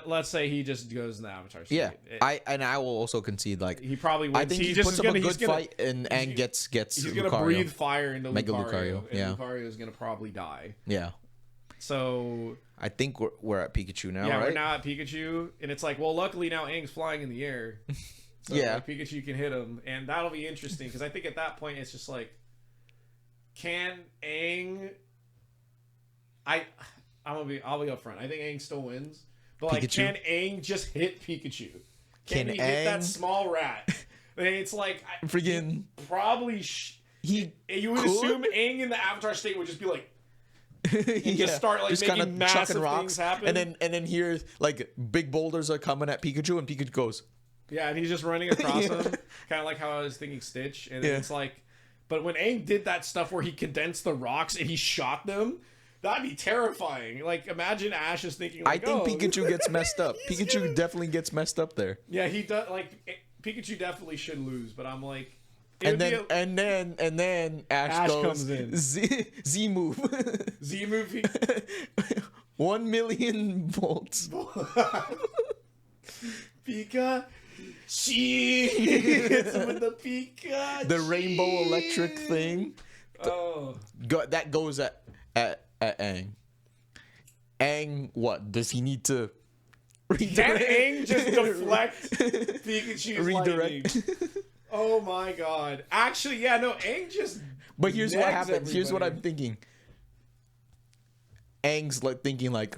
Speaker 1: let's say he just goes in the Avatar state.
Speaker 4: yeah. I will also concede like
Speaker 1: he probably wins.
Speaker 4: I think he
Speaker 1: just
Speaker 4: puts
Speaker 1: is
Speaker 4: up
Speaker 1: gonna,
Speaker 4: a
Speaker 1: he's
Speaker 4: good
Speaker 1: gonna,
Speaker 4: fight and Aang gets
Speaker 1: He's gonna
Speaker 4: Lucario.
Speaker 1: breathe fire into
Speaker 4: Mega
Speaker 1: Lucario,
Speaker 4: Lucario,
Speaker 1: and
Speaker 4: yeah.
Speaker 1: Lucario is gonna probably die.
Speaker 4: Yeah,
Speaker 1: So
Speaker 4: I think we're at Pikachu now,
Speaker 1: yeah,
Speaker 4: right?
Speaker 1: we're now at Pikachu, and it's like, well, luckily now Aang's flying in the air, so
Speaker 4: Yeah.
Speaker 1: like, Pikachu can hit him, and that'll be interesting because I think at that point it's just like, can Aang? I'll be upfront. I think Aang still wins, but like,
Speaker 4: Pikachu?
Speaker 1: can Aang just hit Pikachu? Can he hit that
Speaker 4: Aang-
Speaker 1: small rat? And it's like,
Speaker 4: Friggin'
Speaker 1: probably. You would
Speaker 4: could?
Speaker 1: assume Aang in the Avatar state would just be like.
Speaker 4: yeah,
Speaker 1: just start, like, making
Speaker 4: kinda
Speaker 1: massive
Speaker 4: chucking
Speaker 1: things happen.
Speaker 4: and then here like big boulders are coming at Pikachu, and Pikachu goes,
Speaker 1: Yeah, and he's just running across
Speaker 4: Yeah.
Speaker 1: them, kind of like how I was thinking Stitch. And
Speaker 4: Yeah.
Speaker 1: it's like, but when Aang did that stuff where he condensed the rocks and he shot them, that'd be terrifying. Like, imagine Ash is thinking,
Speaker 4: I
Speaker 1: like,
Speaker 4: think
Speaker 1: oh,
Speaker 4: Pikachu gets messed up. Pikachu definitely gets messed up there.
Speaker 1: Yeah, he does. Like, Pikachu definitely should lose, but I'm like, it
Speaker 4: And
Speaker 1: would
Speaker 4: then,
Speaker 1: be
Speaker 4: and then Ash
Speaker 1: Ash
Speaker 4: goes
Speaker 1: comes in.
Speaker 4: Z move.
Speaker 1: Z movie.
Speaker 4: 1 million volts.
Speaker 1: Pika. She hits him with the Pika.
Speaker 4: The rainbow electric thing.
Speaker 1: Oh.
Speaker 4: That goes at Aang. Aang, what? Does he need to
Speaker 1: Can Aang just deflect Pikachu's
Speaker 4: redirect?
Speaker 1: lightning? Oh my god. Actually, yeah, no, Aang just.
Speaker 4: But here's what
Speaker 1: negs
Speaker 4: happens. Here's what
Speaker 1: everybody.
Speaker 4: I'm thinking. Aang's like thinking like,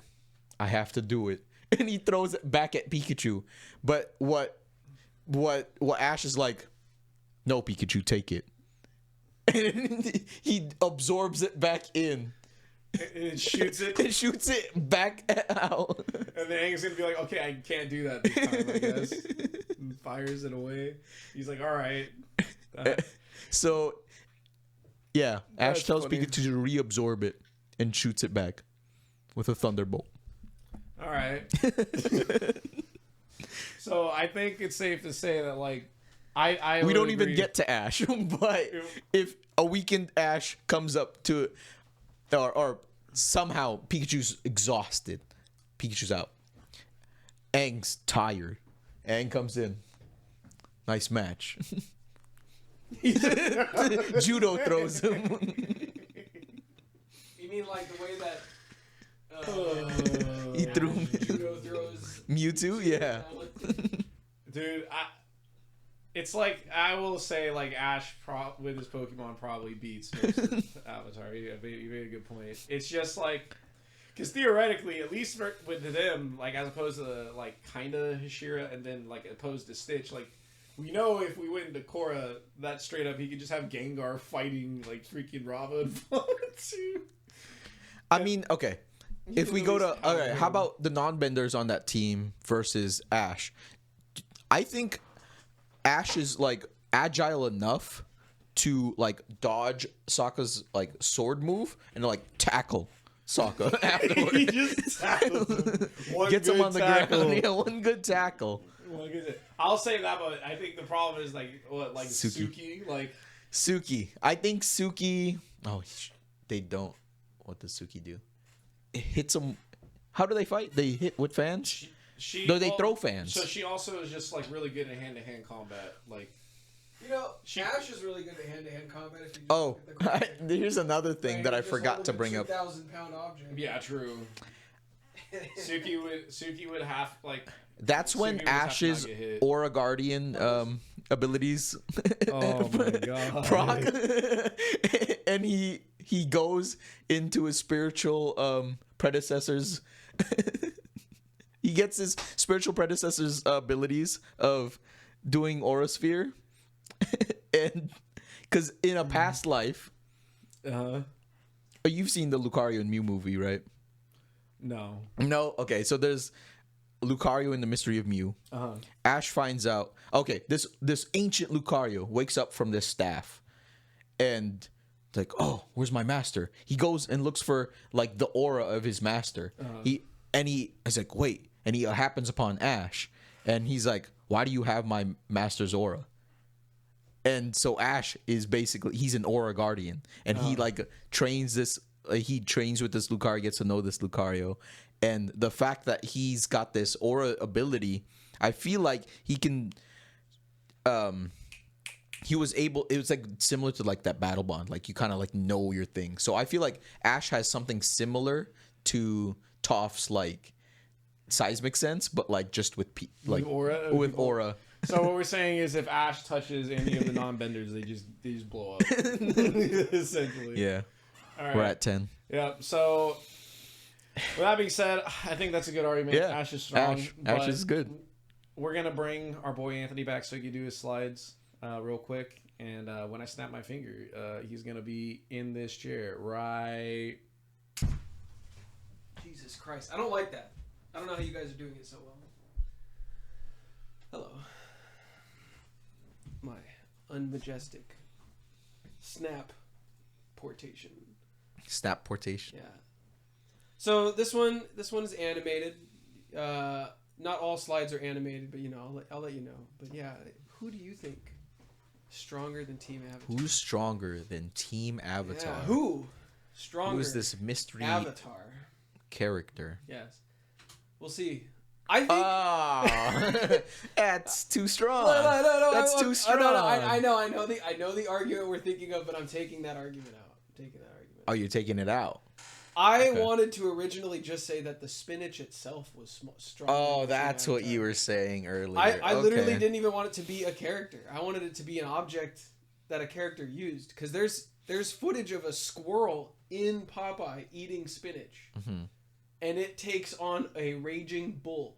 Speaker 4: I have to do it, and he throws it back at Pikachu. But what Ash is like, no, Pikachu, take it, and he absorbs it back in
Speaker 1: And it shoots it.
Speaker 4: and shoots it back out.
Speaker 1: And then Aang's gonna be like, okay, I can't do that this time, I guess. And fires it away. He's like, alright.
Speaker 4: So, yeah, Ash
Speaker 1: That's
Speaker 4: tells
Speaker 1: funny.
Speaker 4: Pikachu to reabsorb it and shoots it back with a thunderbolt.
Speaker 1: Alright. So I think it's safe to say that, like, I
Speaker 4: We
Speaker 1: would
Speaker 4: don't even
Speaker 1: agree.
Speaker 4: get to Ash, but if a weakened Ash comes up to, or somehow Pikachu's exhausted, Pikachu's out. Aang's tired. Aang comes in. Nice match. Judo throws him.
Speaker 2: You mean like the way that
Speaker 4: He threw him.
Speaker 2: Judo throws
Speaker 4: Mewtwo, yeah.
Speaker 1: Dude, it's like, I will say, like, Ash with his Pokemon probably beats most of Avatar. You made a good point. It's just like, because theoretically, at least with them, like, as opposed to, like, kinda Hashira, and then, like, opposed to Stitch, like, we know if we went into Korra, that straight up, he could just have Gengar fighting, like, freaking Rava and Pikachu.
Speaker 4: I mean, okay. If we
Speaker 1: at
Speaker 4: go to
Speaker 1: least have
Speaker 4: okay,
Speaker 1: him.
Speaker 4: how about the non-benders on that team versus Ash? I think Ash is like agile enough to like dodge Sokka's like sword move and like tackle Sokka
Speaker 1: He
Speaker 4: afterward.
Speaker 1: just tackles him. One
Speaker 4: Gets him
Speaker 1: good
Speaker 4: on the
Speaker 1: tackle.
Speaker 4: ground. Yeah, one good tackle.
Speaker 1: Well, I'll say that, but I think the problem is like
Speaker 4: Suki.
Speaker 1: Suki, like
Speaker 4: Suki. I think Suki. Oh, they don't. What does Suki do? It hits him. How do they fight? They hit with fans.
Speaker 1: she.
Speaker 4: No, they throw fans.
Speaker 1: So she also is just like really good at hand-to-hand combat. Like
Speaker 2: You know, Ash is really good at hand-to-hand combat. If you just
Speaker 4: Oh,
Speaker 2: look at the
Speaker 4: here's another thing that I forgot to bring up.
Speaker 2: 2,000-pound object.
Speaker 1: yeah, true. Suki would have like.
Speaker 4: That's when
Speaker 1: Suki would have to
Speaker 4: Ash's
Speaker 1: not get hit.
Speaker 4: Aura Guardian abilities
Speaker 1: Oh my god.
Speaker 4: proc, and he goes into his spiritual predecessors. He gets his spiritual predecessor's abilities of doing Aura Sphere, and Because in a past life,
Speaker 2: Uh,
Speaker 4: you've seen the Lucario and Mew movie, right?
Speaker 2: no.
Speaker 4: No. Okay, so there's Lucario in the Mystery of Mew.
Speaker 2: Uh-huh.
Speaker 4: Ash finds out. Okay, this ancient Lucario wakes up from this staff, and it's like, oh, where's my master? He goes and looks for like the aura of his master. He's like, wait, and he happens upon Ash, and he's like, why do you have my master's aura? And so Ash is basically, he's an aura guardian, and he like trains this. He trains with this Lucario, gets to know this Lucario, and the fact that he's got this aura ability, I feel like he can. He was able. It was like similar to like that battle bond, like you kind of like know your thing. So I feel like Ash has something similar to Toph's like seismic sense, but like just with like
Speaker 2: aura?
Speaker 4: with aura.
Speaker 2: So what we're saying is, if Ash touches any of the non-benders, they just blow up. Essentially.
Speaker 4: Yeah,
Speaker 2: All right.
Speaker 4: we're at 10.
Speaker 2: Yeah. So with that being said, I think that's a good argument.
Speaker 4: Yeah,
Speaker 2: Ash is strong.
Speaker 4: Ash
Speaker 2: but
Speaker 4: is good.
Speaker 2: We're gonna bring our boy Anthony back so he can do his slides real quick. And when I snap my finger, he's gonna be in this chair right. Jesus Christ! I don't like that. I don't know how you guys are doing it so well. Hello. My unmajestic snap portation.
Speaker 4: Snap portation.
Speaker 2: Yeah. So this one is animated. Not all slides are animated, but I'll let you know. But yeah, who do you think stronger than Team Avatar?
Speaker 4: Who's stronger than Team Avatar?
Speaker 2: Yeah, who stronger?
Speaker 4: Who is this mystery
Speaker 2: Avatar?
Speaker 4: character?
Speaker 2: Yes. We'll see. I think.
Speaker 4: Oh, that's too strong.
Speaker 2: No,
Speaker 4: That's too strong.
Speaker 2: I know the argument we're thinking of, but I'm taking that argument out.
Speaker 4: Oh, you're taking it out.
Speaker 2: I
Speaker 4: Okay.
Speaker 2: wanted to originally just say that the spinach itself was stronger.
Speaker 4: Oh,
Speaker 2: than
Speaker 4: that's
Speaker 2: Team
Speaker 4: what
Speaker 2: Avatar.
Speaker 4: you were saying earlier.
Speaker 2: I literally
Speaker 4: Okay.
Speaker 2: didn't even want it to be a character. I wanted it to be an object that a character used, because there's footage of a squirrel in Popeye eating spinach,
Speaker 4: Mhm.
Speaker 2: and it takes on a raging bull.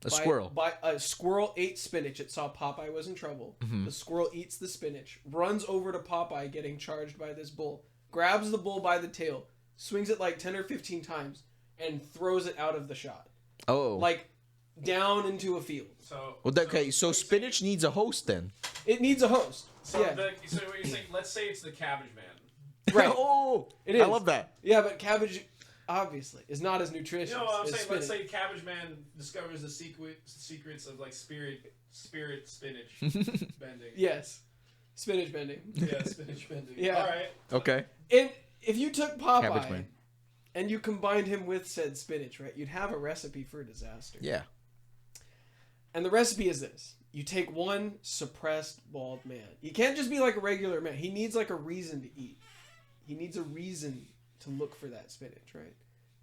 Speaker 4: Squirrel.
Speaker 2: By a squirrel ate spinach. It saw Popeye was in trouble.
Speaker 4: Mhm.
Speaker 2: The squirrel eats the spinach, runs over to Popeye, getting charged by this bull, grabs the bull by the tail, swings it like 10 or 15 times, and throws it out of the shot,
Speaker 4: Oh,
Speaker 2: like down into a field.
Speaker 5: So
Speaker 4: well, okay. So spinach needs a host then.
Speaker 2: It needs a host.
Speaker 5: So,
Speaker 2: Yeah.
Speaker 5: so what you're saying? Let's say it's the Cabbage Man.
Speaker 2: Right.
Speaker 4: Oh,
Speaker 2: It is.
Speaker 4: I love that.
Speaker 2: Yeah, but cabbage obviously is not as nutritious.
Speaker 5: You know what I'm
Speaker 2: as
Speaker 5: saying?
Speaker 2: spinach.
Speaker 5: Let's say Cabbage Man discovers the secrets of like spirit spinach bending.
Speaker 2: Yes. Spinach bending.
Speaker 5: Yeah, spinach bending.
Speaker 2: Yeah.
Speaker 5: All right.
Speaker 4: Okay.
Speaker 2: And if you took
Speaker 4: Cabbage
Speaker 2: Popeye
Speaker 4: Man.
Speaker 2: and you combined him with said spinach, right, you'd have a recipe for disaster.
Speaker 4: Yeah.
Speaker 2: And the recipe is this. You take one suppressed bald man. You can't just be like a regular man. He needs like a reason to eat. He needs a reason to look for that spinach, right?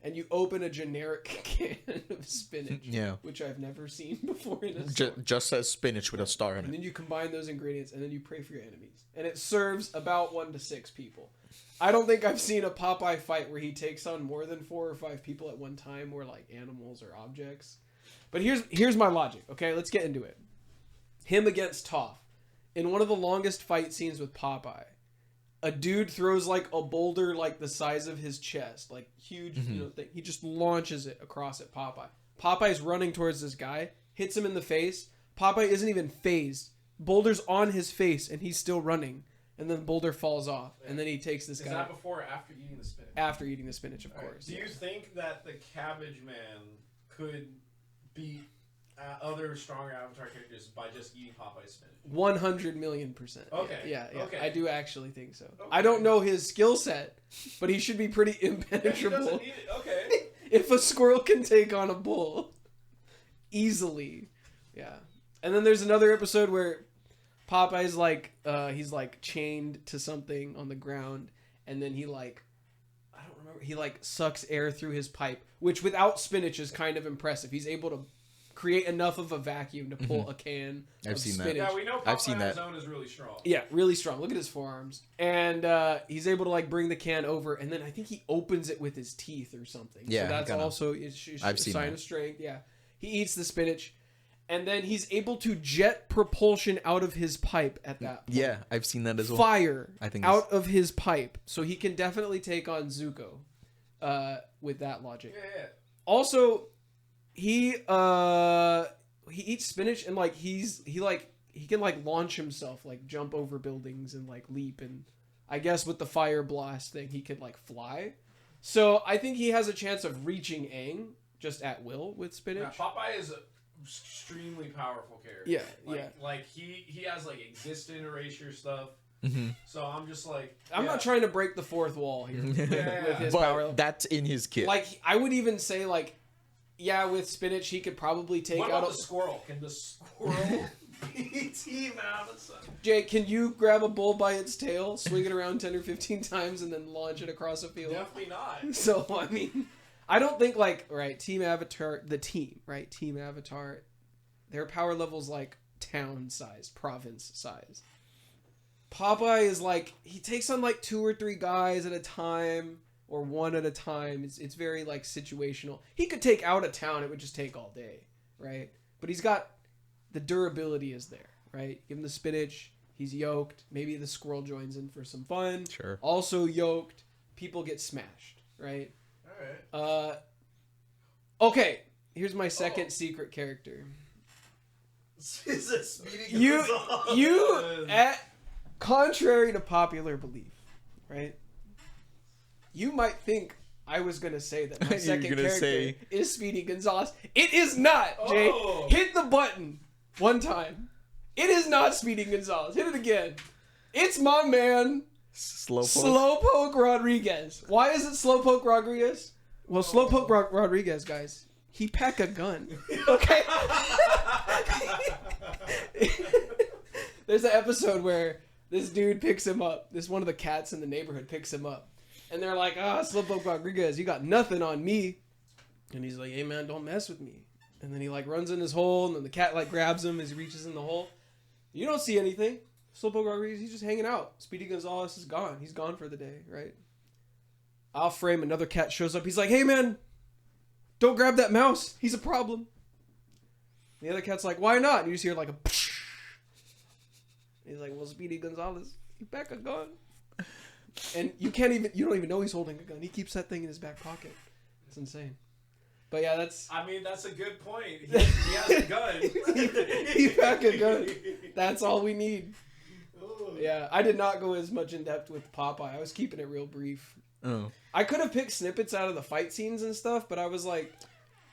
Speaker 2: And you open a generic can of spinach,
Speaker 4: Yeah.
Speaker 2: which I've never seen before in a store.
Speaker 4: Just says spinach with a star in
Speaker 2: And
Speaker 4: it.
Speaker 2: then you combine those ingredients, and then you pray for your enemies. And it serves about 1 to 6 people. I don't think I've seen a Popeye fight where he takes on more than 4 or 5 people at one time, or like animals or objects. But here's my logic. Okay, let's get into it. Him against Toph. In one of the longest fight scenes with Popeye, a dude throws like a boulder like the size of his chest, like huge, thing. He just launches it across at Popeye. Popeye's running towards this guy, hits him in the face. Popeye isn't even phased. Boulder's on his face, and he's still running. And then Boulder falls off, and then he takes this
Speaker 5: Is
Speaker 2: guy
Speaker 5: that before or after eating the spinach?
Speaker 2: after eating the spinach, of
Speaker 5: All right.
Speaker 2: course.
Speaker 5: Do you think that the Cabbage Man could beat other stronger Avatar characters by just eating Popeye's spinach?
Speaker 2: 100,000,000%.
Speaker 5: Okay.
Speaker 2: Yeah.
Speaker 5: Okay.
Speaker 2: I do actually think so.
Speaker 5: Okay.
Speaker 2: I don't know his skill set, but he should be pretty
Speaker 5: He
Speaker 2: impenetrable.
Speaker 5: doesn't eat it. Okay.
Speaker 2: If a squirrel can take on a bull easily. Yeah. And then there's another episode where Popeye's like he's like chained to something on the ground, and then he like, I don't remember, he like sucks air through his pipe, which without spinach is kind of impressive. He's able to create enough of a vacuum to pull a can
Speaker 4: I've
Speaker 2: of
Speaker 4: seen that.
Speaker 2: spinach.
Speaker 5: Yeah, we know
Speaker 4: I've
Speaker 5: Popeye
Speaker 4: seen
Speaker 5: on his
Speaker 4: that.
Speaker 5: own is really strong.
Speaker 2: Yeah, really strong. Look at his forearms. And he's able to like bring the can over, and then I think he opens it with his teeth or something.
Speaker 4: Yeah,
Speaker 2: so that's
Speaker 4: kinda.
Speaker 2: also
Speaker 4: I've
Speaker 2: a
Speaker 4: seen
Speaker 2: sign
Speaker 4: that.
Speaker 2: of strength. Yeah, he eats the spinach, and then he's able to jet propulsion out of his pipe at that point.
Speaker 4: Yeah, I've seen that as well.
Speaker 2: Fire
Speaker 4: I think
Speaker 2: out of his pipe. So he can definitely take on Zuko with that logic.
Speaker 5: Yeah.
Speaker 2: Also, he eats spinach and like he can like launch himself, like jump over buildings and like leap, and I guess with the fire blast thing he could like fly. So I think he has a chance of reaching Aang just at will with spinach.
Speaker 5: Yeah, Popeye is a extremely powerful character.
Speaker 2: Yeah,
Speaker 5: Like he has like existent erasure stuff.
Speaker 4: Mhm.
Speaker 5: So I'm just like
Speaker 2: I'm
Speaker 5: yeah.
Speaker 2: not trying to break the fourth wall here with his
Speaker 4: But
Speaker 2: power level.
Speaker 4: that's in his kit.
Speaker 2: Like I would even say like, yeah, with spinach he could probably take
Speaker 5: What
Speaker 2: out
Speaker 5: about
Speaker 2: a
Speaker 5: the squirrel? Can the squirrel be Team Avatar?
Speaker 2: Jake, can you grab a bull by its tail, swing it around 10 or 15 times, and then launch it across a field?
Speaker 5: Definitely not.
Speaker 2: So, I mean, I don't think, like, right, Team Avatar, Team Avatar, their power level's like town size, province size. Popeye is like, he takes on like 2 or 3 guys at a time, or 1 at a time. It's very, like, situational. He could take out a town, it would just take all day, right? But he's got, the durability is there, right? Give him the spinach, he's yoked, maybe the squirrel joins in for some fun.
Speaker 4: Sure.
Speaker 2: Also yoked, people get smashed, right?
Speaker 5: Alright.
Speaker 2: Okay, here's my second secret character.
Speaker 3: Is it Speedy
Speaker 2: You,
Speaker 3: Gonzales?
Speaker 2: contrary to popular belief, right? You might think I was gonna say that my
Speaker 4: You're
Speaker 2: second
Speaker 4: gonna
Speaker 2: character
Speaker 4: say-
Speaker 2: is Speedy Gonzales. It is not, Jake.
Speaker 5: Oh.
Speaker 2: Hit the button one time. It is not Speedy Gonzales. Hit it again. It's my man,
Speaker 4: Slowpoke.
Speaker 2: Slowpoke Rodriguez. Why is it Slowpoke Rodriguez? Well, Slowpoke Rodriguez, guys, he pack a gun. Okay? There's an episode where this dude picks him up. This one of the cats in the neighborhood picks him up. And they're like, Slowpoke Rodriguez, you got nothing on me. And he's like, hey, man, don't mess with me. And then he, like, runs in his hole, and then the cat, like, grabs him as he reaches in the hole. You don't see anything. Slowpoke Rodriguez, he's just hanging out. Speedy Gonzales is gone. He's gone for the day, right? I'll frame another cat shows up. He's like, hey, man, don't grab that mouse. He's a problem. The other cat's like, why not? And you just hear, like, a... He's like, well, Speedy Gonzales, he pack a gun. And you don't even know he's holding a gun. He keeps that thing in his back pocket. It's insane. But yeah, that's...
Speaker 5: I mean, that's a good point. He has a gun.
Speaker 2: he pack a gun. That's all we need.
Speaker 5: Ooh.
Speaker 2: Yeah, I did not go as much in depth with Popeye. I was keeping it real brief.
Speaker 4: Oh.
Speaker 2: I could have picked snippets out of the fight scenes and stuff, but I was like,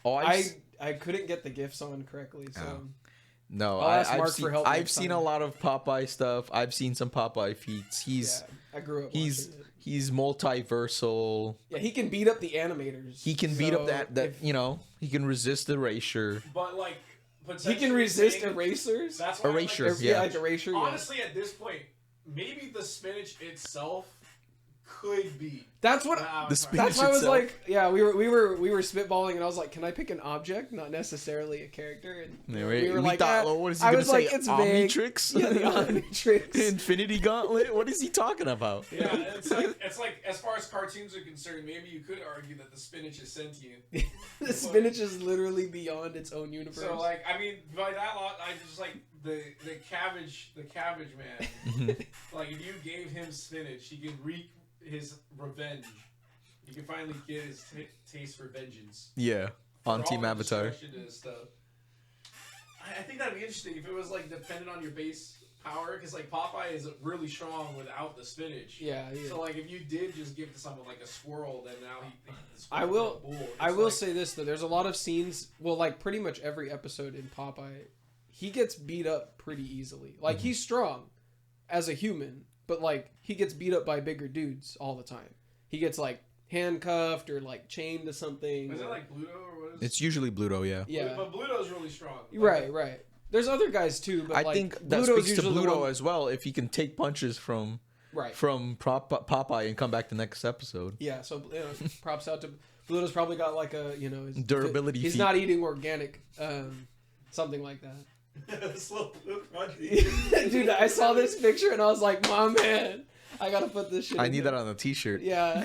Speaker 4: Oh,
Speaker 2: I couldn't get the gifs on correctly. So
Speaker 4: Oh. No,
Speaker 2: I'll ask
Speaker 4: I've
Speaker 2: Mark
Speaker 4: seen,
Speaker 2: for help
Speaker 4: I've
Speaker 2: next
Speaker 4: seen
Speaker 2: time.
Speaker 4: a lot of Popeye stuff. I've seen some Popeye feats.
Speaker 2: yeah, I grew up.
Speaker 4: He's
Speaker 2: watching it.
Speaker 4: he's multiversal.
Speaker 2: Yeah, he can beat up the animators.
Speaker 4: He can beat up
Speaker 2: So
Speaker 4: that
Speaker 2: if
Speaker 4: he can resist erasure.
Speaker 5: But like,
Speaker 2: he
Speaker 5: potentially
Speaker 2: can resist
Speaker 5: saying-
Speaker 2: erasers.
Speaker 5: That's why I'm
Speaker 4: Erasure,
Speaker 5: Like,
Speaker 2: Yeah, like erasure. Yeah.
Speaker 5: honestly, at this point, maybe the spinach itself could be.
Speaker 2: That's what.
Speaker 5: The
Speaker 4: spinach
Speaker 2: That's why I was
Speaker 4: itself.
Speaker 2: like, yeah, we were spitballing, and I was like, can I pick an object, not necessarily a character? And
Speaker 4: Yeah,
Speaker 2: we were like,
Speaker 4: thought,
Speaker 2: ah.
Speaker 4: oh, what is he
Speaker 2: I
Speaker 4: gonna
Speaker 2: was
Speaker 4: say?
Speaker 2: like, it's vague.
Speaker 4: Omnitrix?
Speaker 2: Yeah, the Omnitrix.
Speaker 4: Infinity Gauntlet? What is he talking about?
Speaker 5: Yeah, it's like as far as cartoons are concerned, maybe you could argue that the spinach is sentient.
Speaker 2: The spinach is literally beyond its own universe.
Speaker 5: So like, I mean, by that lot, I just like the cabbage man. Like, if you gave him spinach, he could wreak his revenge. He can finally get his taste for vengeance.
Speaker 4: Yeah, on
Speaker 5: For all
Speaker 4: Team
Speaker 5: the
Speaker 4: Avatar.
Speaker 5: destruction and stuff. I think that'd be interesting if it was like dependent on your base power, because like Popeye is really strong without the spinach.
Speaker 2: yeah, yeah.
Speaker 5: So like, if you did just give it to someone like a squirrel, then now he.
Speaker 2: I will- I
Speaker 5: It's
Speaker 2: will
Speaker 5: like,
Speaker 2: say this though, there's a lot of scenes. Well, like pretty much every episode in Popeye, he gets beat up pretty easily. Like he's strong as a human, but like he gets beat up by bigger dudes all the time. He gets like handcuffed or like chained to something.
Speaker 5: Is it
Speaker 2: or-
Speaker 5: like Bluto or what is
Speaker 4: It's usually Bluto, yeah.
Speaker 2: yeah,
Speaker 5: But Bluto's really strong.
Speaker 2: right. There's other guys too, but
Speaker 4: I
Speaker 2: like,
Speaker 4: think that
Speaker 2: Bluto's
Speaker 4: speaks to
Speaker 2: usually the
Speaker 4: Bluto
Speaker 2: one-
Speaker 4: as well. If he can take punches from
Speaker 2: right.
Speaker 4: Popeye and come back the next episode.
Speaker 2: Yeah, so props out to Bluto's probably got like a his,
Speaker 4: Durability
Speaker 2: He's
Speaker 4: feat.
Speaker 2: not eating organic, something like that.
Speaker 5: Slowpoke Rodriguez.
Speaker 2: Dude, I saw this picture and I was like, my man, I gotta put this shit.
Speaker 4: I
Speaker 2: in
Speaker 4: need
Speaker 2: there.
Speaker 4: that on a t-shirt.
Speaker 2: Yeah.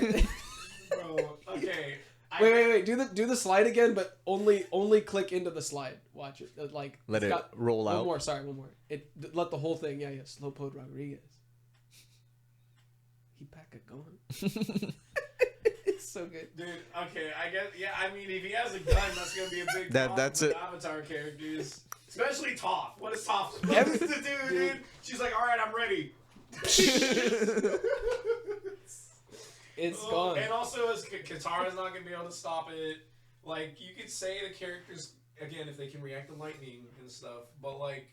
Speaker 5: Bro, okay.
Speaker 2: Wait. Do the slide again, but only click into the slide. Watch it. Like
Speaker 4: Let
Speaker 2: it's
Speaker 4: it roll
Speaker 2: one
Speaker 4: out.
Speaker 2: more. Sorry, one more. Let the whole thing. Yeah. Slowpoke Rodriguez. He pack a gun. It's so good.
Speaker 5: Dude, okay, I guess, yeah, I mean, if he has a gun, that's gonna be a big problem
Speaker 4: That's
Speaker 5: with
Speaker 4: it.
Speaker 5: Avatar characters. Especially Toph. What is Toph supposed
Speaker 2: Every-
Speaker 5: to do, dude? She's like, alright, I'm ready.
Speaker 2: It's
Speaker 5: Oh,
Speaker 2: gone.
Speaker 5: And also, as Katara's not gonna be able to stop it. Like, you could say the characters, again, if they can react to lightning and stuff, but like,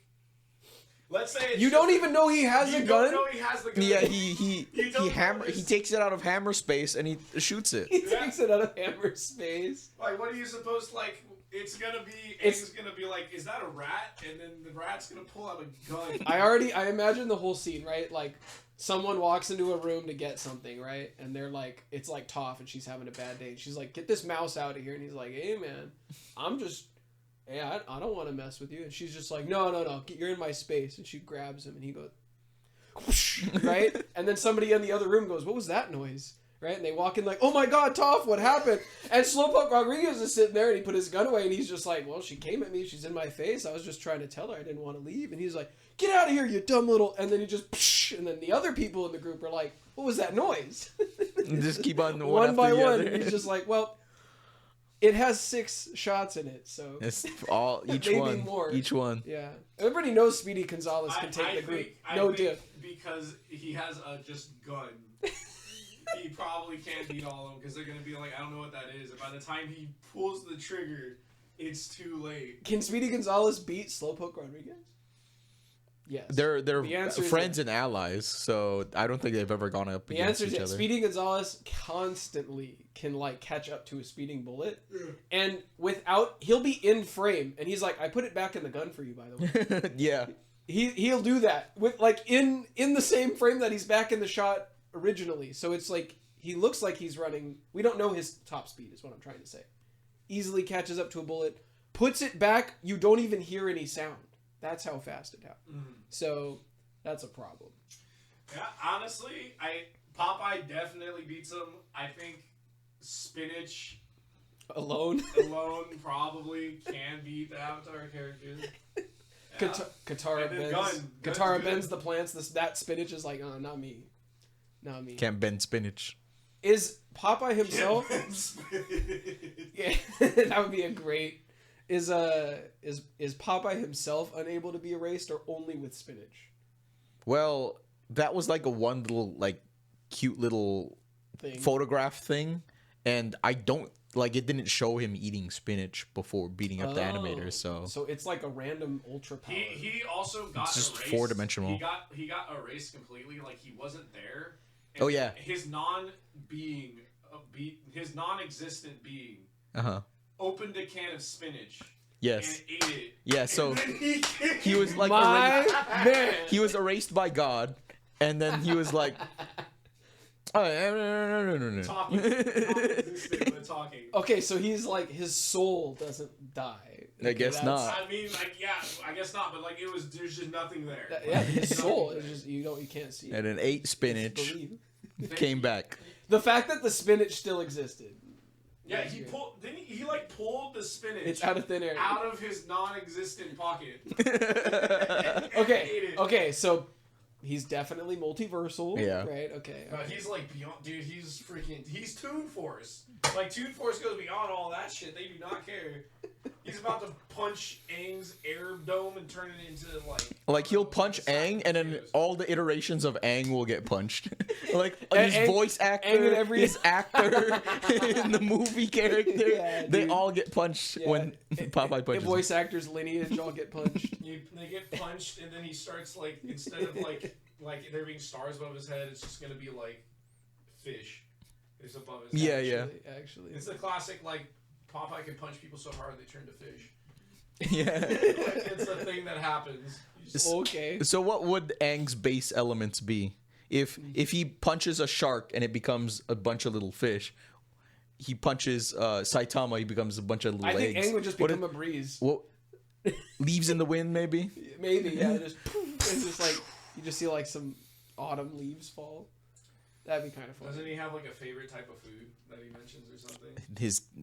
Speaker 5: let's say it's
Speaker 2: You don't even know he has
Speaker 5: you
Speaker 2: a
Speaker 5: don't
Speaker 2: gun.
Speaker 5: know he has the gun.
Speaker 4: Yeah,
Speaker 5: You don't know
Speaker 4: he
Speaker 5: this.
Speaker 4: takes it out of hammer space and he shoots it.
Speaker 2: He takes it out of Hammer space.
Speaker 5: Like, what are you supposed to, like, it's gonna be,
Speaker 2: It's-
Speaker 5: Aang's gonna be like, is that a rat? And then the rat's gonna pull out a gun.
Speaker 2: I imagine the whole scene, right? Like, someone walks into a room to get something, right? And they're like, it's like Toph, and she's having a bad day. And she's like, get this mouse out of here. And he's like, hey, man, I don't want to mess with you. And she's just like, no, you're in my space. And she grabs him, and he goes, whoosh, right? And then somebody in the other room goes, what was that noise? Right? And they walk in like, oh my god, Toph, what happened? And Slowpoke Rodriguez is sitting there, and he put his gun away, and he's just like, well, she came at me. She's in my face. I was just trying to tell her I didn't want to leave. And he's like, get out of here, you dumb little... And then he just... Psh, and then the other people in the group are like, what was that noise?
Speaker 4: Just keep on
Speaker 2: one
Speaker 4: after
Speaker 2: by
Speaker 4: the
Speaker 2: one.
Speaker 4: other.
Speaker 2: And he's just like, well, it has 6 shots in it, so...
Speaker 4: It's all each
Speaker 2: Maybe
Speaker 4: one.
Speaker 2: more.
Speaker 4: Each one.
Speaker 2: Yeah. Everybody knows Speedy Gonzalez can take the group. No diff.
Speaker 5: Because he has a just gun. He probably can't beat all of them because they're gonna be like, I don't know what that is. And by the time he pulls the trigger, it's too late.
Speaker 2: Can Speedy Gonzalez beat Slowpoke Rodriguez? Yes.
Speaker 4: They're
Speaker 2: The answer is
Speaker 4: friends and allies, so I don't think they've ever gone up
Speaker 2: The
Speaker 4: against
Speaker 2: answer is
Speaker 4: each
Speaker 2: yes.
Speaker 4: other.
Speaker 2: Speedy Gonzalez constantly can like catch up to a speeding bullet, and he'll be in frame, and he's like, "I put it back in the gun for you, by the way."
Speaker 4: Yeah.
Speaker 2: He'll do that with like in the same frame that he's back in the shot originally. So it's like he looks like he's running. We don't know his top speed, is what I'm trying to say. Easily catches up to a bullet, puts it back. You don't even hear any sound. That's how fast it happens. So that's a problem.
Speaker 5: Yeah, honestly, Popeye definitely beats him. I think Spinach
Speaker 2: Alone.
Speaker 5: alone probably can beat the Avatar characters. Yeah.
Speaker 2: Katara
Speaker 5: And then
Speaker 2: bends.
Speaker 5: gun.
Speaker 2: Katara
Speaker 5: Gun's
Speaker 2: bends
Speaker 5: good.
Speaker 2: the plants. That spinach is like, oh, not me. Not me.
Speaker 4: Can't bend spinach.
Speaker 2: Is Popeye himself? Yeah, that would be a great. Is Popeye himself unable to be erased, or only with spinach
Speaker 4: Well, that was like a one little like cute little
Speaker 2: thing?
Speaker 4: photograph thing, and I don't like it didn't show him eating spinach before beating up the animators, so
Speaker 2: So it's like a random ultra power.
Speaker 5: He also got
Speaker 4: It's just
Speaker 5: erased.
Speaker 4: four-dimensional.
Speaker 5: He got erased completely. Like he wasn't there.
Speaker 4: Oh, yeah.
Speaker 5: His non-existent being
Speaker 4: uh-huh.
Speaker 5: opened a can of spinach
Speaker 4: Yes.
Speaker 5: and ate it.
Speaker 4: Yeah, so
Speaker 5: and then
Speaker 4: he was like
Speaker 2: My man.
Speaker 4: he was erased by God, and then he was like, oh, no.
Speaker 5: talking, non-existent, but talking.
Speaker 2: Okay, so he's like his soul doesn't die.
Speaker 4: I guess not.
Speaker 5: I mean, like, yeah, I guess not, but like, there's just nothing there.
Speaker 2: Yeah, his
Speaker 5: There's
Speaker 2: soul
Speaker 5: nothing
Speaker 2: is
Speaker 5: there.
Speaker 2: just you can't see.
Speaker 4: And
Speaker 2: It.
Speaker 4: then ate spinach,
Speaker 2: Believe.
Speaker 4: came back.
Speaker 2: The fact that the spinach still existed.
Speaker 5: Yeah,
Speaker 2: That's
Speaker 5: he
Speaker 2: good.
Speaker 5: pulled. Didn't he like pulled the spinach
Speaker 2: It's out of thin air.
Speaker 5: out of his non-existent pocket.
Speaker 2: Okay, so he's definitely multiversal.
Speaker 4: Yeah.
Speaker 2: Right. Okay.
Speaker 5: But he's like beyond, dude. He's Toon Force. Like Toon Force goes beyond all that shit. They do not care. He's about to punch Aang's air dome and turn it into
Speaker 4: Like he'll punch Aang, and then all the iterations of Aang will get punched. Like
Speaker 2: And
Speaker 4: his
Speaker 2: Aang-
Speaker 4: voice
Speaker 2: Aang
Speaker 4: actor,
Speaker 2: and every-
Speaker 4: his actor, in the movie character,
Speaker 2: Yeah,
Speaker 4: they
Speaker 2: dude.
Speaker 4: all get punched when Popeye punches.
Speaker 2: The voice actor's lineage all get punched.
Speaker 5: they get punched, and then he starts like instead of like there being stars above his head, it's just gonna be like fish. It's above his
Speaker 4: Yeah,
Speaker 5: head.
Speaker 4: yeah.
Speaker 2: Actually.
Speaker 5: It's the classic like Popeye can punch people so hard they turn to fish.
Speaker 4: Yeah.
Speaker 5: Like, it's a thing that happens. You just-
Speaker 2: Okay.
Speaker 4: So what would Aang's base elements be? If he punches a shark and it becomes a bunch of little fish, he punches Saitama, he becomes a bunch of little
Speaker 2: I think
Speaker 4: eggs.
Speaker 2: Aang would just
Speaker 4: What
Speaker 2: become a breeze.
Speaker 4: What leaves in the wind, maybe?
Speaker 2: Maybe, yeah. Just poof, and just like you just see like some autumn leaves fall. That'd be kind of fun.
Speaker 5: Doesn't he have like a favorite type of food that he mentions or something?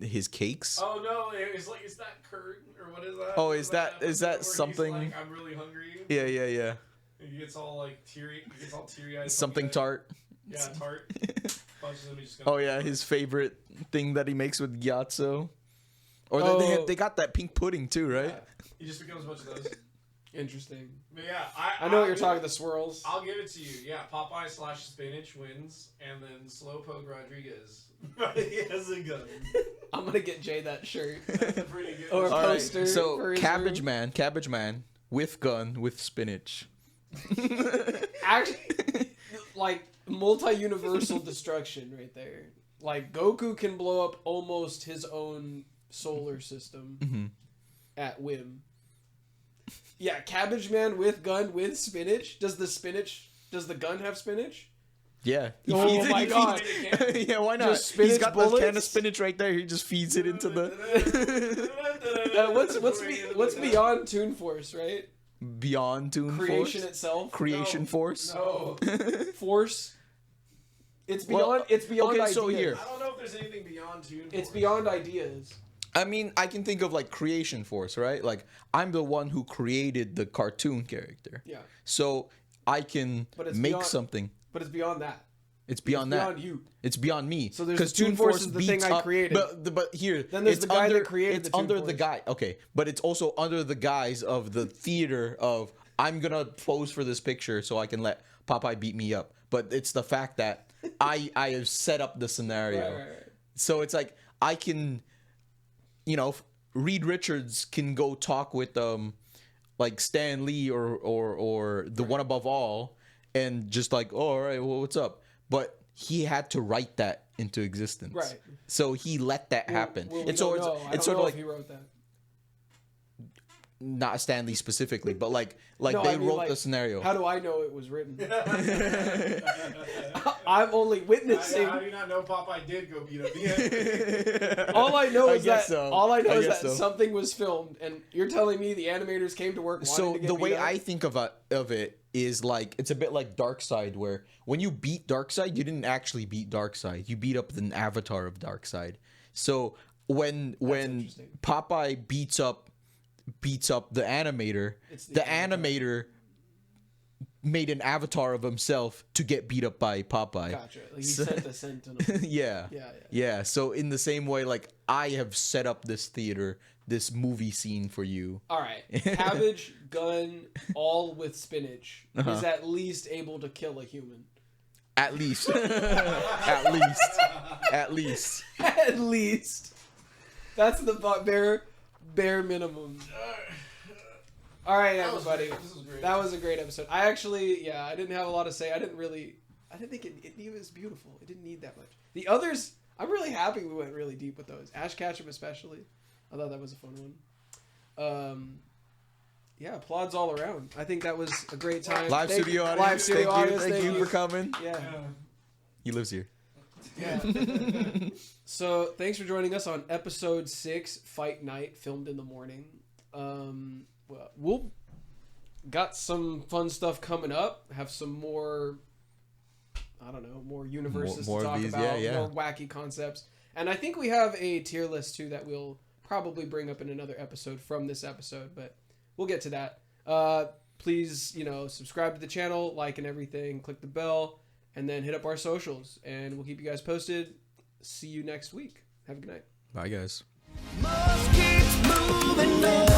Speaker 4: His cakes.
Speaker 5: Oh no, it's like is that curd or what is that?
Speaker 4: Oh, is that
Speaker 5: where he's
Speaker 4: something?
Speaker 5: like, I'm really hungry.
Speaker 4: Yeah.
Speaker 5: And he gets all like teary. He gets all teary eyed.
Speaker 4: Something tart.
Speaker 5: Yeah, tart. Punches him, he's just
Speaker 4: Oh yeah, his favorite thing that he makes with gyatso. Or
Speaker 2: Oh.
Speaker 4: they got that pink pudding too, right?
Speaker 5: He just becomes a bunch of those.
Speaker 2: Interesting.
Speaker 5: But yeah,
Speaker 2: I know what you're talking. The swirls.
Speaker 5: I'll give it to you. Yeah, Popeye / Spinach wins, and then Slowpoke Rodriguez. He has a gun.
Speaker 2: I'm gonna get Jay that shirt.
Speaker 5: That's a pretty good.
Speaker 2: Or a
Speaker 4: All right,
Speaker 2: poster
Speaker 4: so
Speaker 2: for his
Speaker 4: Cabbage
Speaker 2: room.
Speaker 4: Man with gun with spinach.
Speaker 2: Actually, like multi-universal destruction right there. Like Goku can blow up almost his own solar system
Speaker 4: Mhm.
Speaker 2: at whim. Yeah, Cabbage Man with gun with spinach. Does the gun have spinach?
Speaker 4: Yeah.
Speaker 2: Oh my God.
Speaker 4: Yeah, why not?
Speaker 2: Just spinach
Speaker 4: He's got this can of
Speaker 2: bullets?
Speaker 4: spinach right there. He just feeds it into the
Speaker 2: What's beyond Toon Force, right?
Speaker 4: Beyond Toon
Speaker 2: Creation
Speaker 4: Force.
Speaker 2: itself.
Speaker 4: Creation
Speaker 5: No.
Speaker 4: Force.
Speaker 5: No.
Speaker 2: Force. It's beyond.
Speaker 4: Well,
Speaker 2: it's beyond
Speaker 4: okay,
Speaker 2: ideas.
Speaker 4: so here.
Speaker 5: I don't know if there's anything beyond Toon
Speaker 2: It's
Speaker 5: Force.
Speaker 2: beyond ideas.
Speaker 4: I mean, I can think of like Creation Force, right? Like I'm the one who created the cartoon character.
Speaker 2: Yeah,
Speaker 4: So I can
Speaker 2: But it's
Speaker 4: make
Speaker 2: beyond-
Speaker 4: something.
Speaker 2: but it's beyond that.
Speaker 4: It's beyond
Speaker 2: It's
Speaker 4: that.
Speaker 2: beyond you.
Speaker 4: It's beyond me.
Speaker 2: So there's
Speaker 4: 'Cause
Speaker 2: the Toon Force is the thing
Speaker 4: beats
Speaker 2: I
Speaker 4: up-
Speaker 2: created.
Speaker 4: But here,
Speaker 2: Then there's
Speaker 4: it's
Speaker 2: the guy that
Speaker 4: under,
Speaker 2: created
Speaker 4: it's
Speaker 2: the Toon
Speaker 4: under the
Speaker 2: Force.
Speaker 4: guy. Okay, but it's also under the guise of the theater of I'm gonna pose for this picture so I can let Popeye beat me up. But it's the fact that I have set up the scenario.
Speaker 2: Right.
Speaker 4: So it's like I can, Reed Richards can go talk with like Stan Lee or the one above all, and just like, oh, all right, well, what's up? But he had to write that into existence,
Speaker 2: Right.
Speaker 4: So he let that happen.
Speaker 2: Well,
Speaker 4: It's
Speaker 2: don't
Speaker 4: sort
Speaker 2: know.
Speaker 4: of
Speaker 2: I
Speaker 4: it's
Speaker 2: don't
Speaker 4: sort
Speaker 2: know
Speaker 4: of
Speaker 2: if
Speaker 4: like
Speaker 2: he wrote that.
Speaker 4: not Stan Lee specifically, but like
Speaker 2: No,
Speaker 4: they
Speaker 2: I mean,
Speaker 4: wrote
Speaker 2: like,
Speaker 4: the scenario.
Speaker 2: How do I know it was written? I'm only witnessing.
Speaker 5: How do you not know Popeye did go beat up the
Speaker 2: All I know
Speaker 4: I
Speaker 2: is that
Speaker 4: guess so.
Speaker 2: all I know
Speaker 4: I
Speaker 2: is
Speaker 4: guess
Speaker 2: that
Speaker 4: so.
Speaker 2: something was filmed, and you're telling me the animators came to work. wanting
Speaker 4: So
Speaker 2: to get
Speaker 4: the
Speaker 2: beat
Speaker 4: way
Speaker 2: up?
Speaker 4: I think of it is like it's a bit like Darkseid, where when you beat Darkseid, you didn't actually beat Darkseid. You beat up an avatar of Darkseid. So when
Speaker 2: interesting.
Speaker 4: Popeye beats up the animator,
Speaker 2: It's the
Speaker 4: the animator made an avatar of himself to get beat up by Popeye.
Speaker 2: Gotcha. Like, he
Speaker 4: So-
Speaker 2: sent the sentinel.
Speaker 4: Yeah.
Speaker 2: Yeah.
Speaker 4: So in the same way, like I have set up this theater, this movie scene for you.
Speaker 2: All right, cabbage, gun, all with spinach
Speaker 4: Uh-huh.
Speaker 2: is at least able to kill a human.
Speaker 4: At least. At least. At least.
Speaker 2: At least. That's the bare minimum. All right, everybody.
Speaker 5: This was great.
Speaker 2: That was a great episode. I actually, I didn't have a lot to say. I didn't think it was beautiful. It didn't need that much. The others, I'm really happy we went really deep with those. Ash Ketchum especially. I thought that was a fun one. Yeah, applauds all around. I think that was a great time.
Speaker 4: Live
Speaker 2: Thank
Speaker 4: studio
Speaker 2: you.
Speaker 4: audience.
Speaker 2: Live studio audience.
Speaker 4: Thank you for coming.
Speaker 2: Yeah.
Speaker 4: He lives here.
Speaker 2: Yeah. So thanks for joining us on episode 6, Fight Night, filmed in the morning. We'll got some fun stuff coming up. Have some more, I don't know, more universes
Speaker 4: More
Speaker 2: to
Speaker 4: of
Speaker 2: talk
Speaker 4: these,
Speaker 2: about,
Speaker 4: yeah.
Speaker 2: more wacky concepts, and I think we have a tier list too that we'll probably bring up in another episode from this episode, but we'll get to that. Please, subscribe to the channel, like and everything, click the bell, and then hit up our socials, and we'll keep you guys posted. See you next week. Have a good night.
Speaker 4: Bye, guys.
Speaker 6: Must keep moving on.